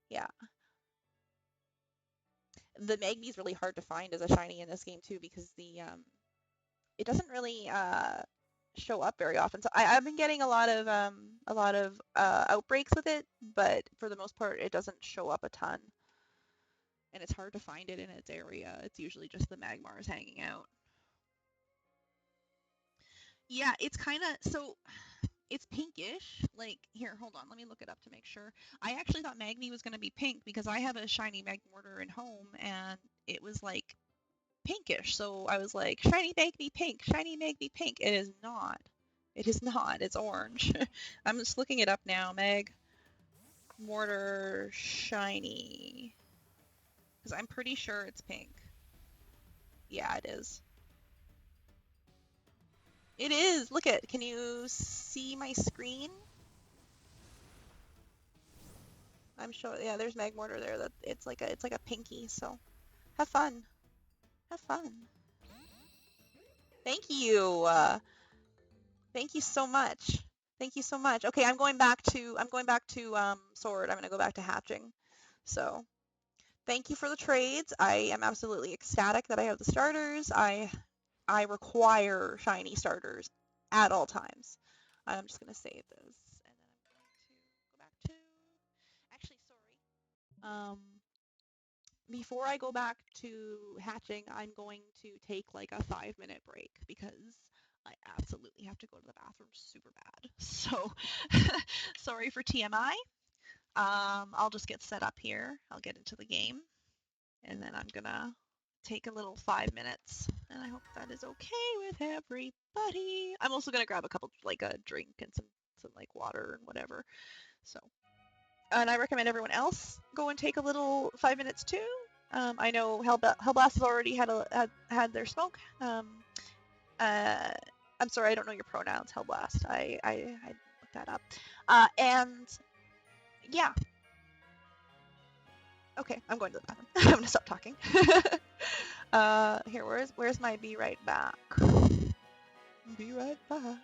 Yeah. The Magby is really hard to find as a shiny in this game too because the it doesn't really show up very often. So I've been getting a lot of outbreaks with it, but for the most part, it doesn't show up a ton. And it's hard to find it in its area. It's usually just the Magmars hanging out. Yeah, it's kind of so it's pinkish. Like here, hold on, let me look it up to make sure. I actually thought Magby was going to be pink because I have a shiny Magmortar in home and it was like pinkish. So I was like, shiny Magby pink, shiny Magby pink. It is not. It is not. It's orange. I'm just looking it up now. Magmortar shiny. Because I'm pretty sure it's pink. Yeah, it is. It is! Look at, can you see my screen? I'm sure, yeah, there's Magmortar there. That it's like a pinky, so have fun. Have fun. Thank you. Thank you so much. Thank you so much. Okay, I'm going back to Sword. I'm gonna go back to hatching. So thank you for the trades. I am absolutely ecstatic that I have the starters. I require shiny starters at all times. I'm just gonna save this, and then I'm going to go back to. Actually, sorry. Before I go back to hatching, I'm going to take like a 5-minute break because I absolutely have to go to the bathroom super bad. So, sorry for TMI. I'll just get set up here. I'll get into the game, and then I'm gonna take a little 5 minutes, and I hope that is okay with everybody. I'm also gonna grab a couple, like a drink and some like water and whatever. So, and I recommend everyone else go and take a little 5 minutes too. I know Hellblast has already had their smoke. I'm sorry, I don't know your pronouns, Hellblast. I looked that up. And yeah. Okay, I'm going to the bathroom. I'm gonna stop talking. Here, where's my be right back? Be right back.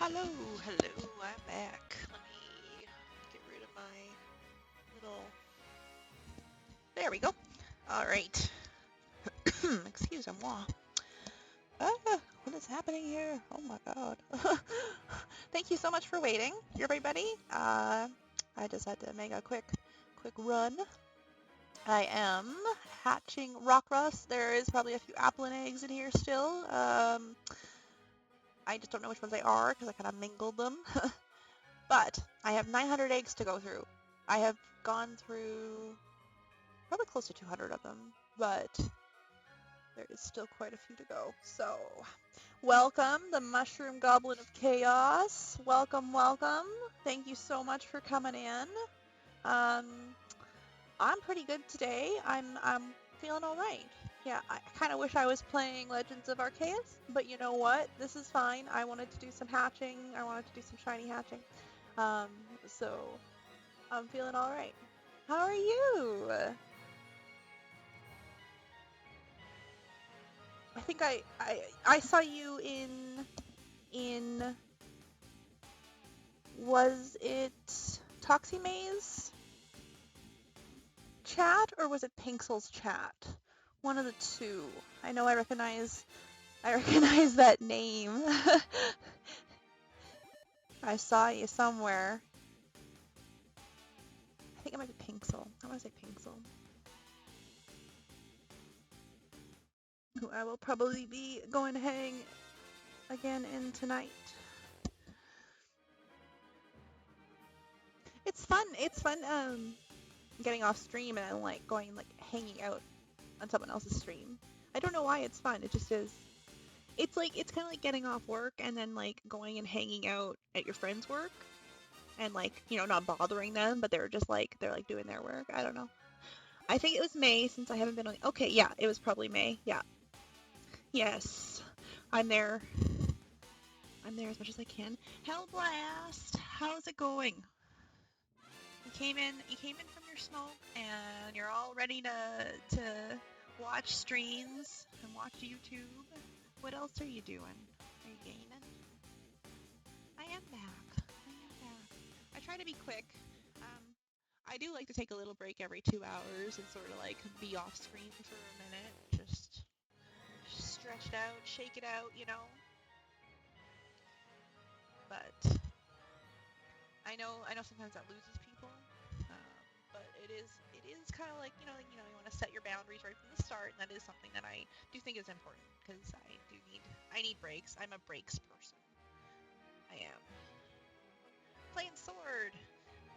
Hello, hello, I'm back. Let me get rid of my little... There we go. All right. Excuse-moi. What is happening here? Oh my god. Thank you so much for waiting, everybody. I just had to make a quick run. I am hatching rock rust. There is probably a few apple and eggs in here still. I just don't know which ones they are because I kind of mingled them. But I have 900 eggs to go through. I have gone through probably close to 200 of them, but there is still quite a few to go. So, welcome, the Mushroom Goblin of Chaos. Welcome, welcome. Thank you so much for coming in. I'm pretty good today. I'm feeling all right. Yeah, I kind of wish I was playing Legends of Arceus, but you know what? This is fine. I wanted to do some hatching. I wanted to do some shiny hatching. So I'm feeling all right. How are you? I think I saw you in was it Toxymaze chat or was it Pinksel's chat? One of the two. I know I recognize that name. I saw you somewhere. I think it might be Pinksel. I want to say Pinksel. Who I will probably be going to hang again in tonight. It's fun. It's fun getting off stream and then like going like hanging out on someone else's stream. I don't know why it's fun. It just is. It's like it's kind of like getting off work and then like going and hanging out at your friend's work and like, you know, not bothering them, but they're like doing their work. I don't know. I think it was May since I haven't been on. Okay, yeah, it was probably May. Yeah. Yes. I'm there. I'm there as much as I can. Hellblast, how's it going? You came in from your smoke and you're all ready to watch streams and watch YouTube. What else are you doing? Are you gaming? I am back. I try to be quick. I do like to take a little break every 2 hours and sort of like be off screen for a minute. Just stretch it out, shake it out, you know. But I know sometimes that loses people. But it is kind of like, you know, you want to set your boundaries right from the start, and that is something that I do think is important because I need breaks. I'm a breaks person. I am. Playing Sword.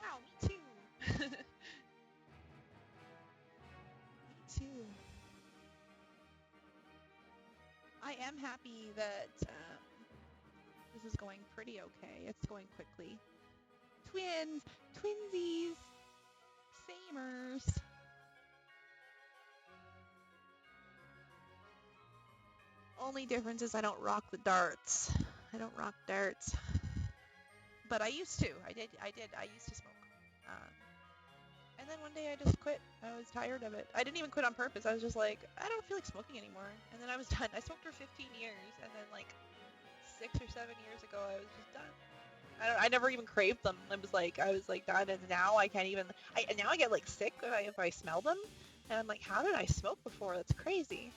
Wow, me too. Me too. I am happy that this is going pretty okay. It's going quickly. Twinsies, samers. Only difference is I don't rock the darts. I don't rock darts. But I used to. I used to smoke. And then one day I just quit. I was tired of it. I didn't even quit on purpose. I was just like, I don't feel like smoking anymore. And then I was done. I smoked for 15 years, and then like 6 or 7 years ago, I was just done. I never even craved them. I was like done, and now I can't even. Now I get like sick if I smell them, and I'm like, how did I smoke before? That's crazy.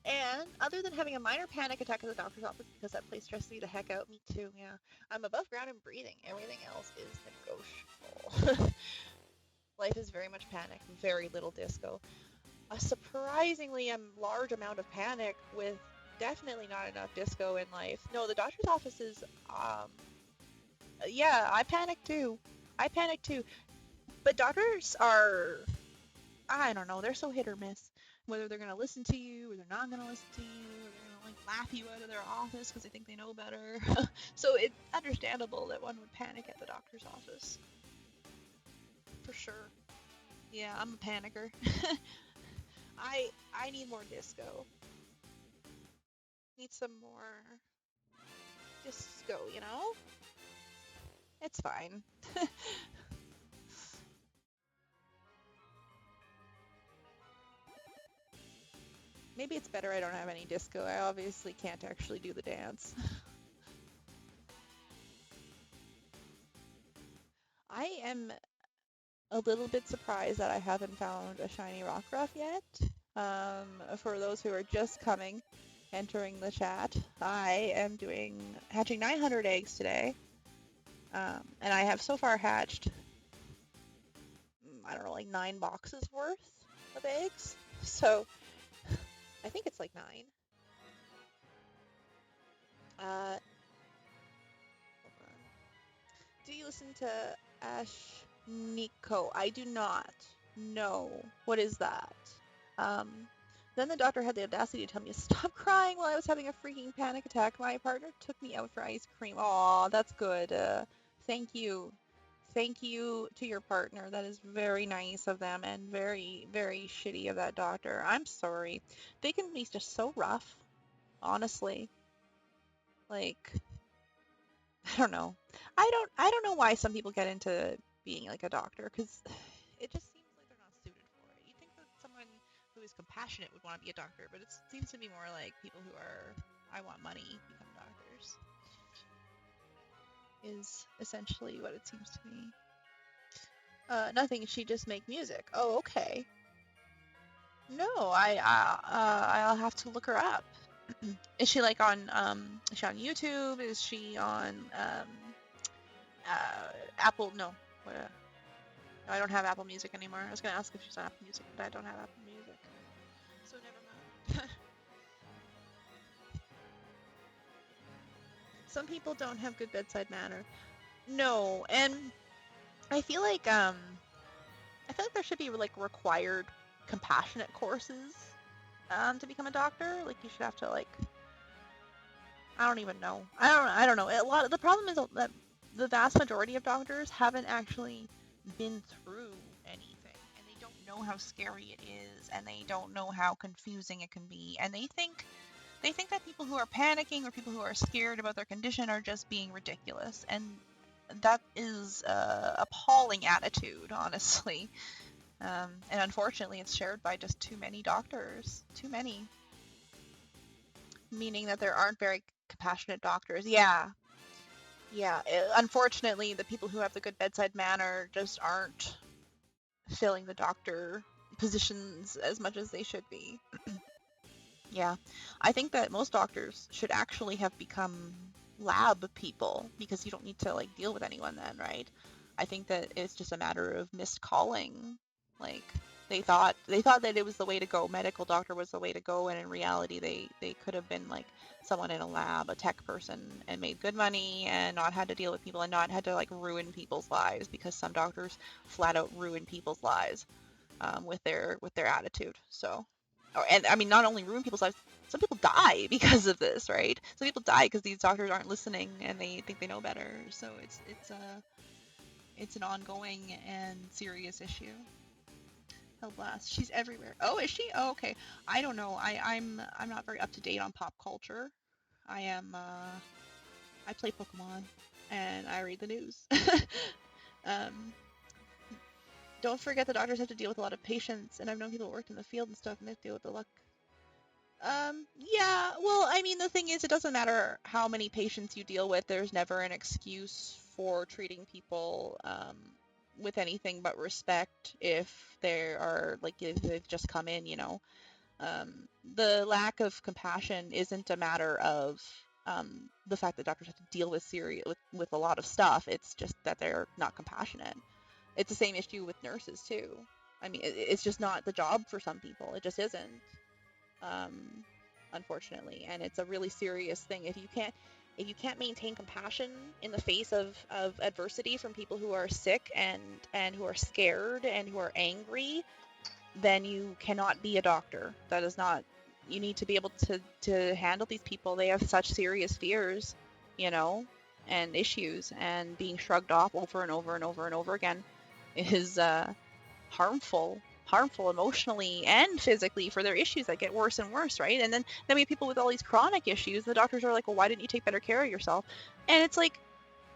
And other than having a minor panic attack at the doctor's office because that place stressed me the heck out, me too, yeah. I'm above ground and breathing. Everything else is negotiable. Life is very much panic, very little disco. A surprisingly large amount of panic with definitely not enough disco in life. No, the doctor's office is, yeah, I panic too. But doctors are, I don't know, they're so hit or miss. Whether they're going to listen to you or they're not going to listen to you, or they're going to like laugh you out of their office because they think they know better. So it's understandable that one would panic at the doctor's office. For sure. Yeah, I'm a panicker. I need more disco. Need some more disco, you know? It's fine. Maybe it's better I don't have any disco. I obviously can't actually do the dance. I am a little bit surprised that I haven't found a shiny Rockruff yet. For those who are just entering the chat, I am hatching 900 eggs today. And I have so far hatched, I don't know, like 9 boxes worth of eggs. So I think it's like 9. Hold on. Do you listen to Ash Nico? I do not. No. What is that? Um, then the doctor had the audacity to tell me to stop crying while I was having a freaking panic attack. My partner took me out for ice cream. Aw, that's good. Thank you. Thank you to your partner. That is very nice of them and very, very shitty of that doctor. I'm sorry. They can be just so rough, honestly. Like, I don't know. I don't know why some people get into being like a doctor, because it just seems like they're not suited for it. You'd think that someone who is compassionate would want to be a doctor, but it seems to be more like people who are, I want money, become doctors, is essentially what it seems to me. Nothing. She just make music. Oh, okay. No, I'll have to look her up. Is she like on is she on YouTube? Is she on Apple? No, what? No, I don't have Apple Music anymore. I was gonna ask if she's on Apple Music, but I don't have Apple Music, so never mind. Some people don't have good bedside manner. No, and I feel like there should be like required compassionate courses to become a doctor. Like you should have to like, I don't even know. I don't know. The problem is that the vast majority of doctors haven't actually been through anything, and they don't know how scary it is, and they don't know how confusing it can be, and they think that people who are panicking or people who are scared about their condition are just being ridiculous, and that is an appalling attitude, honestly. And unfortunately, it's shared by just too many doctors. Too many. Meaning that there aren't very compassionate doctors. Yeah. Yeah. Unfortunately, the people who have the good bedside manner just aren't filling the doctor positions as much as they should be. Yeah. I think that most doctors should actually have become lab people, because you don't need to like deal with anyone then, right? I think that it's just a matter of missed calling. Like they thought that it was the way to go. Medical doctor was the way to go, and in reality they could have been like someone in a lab, a tech person, and made good money and not had to deal with people and not had to like ruin people's lives, because some doctors flat out ruin people's lives with their attitude. So, and I mean, not only ruin people's lives, some people die because of this, right? Some people die because these doctors aren't listening and they think they know better. So it's an ongoing and serious issue. Hell blast. She's everywhere. Oh, is she? Oh, okay. I don't know. I'm not very up to date on pop culture. I am I play Pokemon and I read the news. um, don't forget the doctors have to deal with a lot of patients, and I've known people who worked in the field and stuff, and they have to deal with the luck. Yeah, well, I mean, the thing is, it doesn't matter how many patients you deal with, there's never an excuse for treating people with anything but respect if they are, like, if they've just come in, you know. The lack of compassion isn't a matter of the fact that doctors have to deal with a lot of stuff. It's just that they're not compassionate. It's the same issue with nurses too. I mean, it's just not the job for some people. It just isn't, unfortunately, and it's a really serious thing. If you can't maintain compassion in the face of adversity from people who are sick and who are scared and who are angry, then you cannot be a doctor. That is not. You need to be able to handle these people. They have such serious fears, you know, and issues, and being shrugged off over and over and over and over again is harmful emotionally and physically for their issues that get worse and worse, right? And then we have people with all these chronic issues. The doctors are like, well, why didn't you take better care of yourself? And it's like,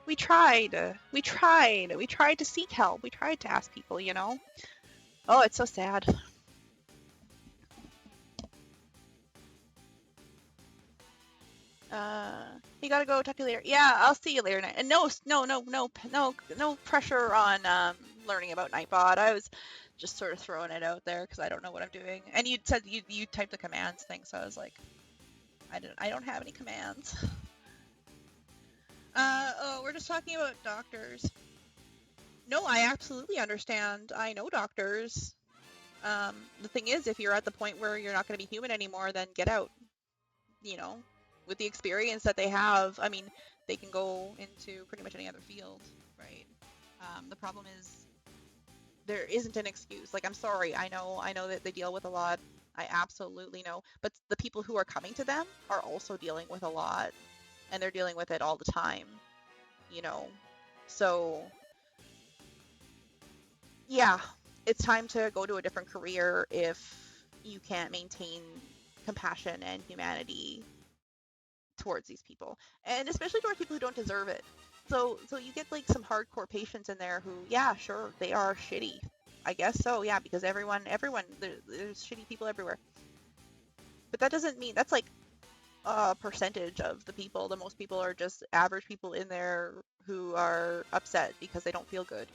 we tried to seek help, we tried to ask people, you know. Oh, it's so sad. You gotta go. Talk to you later. Yeah, I'll see you later. And no pressure on learning about Nightbot. I was just sort of throwing it out there because I don't know what I'm doing. And you said you typed the commands thing, so I was like, I don't have any commands. Oh, we're just talking about doctors. No, I absolutely understand. I know doctors. The thing is, if you're at the point where you're not going to be human anymore, then get out. You know, with the experience that they have, I mean, they can go into pretty much any other field, right? The problem is there isn't an excuse. Like, I'm sorry, I know that they deal with a lot. I absolutely know, but the people who are coming to them are also dealing with a lot, and they're dealing with it all the time. You know, so yeah, it's time to go to a different career if you can't maintain compassion and humanity towards these people, and especially towards people who don't deserve it. So you get like some hardcore patients in there who, yeah, sure, they are shitty. I guess so, yeah, because everyone, there's shitty people everywhere. But that doesn't mean that's like a percentage of the people. The most people are just average people in there who are upset because they don't feel good.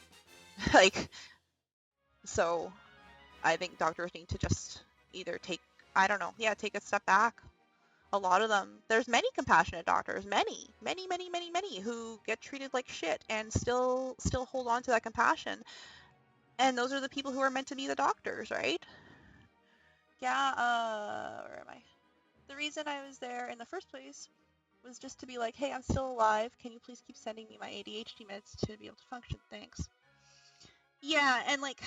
Like, so I think doctors need to just either take, I don't know, yeah, take a step back. A lot of them, there's many compassionate doctors, many who get treated like shit and still hold on to that compassion. And those are the people who are meant to be the doctors, right? Yeah, where am I? The reason I was there in the first place was just to be like, hey, I'm still alive. Can you please keep sending me my ADHD meds to be able to function? Thanks. Yeah, and like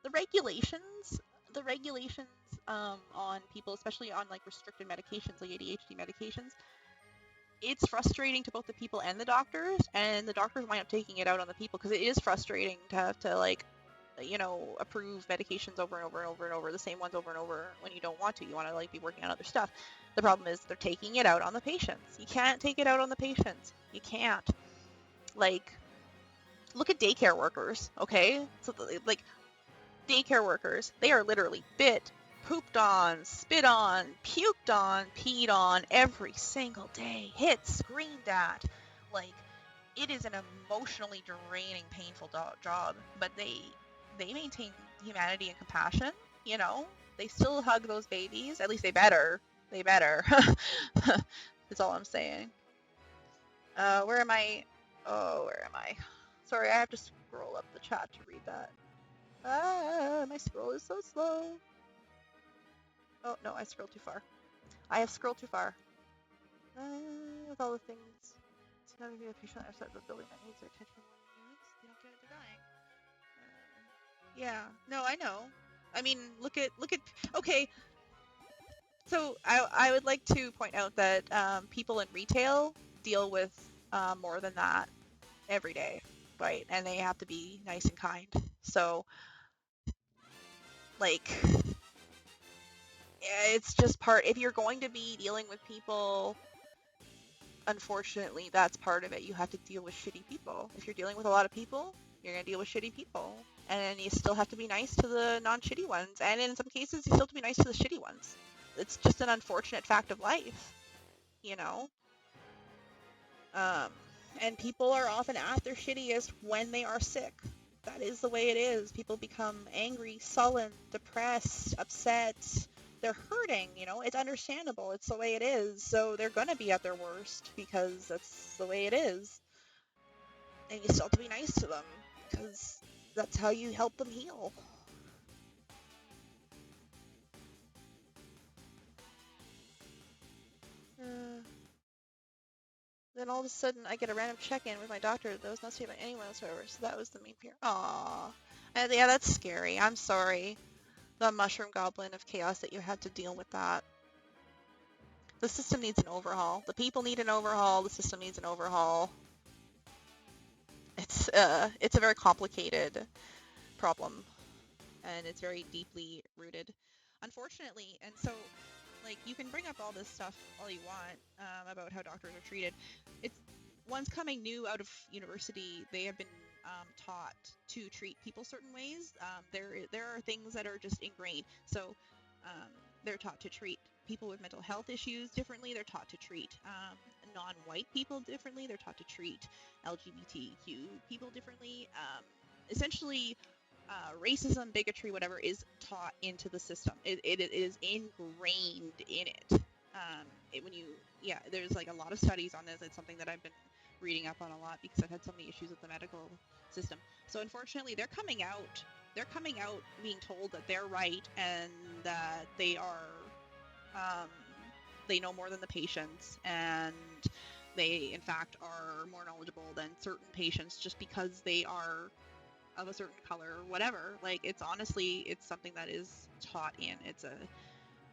the regulations, the regulations on people, especially on like restricted medications, like ADHD medications, it's frustrating to both the people and the doctors wind up taking it out on the people because it is frustrating to have to like, you know, approve medications over and over and over and over, the same ones over and over when you don't want to. You want to like be working on other stuff. The problem is they're taking it out on the patients. You can't take it out on the patients. You can't. Like, look at daycare workers, okay? So like daycare workers, they are literally bit, pooped on, spit on, puked on, peed on every single day, hit, screamed at. Like, it is an emotionally draining, painful job, but they maintain humanity and compassion, you know? They still hug those babies. At least they better. They better. That's all I'm saying. Where am I? Oh, where am I? Sorry, I have to scroll up the chat to read that. Ah, my scroll is so slow. Oh, no, I scrolled too far. I have scrolled too far. With all the things. It's not even a patient outside the building that needs their attention more than they don't get it, they're dying. Yeah, no, I know. I mean, look at. Okay, so I would like to point out that people in retail deal with more than that every day, right? And they have to be nice and kind. So, like, it's just part. If you're going to be dealing with people, unfortunately, that's part of it. You have to deal with shitty people. If you're dealing with a lot of people, you're gonna deal with shitty people, and then you still have to be nice to the non-shitty ones. And in some cases, you still have to be nice to the shitty ones. It's just an unfortunate fact of life, you know. Um, and people are often at their shittiest when they are sick. That is the way it is. People become angry, sullen, depressed, upset. They're hurting, you know. It's understandable. It's the way it is. So they're going to be at their worst because that's the way it is. And you still have to be nice to them because that's how you help them heal. Then all of a sudden, I get a random check-in with my doctor that was not stated by anyone whatsoever. So that was the main fear. Aww. And yeah, that's scary. I'm sorry. The mushroom goblin of chaos that you had to deal with that. The system needs an overhaul. The people need an overhaul. The system needs an overhaul. It's a very complicated problem, and it's very deeply rooted, unfortunately. And so, like, you can bring up all this stuff all you want about how doctors are treated. It's ones coming new out of university, they have been taught to treat people certain ways. There are things that are just ingrained. So they're taught to treat people with mental health issues differently. They're taught to treat non-white people differently. They're taught to treat LGBTQ people differently. Essentially, racism, bigotry, whatever, is taught into the system. It is ingrained in it. There's like a lot of studies on this. It's something that I've been reading up on a lot because I've had so many issues with the medical system. So unfortunately, they're coming out being told that they're right and that they know more than the patients, and they in fact are more knowledgeable than certain patients just because they are of a certain color or whatever. Like, it's something that is taught in.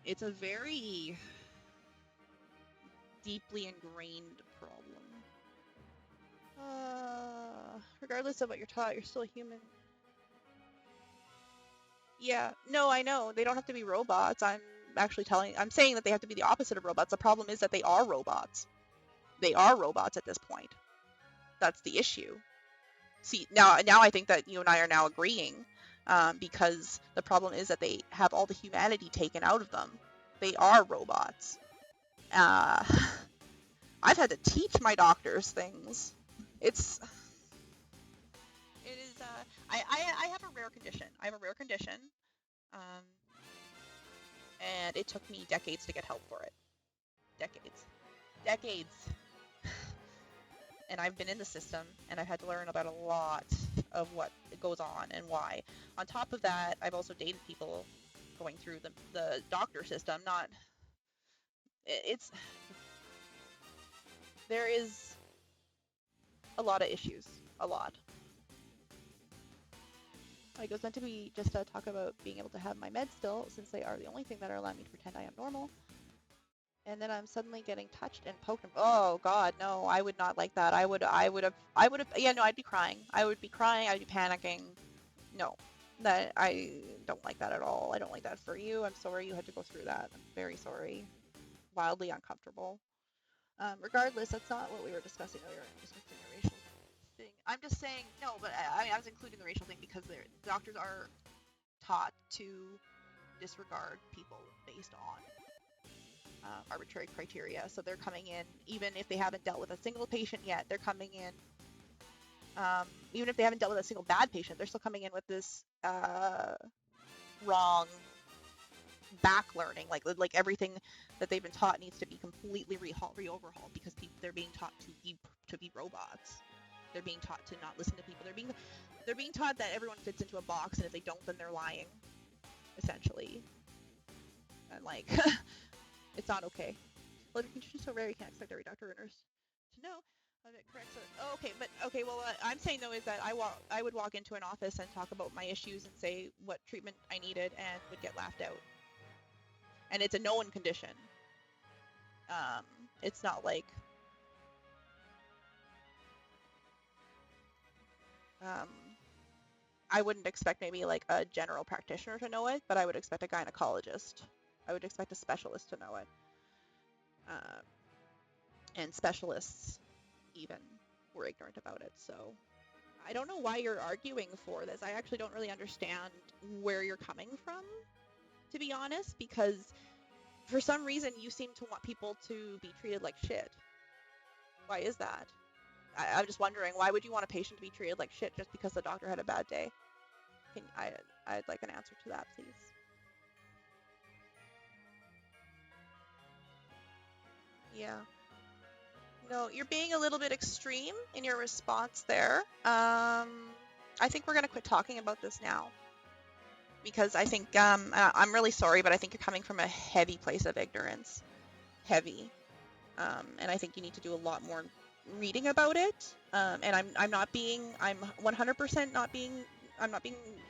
It's a very deeply ingrained problem. Regardless of what you're taught, you're still a human. Yeah, no, I know. They don't have to be robots. I'm saying that they have to be the opposite of robots. The problem is that they are robots. They are robots at this point. That's the issue. See, now I think that you and I are now agreeing, because the problem is that they have all the humanity taken out of them. They are robots. I've had to teach my doctors things. It is. I have a rare condition. And it took me decades to get help for it. Decades. And I've been in the system, and I've had to learn about a lot of what goes on and why. On top of that, I've also dated people going through the doctor system. There is a lot of issues. A lot. Like, it was meant to be just a talk about being able to have my meds still, since they are the only thing that are allowing me to pretend I am normal. And then I'm suddenly getting touched and poked. Oh God, no! I would not like that. I would have. Yeah, no, I'd be crying. I would be crying. I'd be panicking. No, that I don't like that at all. I don't like that for you. I'm sorry you had to go through that. I'm very sorry. Wildly uncomfortable. Regardless, that's not what we were discussing earlier. I'm discussing a racial thing. I'm just saying no, but I was including the racial thing because doctors are taught to disregard people based on arbitrary criteria. So they're coming in, even if they haven't dealt with a single patient yet, they're coming in, even if they haven't dealt with a single bad patient, they're still coming in with this wrong back learning. Like everything that they've been taught needs to be completely re-overhauled because they're being taught to be robots. They're being taught to not listen to people. They're being taught that everyone fits into a box, and if they don't, then they're lying, essentially. And like, it's not okay. Well, if conditions so rare, you can't expect every doctor or nurse to know. Correct. So, well, I'm saying though is that I would walk into an office and talk about my issues and say what treatment I needed and would get laughed out. And it's a known condition. It's not like I wouldn't expect maybe like a general practitioner to know it, but I would expect a gynecologist. I would expect a specialist to know it. And specialists even were ignorant about it. So I don't know why you're arguing for this. I actually don't really understand where you're coming from, to be honest, because for some reason you seem to want people to be treated like shit. Why is that? I'm just wondering, why would you want a patient to be treated like shit just because the doctor had a bad day? I'd like an answer to that, please. Yeah. No, you're being a little bit extreme in your response there. I think we're going to quit talking about this now. Because I think, I'm really sorry, but I think you're coming from a heavy place of ignorance. Heavy. And I think you need to do a lot more reading about it. And I'm 100% not being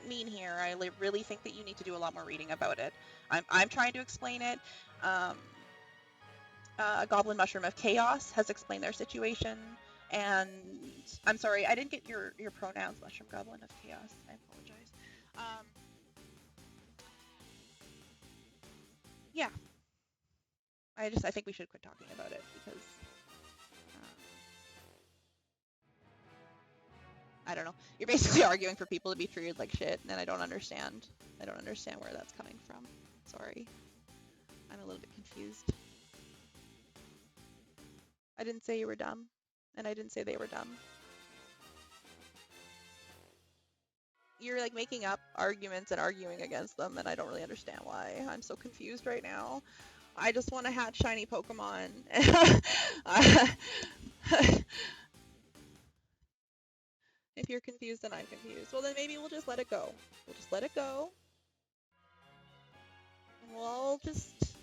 mean here. I really think that you need to do a lot more reading about it. I'm trying to explain it. Goblin Mushroom of Chaos has explained their situation, and I'm sorry, I didn't get your pronouns, Mushroom Goblin of Chaos. I apologize. Yeah. I think we should quit talking about it because I don't know. You're basically arguing for people to be treated like shit, and I don't understand. I don't understand where that's coming from. Sorry. I'm a little bit confused. I didn't say you were dumb, and I didn't say they were dumb. You're like making up arguments and arguing against them, and I don't really understand why. I'm so confused right now. I just want to hatch shiny Pokemon. If you're confused, then I'm confused. Well, then maybe we'll just let it go. We'll just let it go. And we'll all just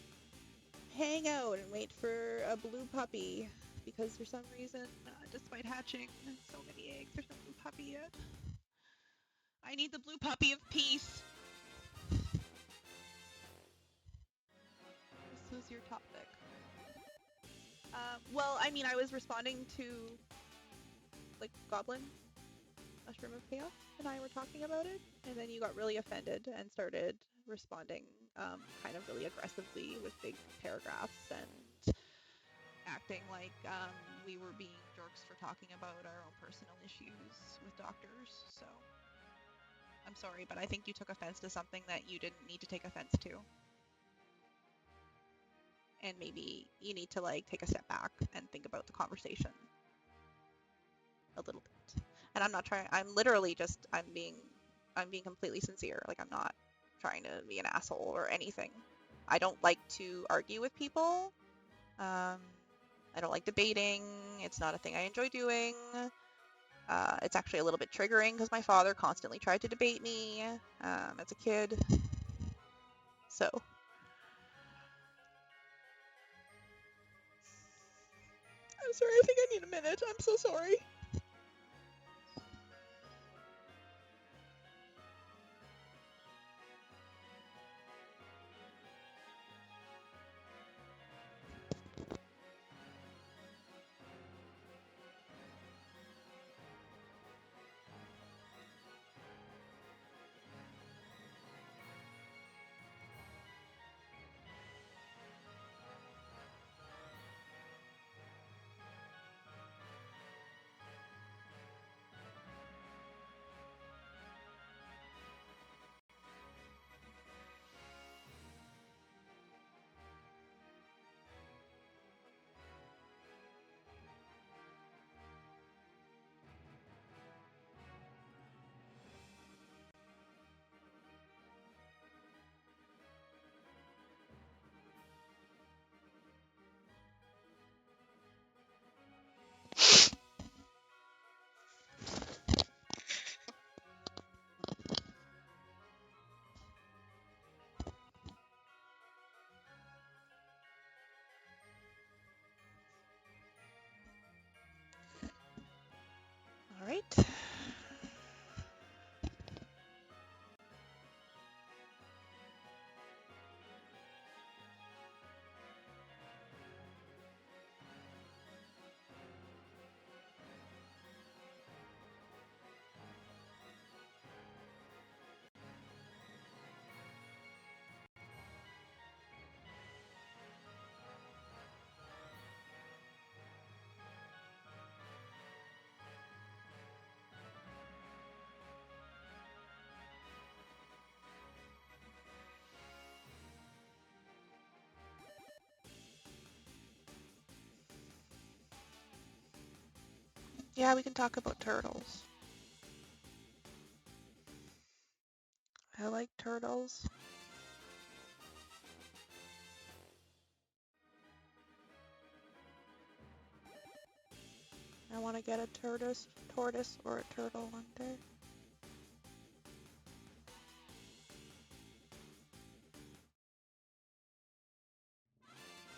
hang out and wait for a blue puppy. Because for some reason, despite hatching so many eggs, there's no blue puppy yet. I need the blue puppy of peace. This was your topic. Well, I mean, I was responding to, like, Goblin, Mushroom of Chaos, and I were talking about it, and then you got really offended and started responding kind of really aggressively with big paragraphs and acting like we were being jerks for talking about our own personal issues with doctors, so I'm sorry, but I think you took offense to something that you didn't need to take offense to. And maybe you need to like take a step back and think about the conversation a little bit. And I'm not trying, I'm literally just, I'm being completely sincere. Like, I'm not trying to be an asshole or anything. I don't like to argue with people. I don't like debating. It's not a thing I enjoy doing. It's actually a little bit triggering because my father constantly tried to debate me as a kid. So. I'm sorry, I think I need a minute. I'm so sorry. All right. Yeah, we can talk about turtles. I like turtles. I want to get a tortoise or a turtle one day.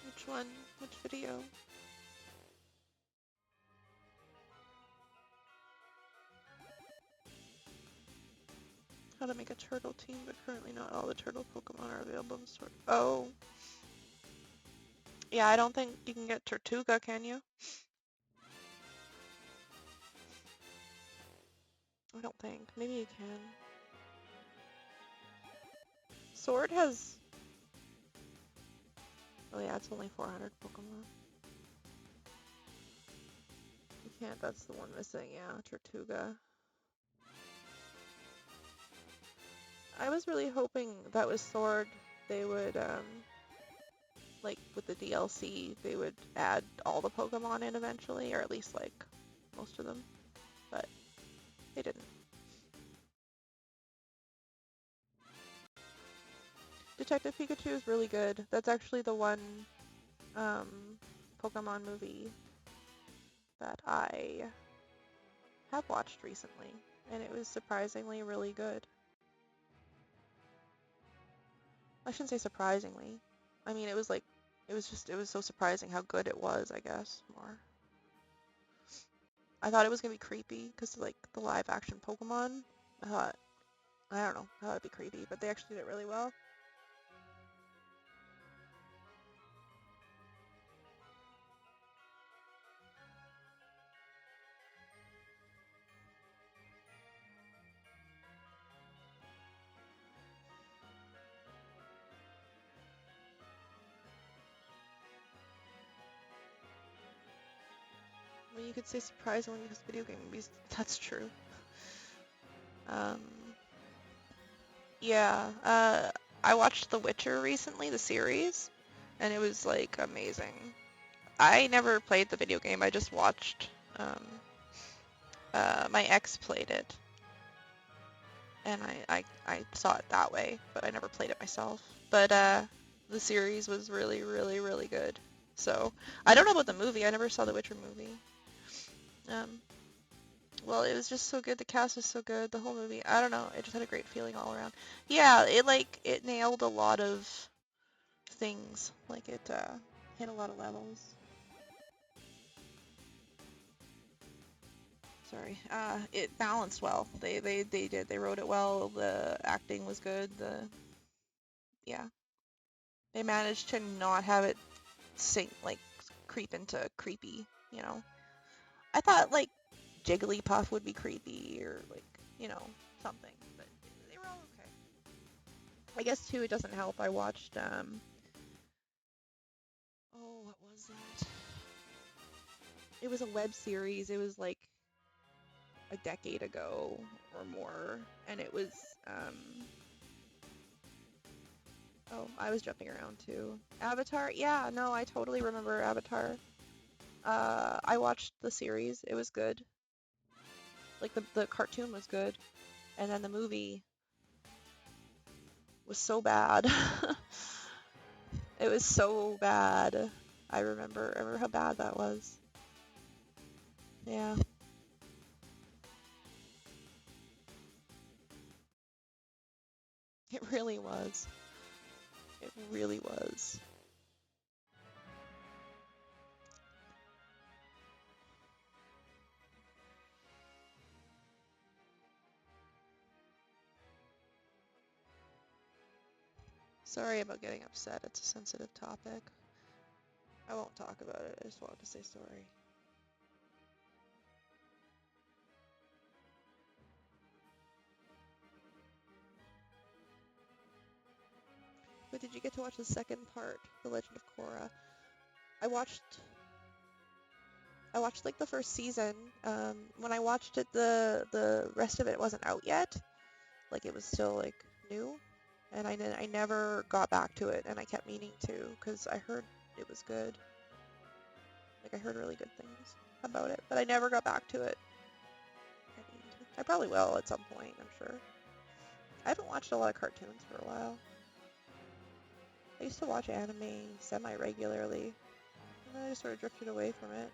Which one? Which video? How to make a turtle team, but currently not all the turtle Pokemon are available in store. Oh. Yeah, I don't think you can get Tortuga, can you? I don't think. Maybe you can. Sword has... Oh yeah, it's only 400 Pokemon. You can't, that's the one missing, yeah, Tortuga. I was really hoping that with Sword, they would, like with the DLC, they would add all the Pokemon in eventually, or at least like most of them, but they didn't. Detective Pikachu is really good. That's actually the one Pokemon movie that I have watched recently, and it was surprisingly really good. I shouldn't say surprisingly. I mean, it was so surprising how good it was, I guess, more. I thought it was gonna be creepy, because like the live action Pokemon, I don't know, I thought it'd be creepy, but they actually did it really well. Well, you could say surprisingly because video game movies, that's true. Yeah, I watched The Witcher recently, the series, and it was like amazing. I never played the video game, I just watched, my ex played it, and I saw it that way, but I never played it myself. But the series was really, really, really good. So, I don't know about the movie, I never saw the Witcher movie. Well, it was just so good. The cast was so good. The whole movie, I don't know. It just had a great feeling all around. Yeah, it nailed a lot of things. Like it hit a lot of levels. Sorry. It balanced well. They did. They wrote it well. The acting was good. Yeah. They managed to not have it creep into creepy, you know. I thought like Jigglypuff would be creepy or like, you know, something, but they were all okay. I guess too, it doesn't help. I watched oh, what was that? It was a web series. It was like a decade ago or more, and it was oh, I was jumping around too. Avatar? Yeah, no, I totally remember Avatar. I watched the series. It was good. Like the cartoon was good, and then the movie was so bad. It was so bad. I remember how bad that was. Yeah. It really was. It really was. Sorry about getting upset. It's a sensitive topic. I won't talk about it. I just wanted to say sorry. But did you get to watch the second part, The Legend of Korra? I watched like the first season. When I watched it, the rest of it wasn't out yet. Like it was still like new, and I never got back to it, and I kept meaning to because I heard it was good. Like I heard really good things about it, but I never got back to it. I probably will at some point, I'm sure. I haven't watched a lot of cartoons for a while. I used to watch anime semi-regularly, and then I just sort of drifted away from it.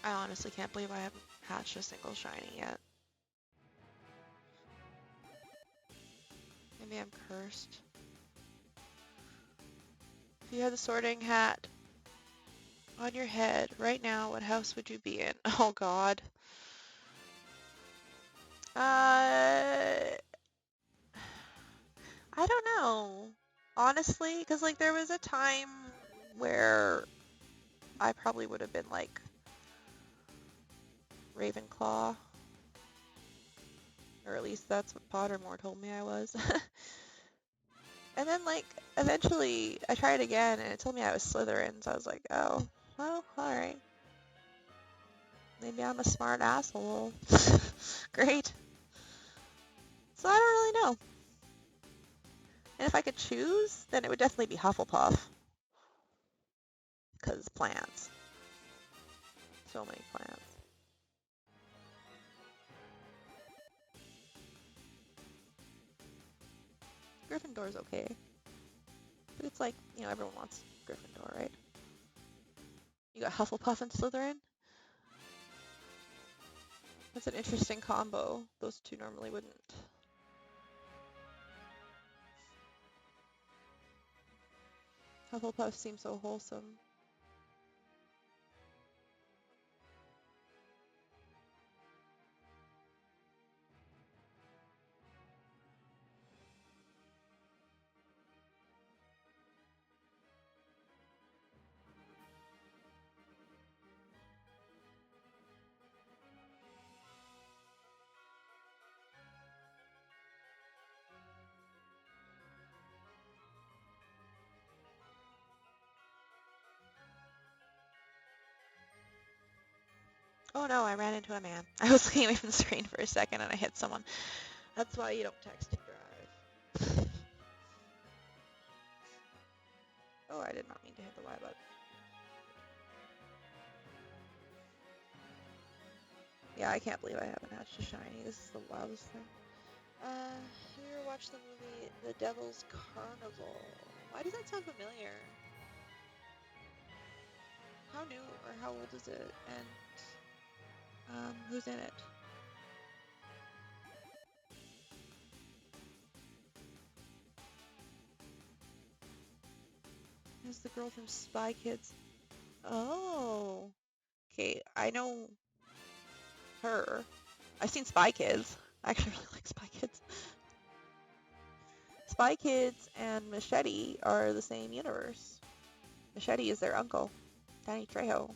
I honestly can't believe I haven't hatched a single shiny yet. Maybe I'm cursed. If you had the Sorting Hat on your head right now, what house would you be in? Oh God. I don't know. Honestly, because there was a time where I probably would have been Ravenclaw. Or at least that's what Pottermore told me I was. And then, like, eventually I tried again and it told me I was Slytherin, so I was like, oh, well, alright. Maybe I'm a smart asshole. Great. So I don't really know. And if I could choose, then it would definitely be Hufflepuff. Because plants. So many plants. Gryffindor's okay. But it's like, you know, everyone wants Gryffindor, right? You got Hufflepuff and Slytherin? That's an interesting combo. Those two normally wouldn't. Hufflepuff seems so wholesome. Oh no, I ran into a man. I was looking away from the screen for a second and I hit someone. That's why you don't text and drive. Oh, I did not mean to hit the Y button. Yeah, I can't believe I haven't hatched a shiny. This is the wildest thing. Have you ever watched the movie The Devil's Carnival? Why does that sound familiar? How new or how old is it? And who's in it? It's the girl from Spy Kids. Oh. Okay, I know her. I've seen Spy Kids. I actually really like Spy Kids. Spy Kids and Machete are the same universe. Machete is their uncle, Danny Trejo.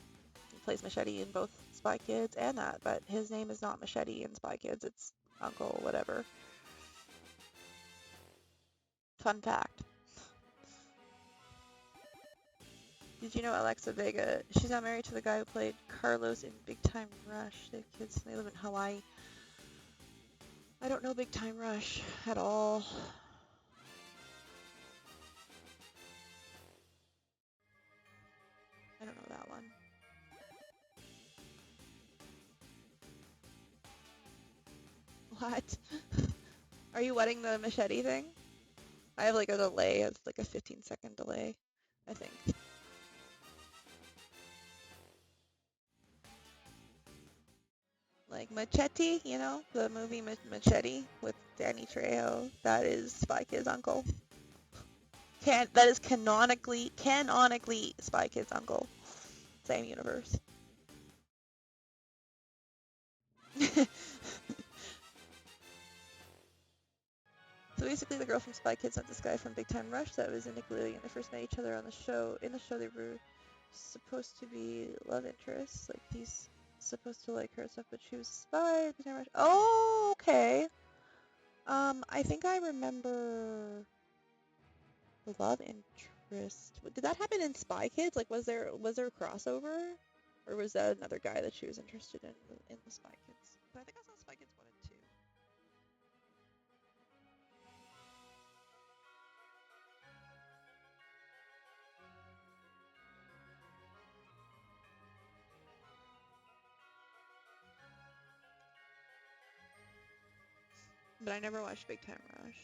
He plays Machete in both Spy Kids and that, but his name is not Machete in Spy Kids, it's Uncle whatever. Fun fact. Did you know Alexa Vega, she's now married to the guy who played Carlos in Big Time Rush. They have kids, they live in Hawaii. I don't know Big Time Rush at all. I don't know that one. What? Are you wetting the machete thing? I have like a delay, it's like a 15-second delay, I think. Like Machete, you know, the movie Machete with Danny Trejo. That is Spy Kids' uncle. That is canonically Spy Kids' uncle. Same universe. So basically, the girl from Spy Kids met this guy from Big Time Rush that was in Nickelodeon. They first met each other on the show. In the show, they were supposed to be love interests. Like, he's supposed to like her stuff, but she was a spy at Big Time Rush. Oh, okay. I think I remember the love interest. Did that happen in Spy Kids? Like, was there a crossover, or was that another guy that she was interested in the Spy Kids? But I think I saw Spy Kids 1 and 2. But I never watched Big Time Rush.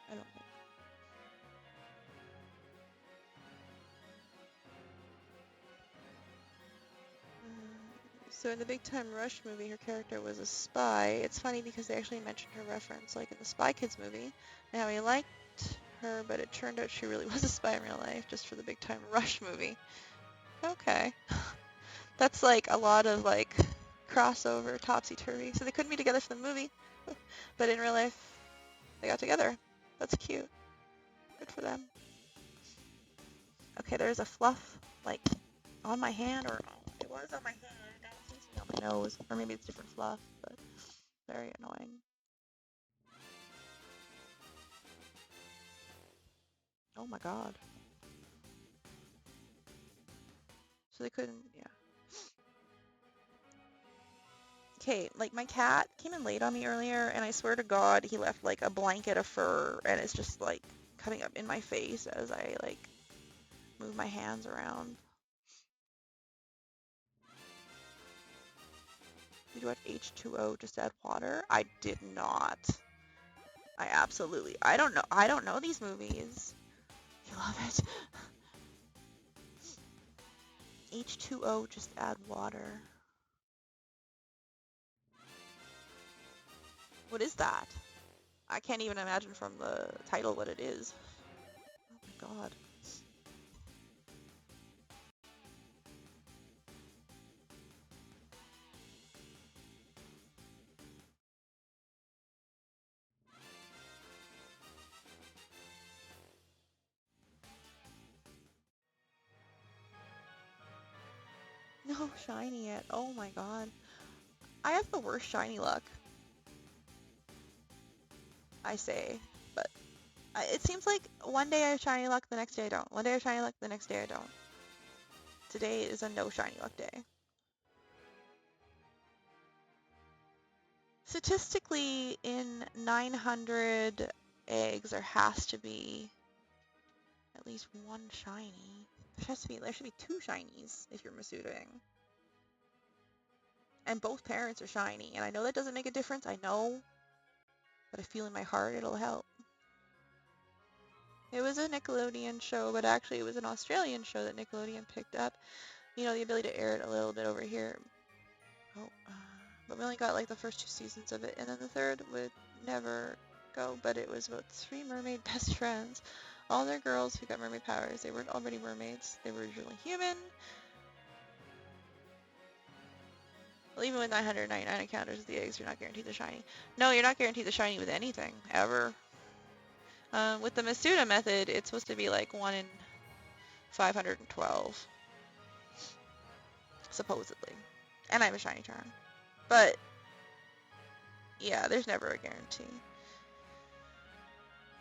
I don't think. So in the Big Time Rush movie, her character was a spy. It's funny because they actually mentioned her reference, like in the Spy Kids movie, and how he liked her, but it turned out she really was a spy in real life, just for the Big Time Rush movie. Okay. That's like a lot of like crossover, topsy-turvy. So they couldn't be together for the movie, but in real life, they got together. That's cute. Good for them. Okay, there's a fluff, like, on my hand, or it was on my hand. Now it seems to be on my nose. Or maybe it's different fluff, but very annoying. Oh my god. So they couldn't, yeah. Okay, like my cat came in late on me earlier, and I swear to God, he left like a blanket of fur, and it's just like coming up in my face as I like move my hands around. Did you watch H2O Just Add Water? I did not. I don't know these movies. You love it. H2O Just Add Water. What is that? I can't even imagine from the title what it is. Oh my god. No shiny yet. Oh my god. I have the worst shiny luck, I say, but it seems like one day I have shiny luck, the next day I don't. One day I have shiny luck, the next day I don't. Today is a no shiny luck day. Statistically, in 900 eggs, there has to be at least one shiny. There should be two shinies if you're Masuding. And both parents are shiny, and I know that doesn't make a difference, I know, but I feel in my heart it'll help. It was a Nickelodeon show, but actually it was an Australian show that Nickelodeon picked up. You know, the ability to air it a little bit over here. Oh, but we only got like the first 2 seasons of it, and then the third would never go, but it was about 3 mermaid best friends. All their girls who got mermaid powers, they weren't already mermaids, they were originally human. Well, even with 999 encounters of the eggs, you're not guaranteed the shiny. No, you're not guaranteed the shiny with anything, ever. With the Masuda method, it's supposed to be like 1 in 512, supposedly. And I have a shiny charm. But, yeah, there's never a guarantee.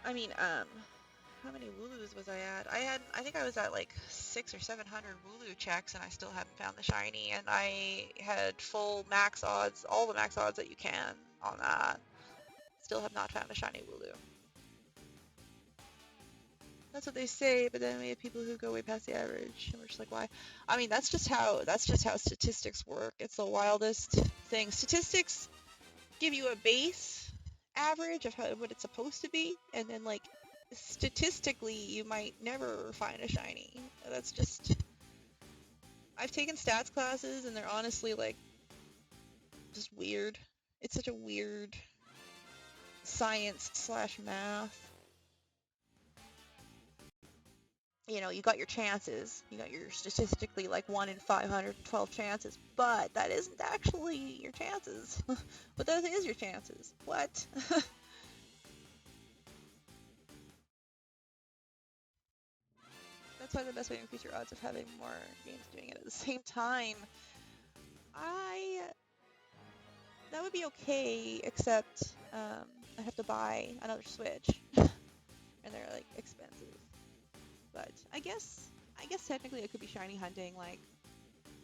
I mean, how many Wooloos was I at? I think I was at like 600 or 700 Wooloo checks, and I still haven't found the shiny, and I had full max odds, all the max odds that you can on that. Still have not found a shiny Wooloo. That's what they say, but then we have people who go way past the average, and we're just like, why? I mean, that's just how statistics work. It's the wildest thing. Statistics give you a base average of what it's supposed to be, and then like statistically, you might never find a shiny. That's just. I've taken stats classes, and they're honestly like just weird. It's such a weird science/math. You know, you got your chances. You got your statistically like 1 in 512 chances, but that isn't actually your chances. But that is your chances. What? That's why the best way to increase your odds of having more games doing it at the same time. That would be okay, except I'd have to buy another Switch, and they're like expensive. But I guess technically it could be shiny hunting like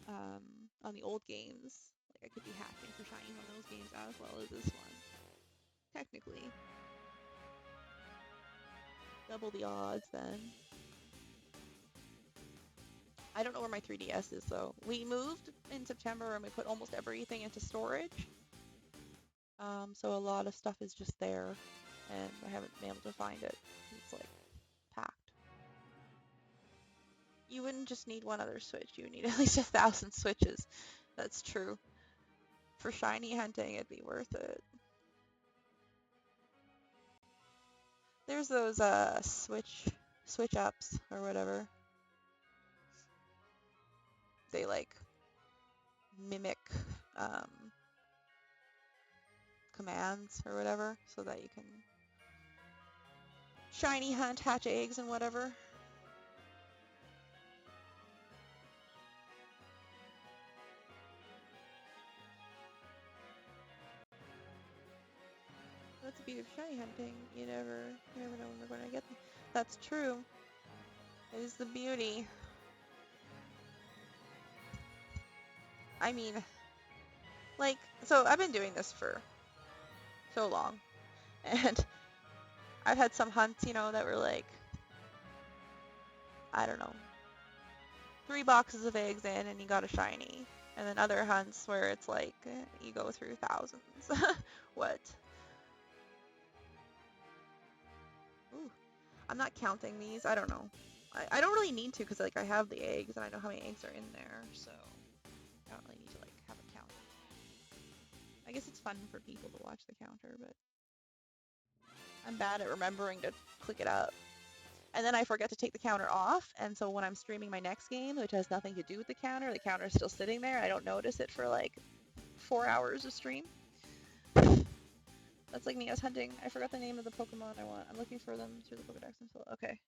on the old games. Like I could be hatching for shinies on those games as well as this one. Technically. Double the odds then. I don't know where my 3DS is though. We moved in September and we put almost everything into storage. So a lot of stuff is just there and I haven't been able to find it. It's like packed. You wouldn't just need one other Switch, you would need at least 1,000 Switches. That's true. For shiny hunting, it'd be worth it. There's those switch ups or whatever. They like mimic commands or whatever so that you can shiny hunt, hatch eggs, and whatever. That's the beauty of shiny hunting. You never know when we're going to get them. That's true. It is the beauty. I mean, like, so I've been doing this for so long, and I've had some hunts, you know, that were like, I don't know, 3 boxes of eggs in and you got a shiny. And then other hunts where it's like, you go through thousands. What? Ooh, I'm not counting these. I don't know. I don't really need to because like I have the eggs and I know how many eggs are in there, so I don't really need to like have a counter. I guess it's fun for people to watch the counter, but I'm bad at remembering to click it up. And then I forget to take the counter off, and so when I'm streaming my next game, which has nothing to do with the counter is still sitting there. I don't notice it for like 4 hours of stream. That's like me. I was hunting. I forgot the name of the Pokemon I want. I'm looking for them through the Pokedex until... Okay.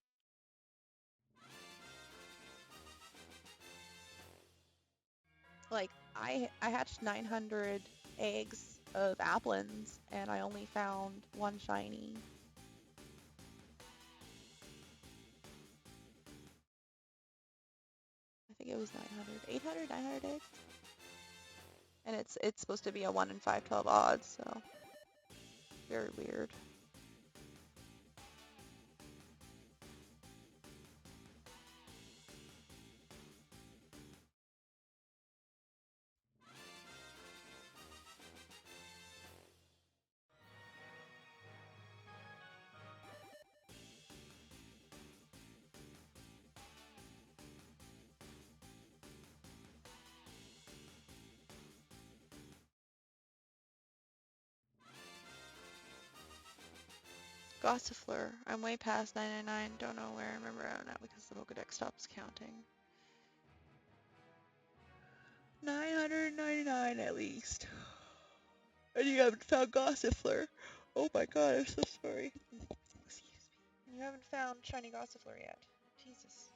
Like, I hatched 900 eggs of Applins, and I only found 1 shiny. I think it was 900 eggs. And it's supposed to be a 1 in 512 odds, so very weird. Gossifleur. I'm way past 999. Don't know where. Remember, I don't know because the Pokedex stops counting. 999 at least. And you haven't found Gossifleur. Oh my god, I'm so sorry. Excuse me. You haven't found shiny Gossifleur yet. Jesus.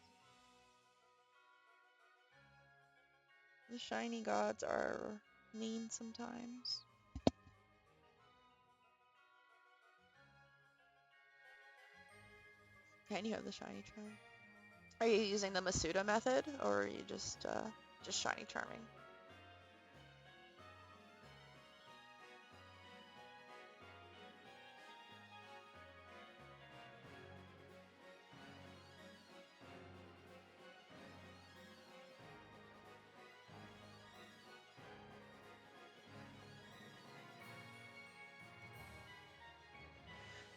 The shiny gods are mean sometimes. Can you have the shiny charm? Are you using the Masuda method, or are you just shiny charming?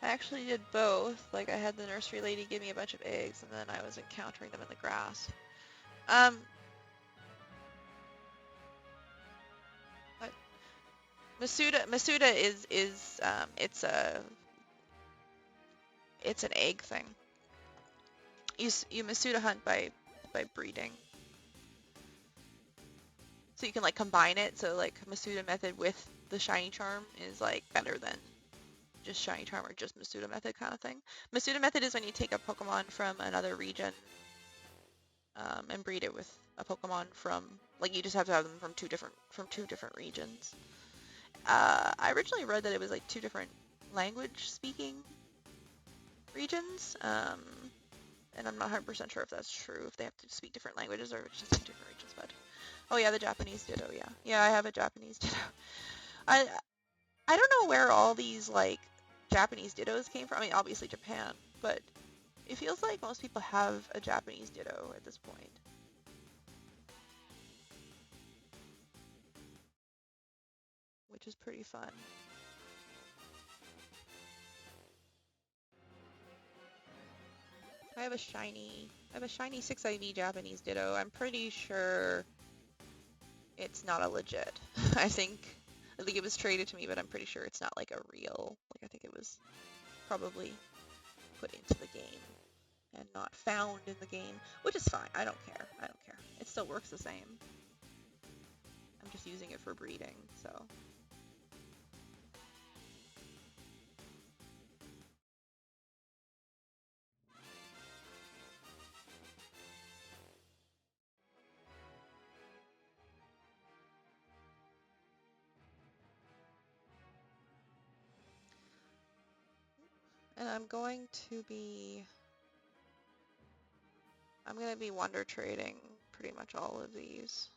I actually did both. Like, I had the nursery lady give me a bunch of eggs, and then I was encountering them in the grass. What? Masuda is it's an egg thing. You Masuda hunt by breeding. So you can like combine it. So like Masuda method with the shiny charm is like better than just shiny charm or just Masuda method kind of thing. Masuda method is when you take a Pokemon from another region and breed it with a Pokemon from, like, you just have to have them from two different regions. I originally read that it was like 2 different language speaking regions, and I'm not 100% sure if that's true, if they have to speak different languages or if it's just 2 different regions, but oh yeah, the Japanese Ditto, yeah. Yeah, I have a Japanese Ditto. I don't know where all these like Japanese Dittos came from. I mean, obviously Japan, but it feels like most people have a Japanese Ditto at this point. Which is pretty fun. I have a shiny 6 IV Japanese Ditto. I'm pretty sure it's not a legit. I think it was traded to me, but I'm pretty sure it's not like a real, like I think it was probably put into the game and not found in the game, which is fine. I don't care. It still works the same. I'm just using it for breeding, so. And I'm going to be wonder trading pretty much all of these.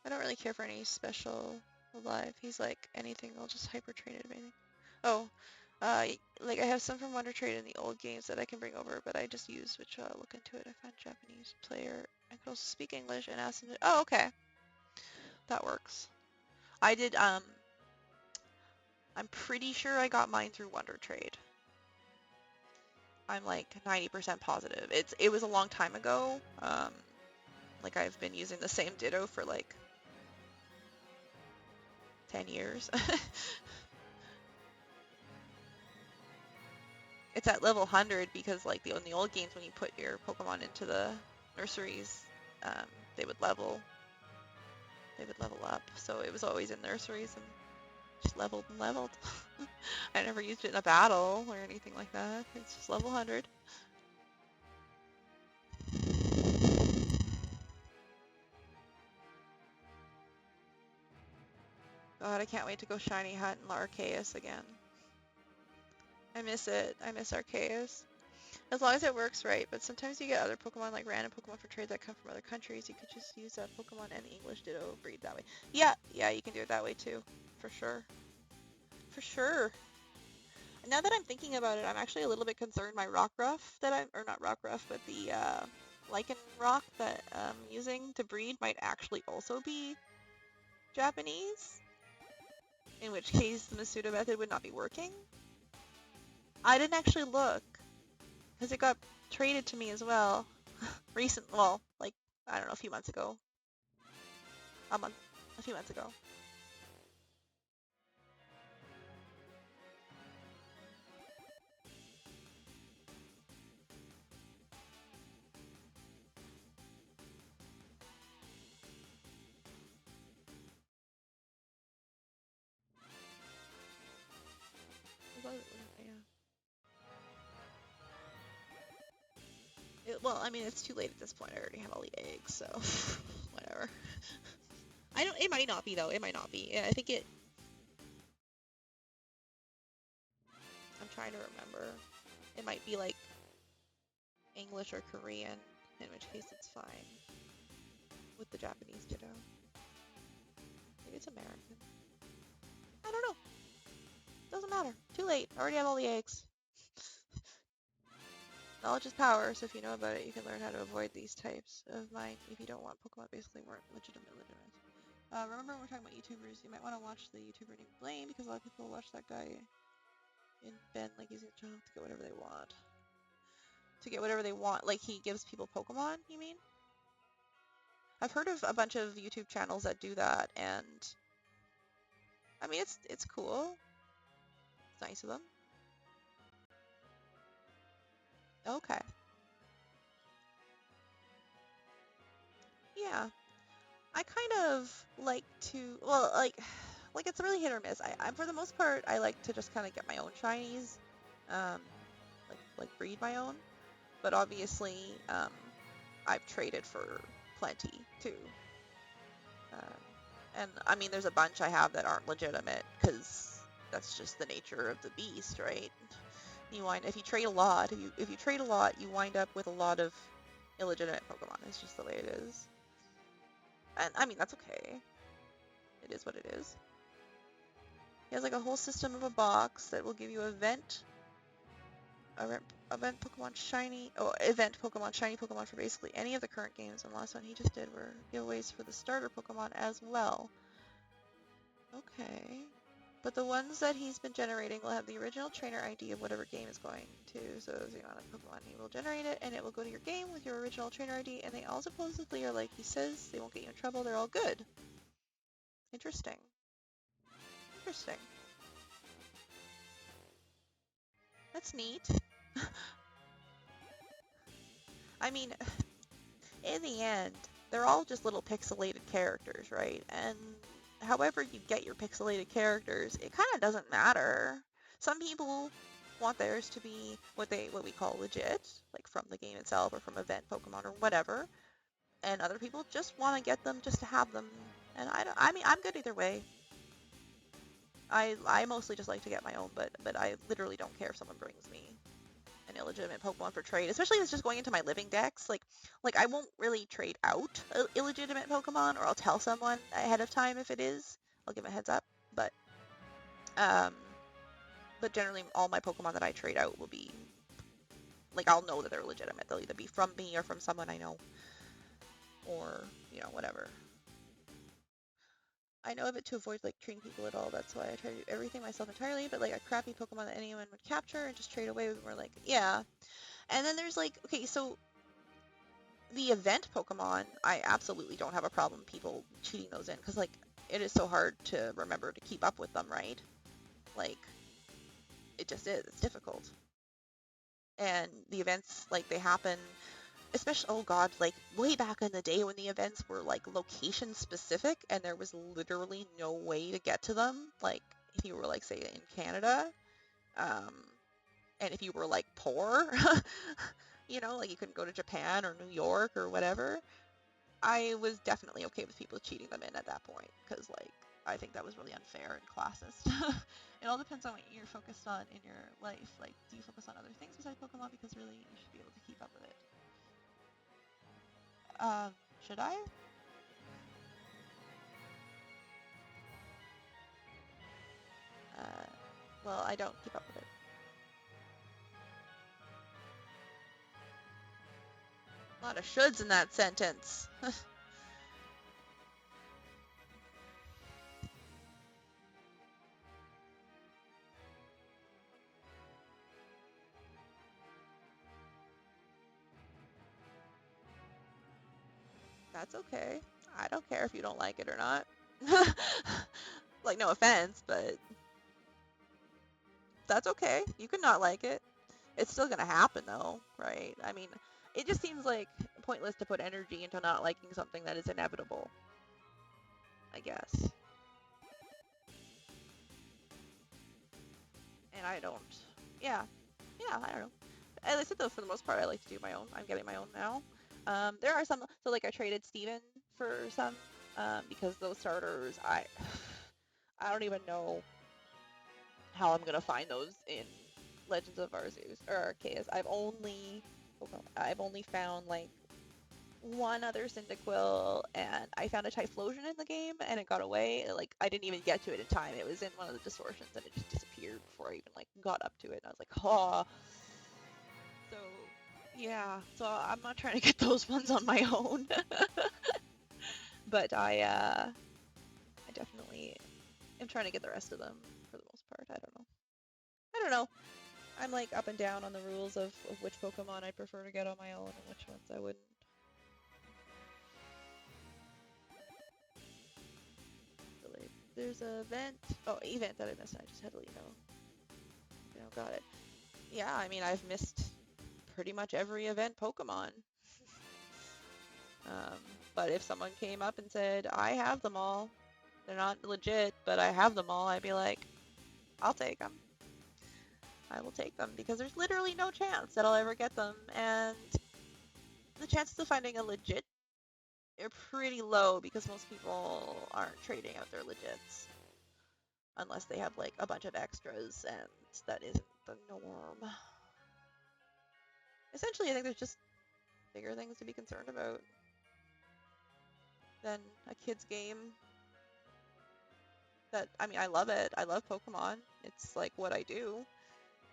I don't really care for any special alive. He's like anything, I'll just hyper trade it, anything. Oh, like I have some from Wonder Trade in the old games that I can bring over, but I just use, which look into it. I found Japanese player. I could also speak English and ask them to, oh, okay. That works. I did, I'm pretty sure I got mine through Wonder Trade. I'm like 90% positive. It was a long time ago. Like I've been using the same Ditto for like 10 years. It's at level 100 because like in the old games when you put your Pokemon into the nurseries, they would level up. So it was always in nurseries and just leveled and leveled. I never used it in a battle or anything like that. It's just level 100. God, I can't wait to go shiny hunt in Arceus again. I miss it. I miss Arceus. As long as it works right, but sometimes you get other Pokemon, like random Pokemon for trades that come from other countries. You could just use that Pokemon and the English Ditto breed that way. Yeah, you can do it that way too. For sure. For sure. Now that I'm thinking about it, I'm actually a little bit concerned my Rockruff or not Rockruff, but the Lycanroc that I'm using to breed might actually also be Japanese, in which case the Masuda method would not be working. I didn't actually look, because it got traded to me as well. Well, like, I don't know, a few months ago. A few months ago. Well, I mean, it's too late at this point. I already have all the eggs, so whatever. It might not be, though. It might not be. Yeah, I think it... I'm trying to remember. It might be, like, English or Korean, in which case it's fine with the Japanese Ditto. Maybe it's American. I don't know. Doesn't matter. Too late. I already have all the eggs. Knowledge is power, so if you know about it, you can learn how to avoid these types of mind if you don't want Pokemon basically weren't legitimate. Remember when we're talking about YouTubers, you might want to watch the YouTuber named Blaine, because a lot of people watch that guy in Ben, like using a child to get whatever they want. To get whatever they want, like he gives people Pokemon, you mean? I've heard of a bunch of YouTube channels that do that, and I mean, it's cool. It's nice of them. Okay. Yeah. I kind of like to, well, like it's really hit or miss. I'm for the most part, I like to just kind of get my own shinies, um, like breed my own. But obviously, I've traded for plenty too. And I mean, there's a bunch I have that aren't legitimate because that's just the nature of the beast, right? If you trade a lot, if you trade a lot, you wind up with a lot of illegitimate Pokemon. It's just the way it is. And I mean, that's okay. It is what it is. He has like a whole system of a box that will give you event Pokemon shiny, event Pokemon shiny Pokemon for basically any of the current games. And the last one he just did were giveaways for the starter Pokemon as well. Okay. But the ones that he's been generating will have the original trainer ID of whatever game is going to. So if you want a Pokemon, he will generate it, and it will go to your game with your original trainer ID. And they all supposedly are like he says, they won't get you in trouble. They're all good. Interesting. Interesting. That's neat. I mean, in the end, they're all just little pixelated characters, right? And however you get your pixelated characters, it kind of doesn't matter. Some people want theirs to be what we call legit, like from the game itself or from event Pokemon or whatever. And other people just want to get them just to have them. And I mean, I'm good either way. I mostly just like to get my own, but I literally don't care if someone brings me an illegitimate Pokemon for trade, especially if it's just going into my living decks. Like I won't really trade out a illegitimate Pokemon, or I'll tell someone ahead of time if it is. I'll give a heads up, but um, but generally all my Pokemon that I trade out will be like I'll know that they're legitimate. They'll either be from me or from someone I know, or whatever. I know of it to avoid like treating people at all. That's why I try to do everything myself entirely. But like a crappy Pokemon that anyone would capture and just trade away, we're like, yeah. And then there's like, okay, so the event Pokemon, I absolutely don't have a problem people cheating those in because like it is so hard to remember to keep up with them, right? Like it just is. It's difficult. And the events like they happen, especially oh god, like way back in the day when the events were like location specific and there was literally no way to get to them. Like if you were like say in Canada, um, and if you were like poor, like you couldn't go to Japan or New York or whatever. I was definitely okay with people cheating them in at that point because, like, I think that was really unfair and classist. It all depends on what you're focused on in your life. Like, do you focus on other things besides Pokemon? Because really, you should be able to keep up with it. Should I? Well, I don't keep up with it. A lot of shoulds in that sentence. That's okay. I don't care if you don't like it or not. Like, no offense, but that's okay. You can not like it. It's still gonna happen though, right? I mean, it just seems like pointless to put energy into not liking something that is inevitable, I guess. And I don't. Yeah, yeah, I don't know. As I said though, for the most part, I like to do my own. I'm getting my own now. There are some, so like I traded Steven for some, because those starters, I don't even know how I'm gonna find those in Legends of Arceus or Arceus. I've only found like one other Cyndaquil, and I found a Typhlosion in the game, and it got away. Like I didn't even get to it in time. It was in one of the distortions, and it just disappeared before I even like got up to it. And I was like, oh. So yeah, so I'm not trying to get those ones on my own, but I definitely am trying to get the rest of them for the most part. I don't know. I don't know. I'm like up and down on the rules of which Pokemon I prefer to get on my own and which ones I wouldn't. So like, there's a event that I missed. I just had to let you know. Got it. Yeah, I mean I've missed pretty much every event Pokemon. Um, but if someone came up and said I have them all, they're not legit, but I have them all, I'd be like, I'll take them. I will take them because there's literally no chance that I'll ever get them, and the chances of finding a legit are pretty low because most people aren't trading out their legits unless they have like a bunch of extras, and that isn't the norm. Essentially, I think there's just bigger things to be concerned about than a kid's game. That, I mean, I love it. I love Pokemon. It's like what I do,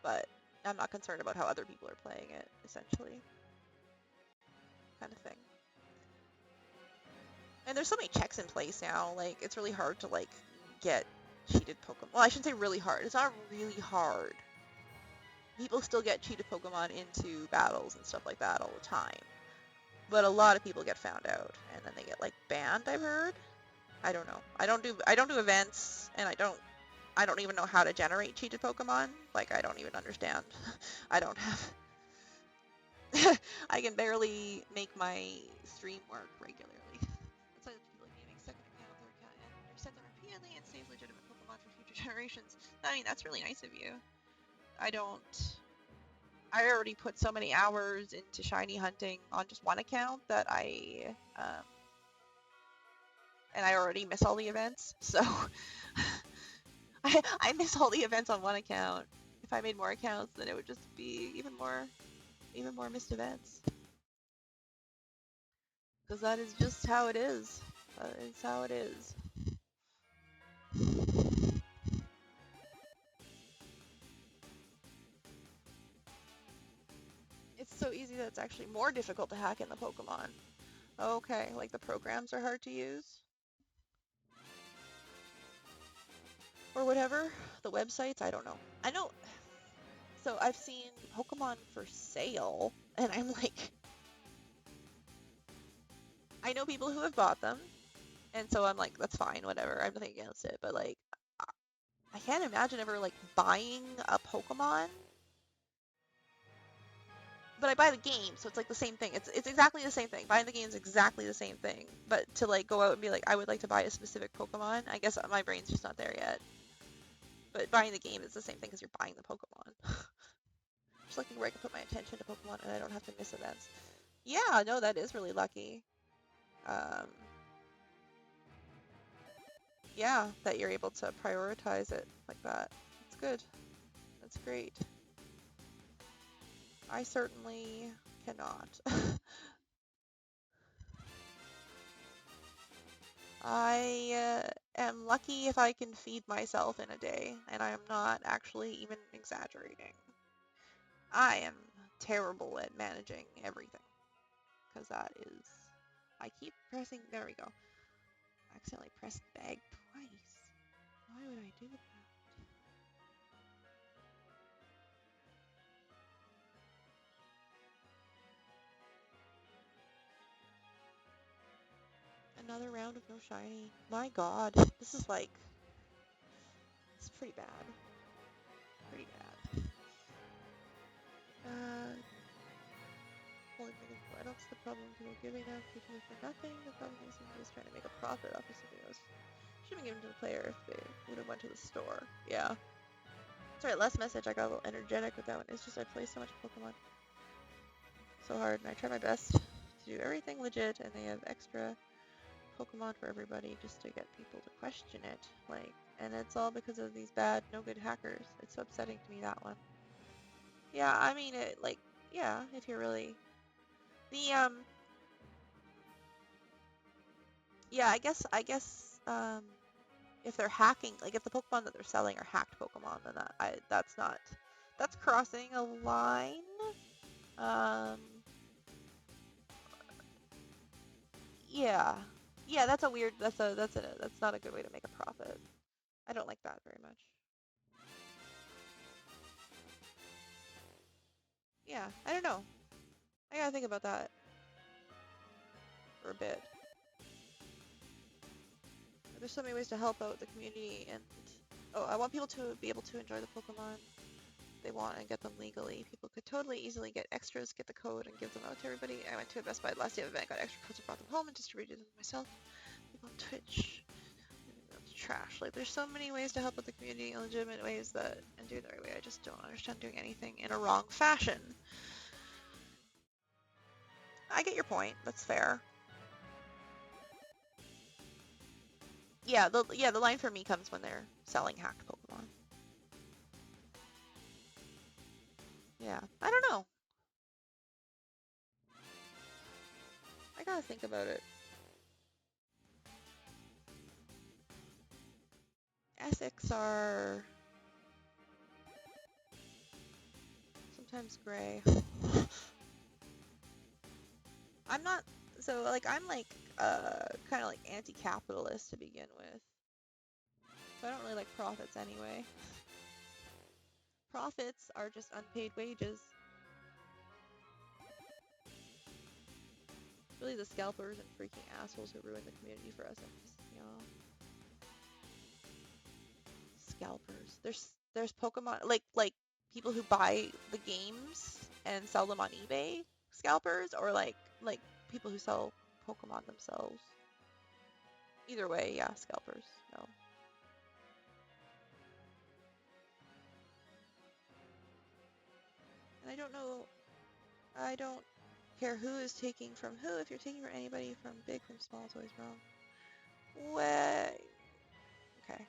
but I'm not concerned about how other people are playing it, essentially. Kind of thing. And there's so many checks in place now, like, it's really hard to, like, get cheated Pokemon. Well, I shouldn't say really hard. It's not really hard. People still get cheated Pokemon into battles and stuff like that all the time. But a lot of people get found out, and then they get, like, banned, I've heard. I don't know. I don't do events, and I don't even know how to generate cheated Pokemon. Like, I don't even understand. I don't have... I can barely make my stream work regularly. That's why people like me make second account, third account, and reset them repeatedly and save legitimate Pokemon for future generations. I mean, that's really nice of you. I already put so many hours into shiny hunting on just one account that and I already miss all the events, so I miss all the events on one account. If I made more accounts, then it would just be even more missed events. Because that is just how it is. That is how it is. It's so easy that it's actually more difficult to hack in the Pokemon. Okay, like the programs are hard to use? Or whatever? The websites? I don't know. I know. So I've seen Pokemon for sale, and I'm like, I know people who have bought them, and so I'm like, that's fine, whatever. I'm nothing against it, but like, I can't imagine ever like buying a Pokemon. But I buy the game, so it's like the same thing. It's exactly the same thing. Buying the game is exactly the same thing. But to like go out and be like, I would like to buy a specific Pokemon, I guess my brain's just not there yet. But buying the game is the same thing because you're buying the Pokemon. Just looking where I can put my attention to Pokemon and I don't have to miss events. Yeah, no, that is really lucky. Um, yeah, that you're able to prioritize it like that. That's good. That's great. I certainly cannot. I am lucky if I can feed myself in a day, and I am not actually even exaggerating. I am terrible at managing everything, because that is... I keep pressing... There we go. I accidentally pressed bag twice. Why would I do that? Another round of no shiny. My god, this is like... It's pretty bad. Pretty bad. Holy meaningful items, the problem people giving them features for nothing. The problem is just trying to make a profit off of something else. Should have been given to the player if they would have went to the store. Yeah. Sorry, last message. I got a little energetic with that one. It's just I play so much Pokemon. So hard, and I try my best to do everything legit, and they have extra Pokemon for everybody just to get people to question it. Like, and it's all because of these bad, no good hackers. It's so upsetting to me, that one. Yeah, I mean, it, like, yeah, if you're really... The, yeah, if they're hacking, like if the Pokemon that they're selling are hacked Pokemon, then that's not, that's crossing a line. Um, yeah, yeah, that's not a good way to make a profit. I don't like that very much. Yeah, I don't know. I gotta think about that for a bit. There's so many ways to help out the community, and oh, I want people to be able to enjoy the Pokemon they want and get them legally. People could totally easily get extras, get the code, and give them out to everybody. I went to a Best Buy last day of event, got extra codes and brought them home and distributed them myself. People on Twitch, that's trash. Like, there's so many ways to help out the community in legitimate ways that, and do it the right way. I just don't understand doing anything in a wrong fashion. I get your point. That's fair. Yeah, the line for me comes when they're selling hacked Pokemon. Yeah, I don't know. I gotta think about it. Ethics are sometimes gray. I'm not, so like I'm like kind of like anti-capitalist to begin with. So I don't really like profits anyway. Profits are just unpaid wages. Really the scalpers and freaking assholes who ruin the community for us that pisses me off. Scalpers. There's Pokemon like people who buy the games and sell them on eBay, scalpers, or like people who sell Pokemon themselves. Either way, yeah, scalpers. No. And I don't care who is taking from who. If you're taking from anybody, from big, from small, it's always wrong. What? Okay.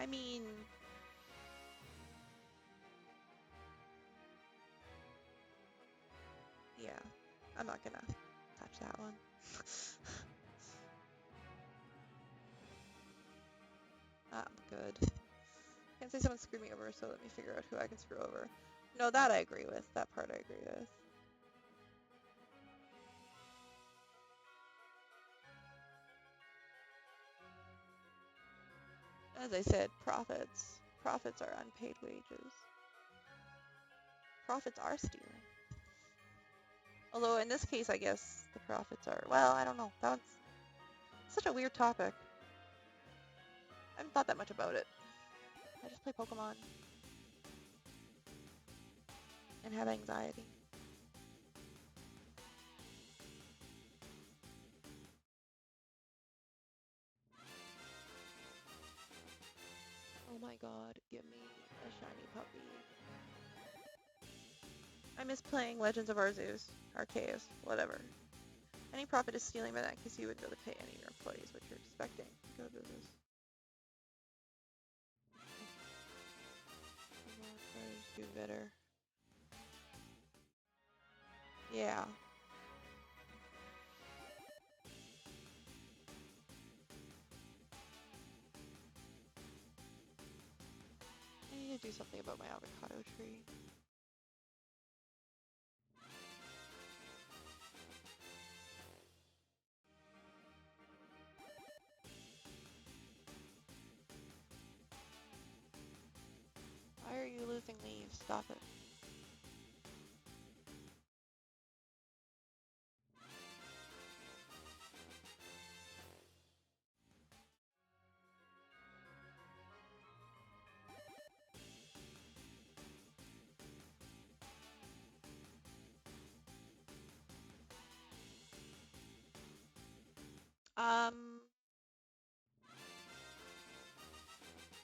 I mean, yeah, I'm not gonna touch that one. I'm good. Can't say someone screwed me over, so let me figure out who I can screw over. No, that I agree with. That part I agree with. As I said, profits. Profits are unpaid wages. Profits are stealing. Although in this case, I guess the profits are, well, I don't know. That one's such a weird topic. I haven't thought that much about it. I just play Pokemon and have anxiety. Oh my god, give me a shiny puppy. I miss playing Legends of Arceus, Arceus, whatever. Any profit is stealing, but in that case you wouldn't be able to pay any of your employees what you're expecting. Go business. Do better. Yeah. I need to do something about my avocado tree. Why are you losing leaves? Stop it.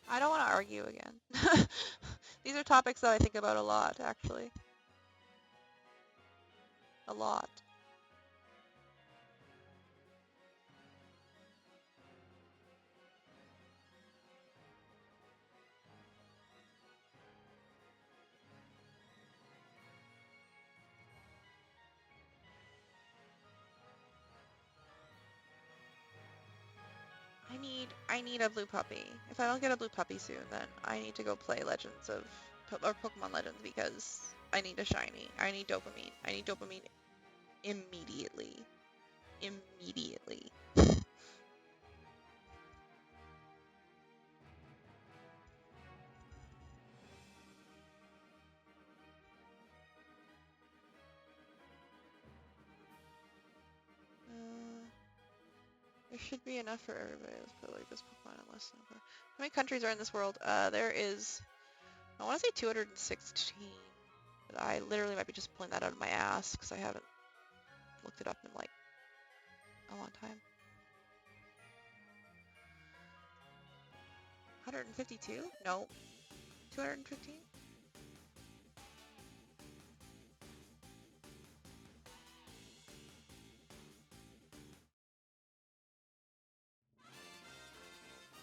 I don't want to argue again. These are topics that I think about a lot, actually. A lot. I need a blue puppy. If I don't get a blue puppy soon, then I need to go play Legends of, or Pokemon Legends because I need a shiny. I need dopamine. I need dopamine immediately. Immediately. There should be enough for everybody. Let's put like this Pokemon in less than how many countries are in this world? There is, I want to say 216, but I literally might be just pulling that out of my ass because I haven't looked it up in like a long time. 152? No. 215?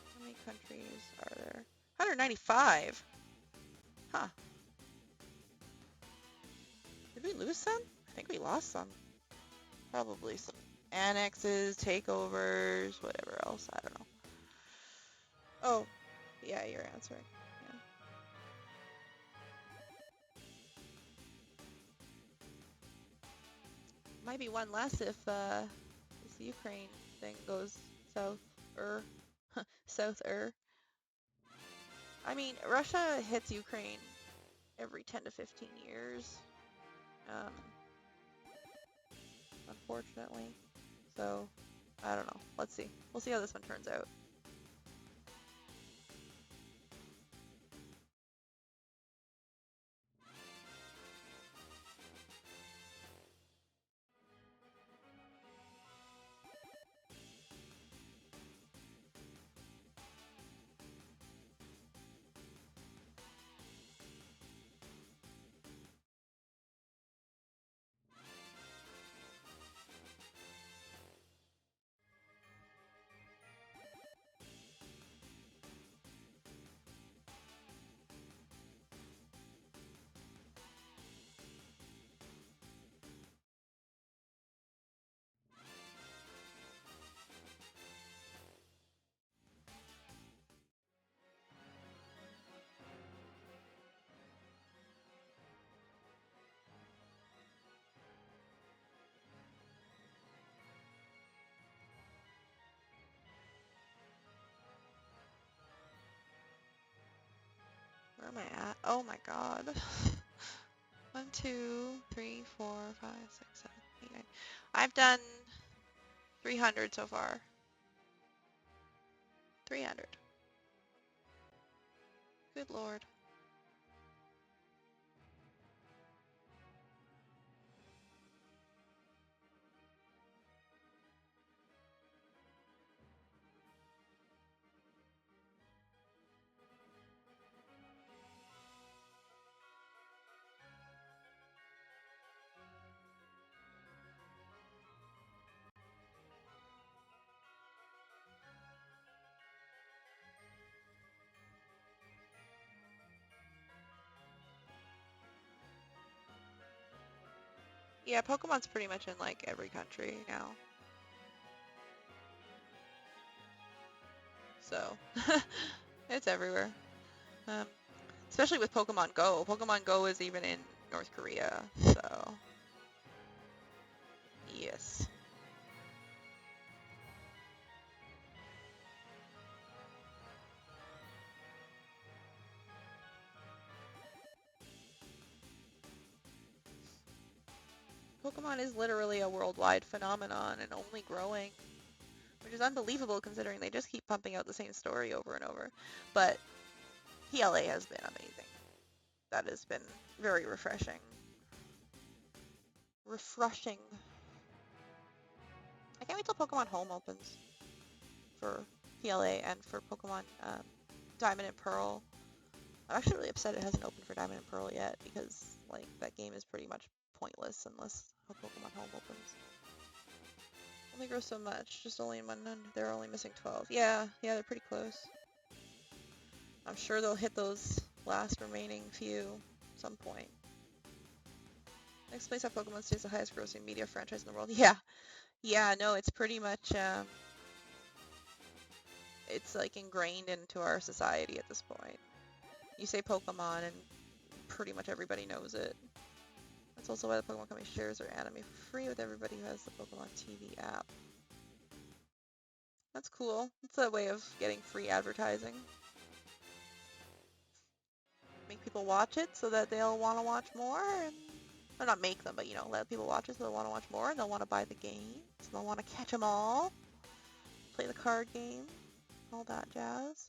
How many countries are there? 195? Huh. Did we lose some? I think we lost some. Probably some annexes, takeovers, whatever else. I don't know. Oh, yeah, you're answering. Yeah. Might be one less if this Ukraine thing goes south-er. South-er. I mean, Russia hits Ukraine every 10 to 15 years. Unfortunately. So, I don't know. Let's see. We'll see how this one turns out. am I at? Oh my god. 1, 2, 3, 4, 5, 6, 7, 8, 9. I've done 300 so far. 300. Good lord. Yeah, Pokemon's pretty much in like every country now. So, it's everywhere. Um, especially with Pokemon Go. Pokemon Go is even in North Korea, so yes. Pokemon is literally a worldwide phenomenon and only growing, which is unbelievable considering they just keep pumping out the same story over and over. But PLA has been amazing. That has been very refreshing. Refreshing. I can't wait till Pokemon Home opens for PLA and for Pokemon Diamond and Pearl. I'm actually really upset it hasn't opened for Diamond and Pearl yet because like that game is pretty much pointless unless Pokemon Home opens. Only grow so much, just only in 100. They're only missing 12. Yeah, they're pretty close. I'm sure they'll hit those last remaining few at some point. Next place up Pokemon stays the highest grossing media franchise in the world. Yeah, no, it's pretty much, it's like ingrained into our society at this point. You say Pokemon and pretty much everybody knows it. That's also why the Pokemon Company shares their anime for free with everybody who has the Pokemon TV app. That's cool. It's a way of getting free advertising. Make people watch it so that they'll want to watch more, and or not make them, but you know, let people watch it so they'll want to watch more, and they'll want to buy the games, and they'll want to catch them all, play the card game, all that jazz.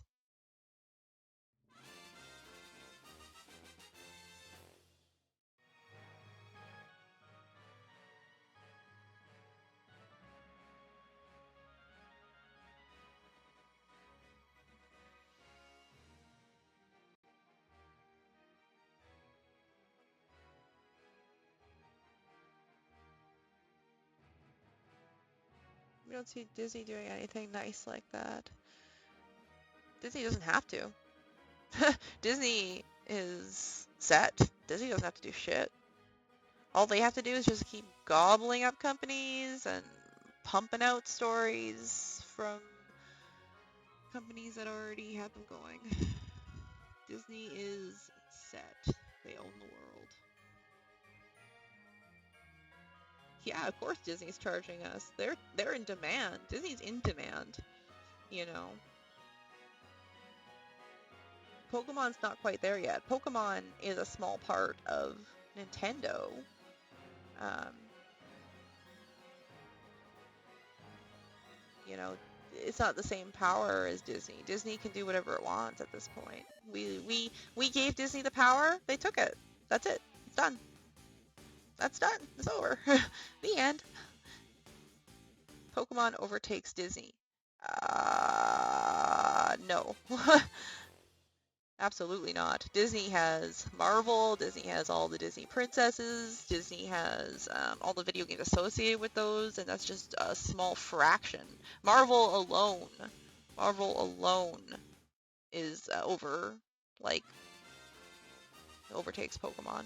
We don't see Disney doing anything nice like that. Disney doesn't have to. Disney is set. Disney doesn't have to do shit. All they have to do is just keep gobbling up companies and pumping out stories from companies that already have them going. Disney is set. They own the world. Yeah, of course Disney's charging us. They're in demand. Disney's in demand, you know. Pokemon's not quite there yet. Pokemon is a small part of Nintendo. Um, you know, it's not the same power as Disney. Disney can do whatever it wants at this point. We gave Disney the power. They took it. That's it. It's done. That's done. It's over. The end. Pokemon overtakes Disney. No. Absolutely not. Disney has Marvel, Disney has all the Disney princesses, Disney has all the video games associated with those, and that's just a small fraction. Marvel alone is overtakes Pokemon.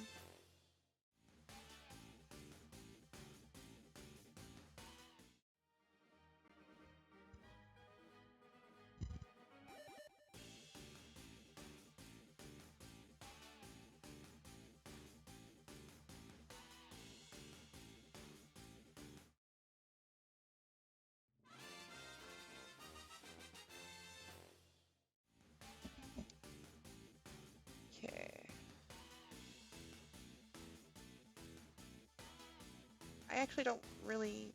Okay. actually don't really...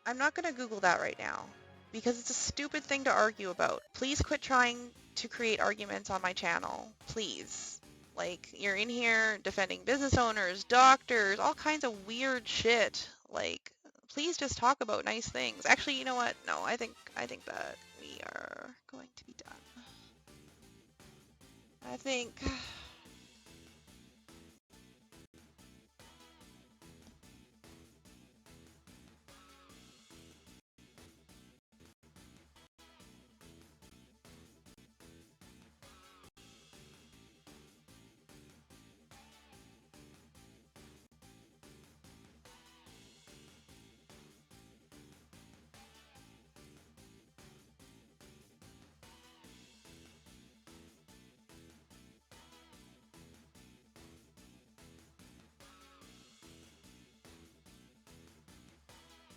I'm not going to Google that right now because it's a stupid thing to argue about. Please quit trying to create arguments on my channel. Please. Like, you're in here defending business owners, doctors, all kinds of weird shit. Like, please just talk about nice things. Actually, you know what? No, I think that we are going to be done. I think...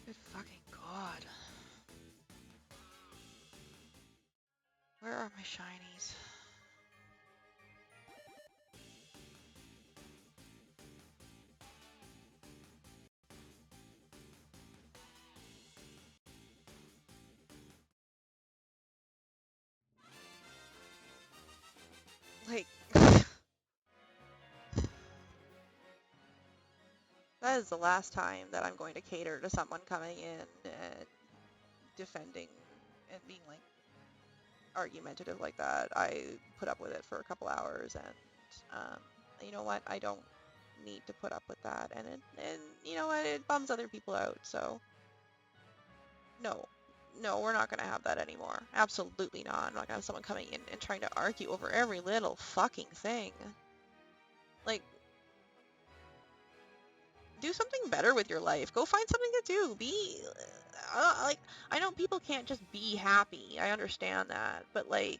Good fucking God. Where are my shinies? Like, that is the last time that I'm going to cater to someone coming in and defending and being like argumentative like that. I put up with it for a couple hours, and you know what? I don't need to put up with that, and you know what? It bums other people out. So no, we're not gonna have that anymore. Absolutely not. I'm not gonna have someone coming in and trying to argue over every little fucking thing. Like, do something better with your life. Go find something to do. Be like, I know people can't just be happy. I understand that, but like,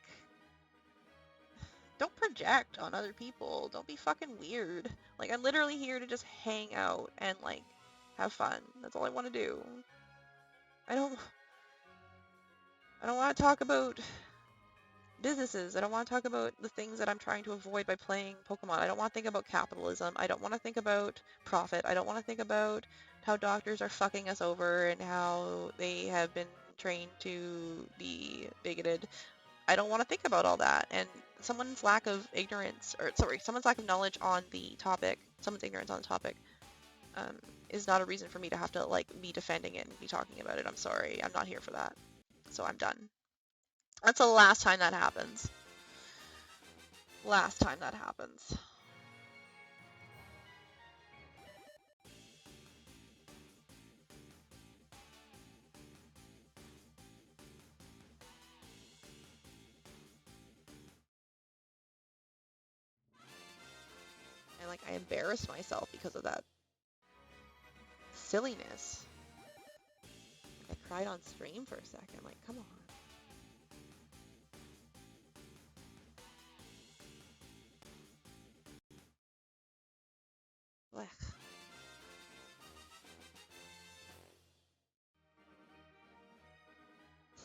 don't project on other people. Don't be fucking weird. Like, I'm literally here to just hang out and like have fun. That's all I want to do. I don't want to talk about businesses. I don't want to talk about the things that I'm trying to avoid by playing Pokemon. I don't want to think about capitalism. I don't want to think about profit. I don't want to think about how doctors are fucking us over and how they have been trained to be bigoted. I don't want to think about all that. And someone's lack of ignorance, or sorry, someone's lack of knowledge on the topic, someone's ignorance on the topic, is not a reason for me to have to like be defending it and be talking about it. I'm sorry. I'm not here for that. So I'm done. That's the last time that happens. Last time that happens. And like, I embarrassed myself because of that silliness. I cried on stream for a second. Like, come on. Blech.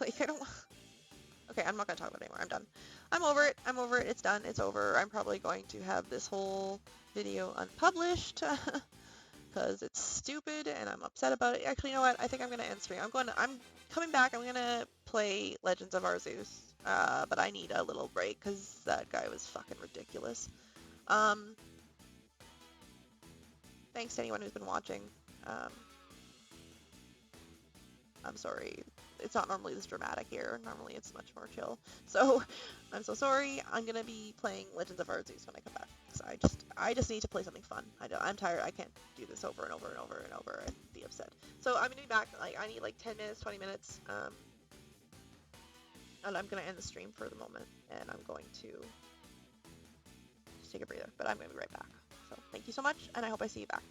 Like, I don't... Okay, I'm not going to talk about it anymore. I'm done. I'm over it. I'm over it. It's done. It's over. I'm probably going to have this whole video unpublished because it's stupid and I'm upset about it. Actually, you know what? I think I'm going to end stream. I'm coming back. I'm going to play Legends of Arceus, but I need a little break because that guy was fucking ridiculous. Thanks to anyone who's been watching. I'm sorry. It's not normally this dramatic here. Normally it's much more chill. So I'm so sorry. I'm gonna be playing Legends of Arceus when I come back. So I just need to play something fun. I'm tired. I can't do this over and over and over and over and be upset. So I'm gonna be back. Like, I need like 10 minutes, 20 minutes. And I'm gonna end the stream for the moment. And I'm going to just take a breather. But I'm gonna be right back. So thank you so much, and I hope I see you back.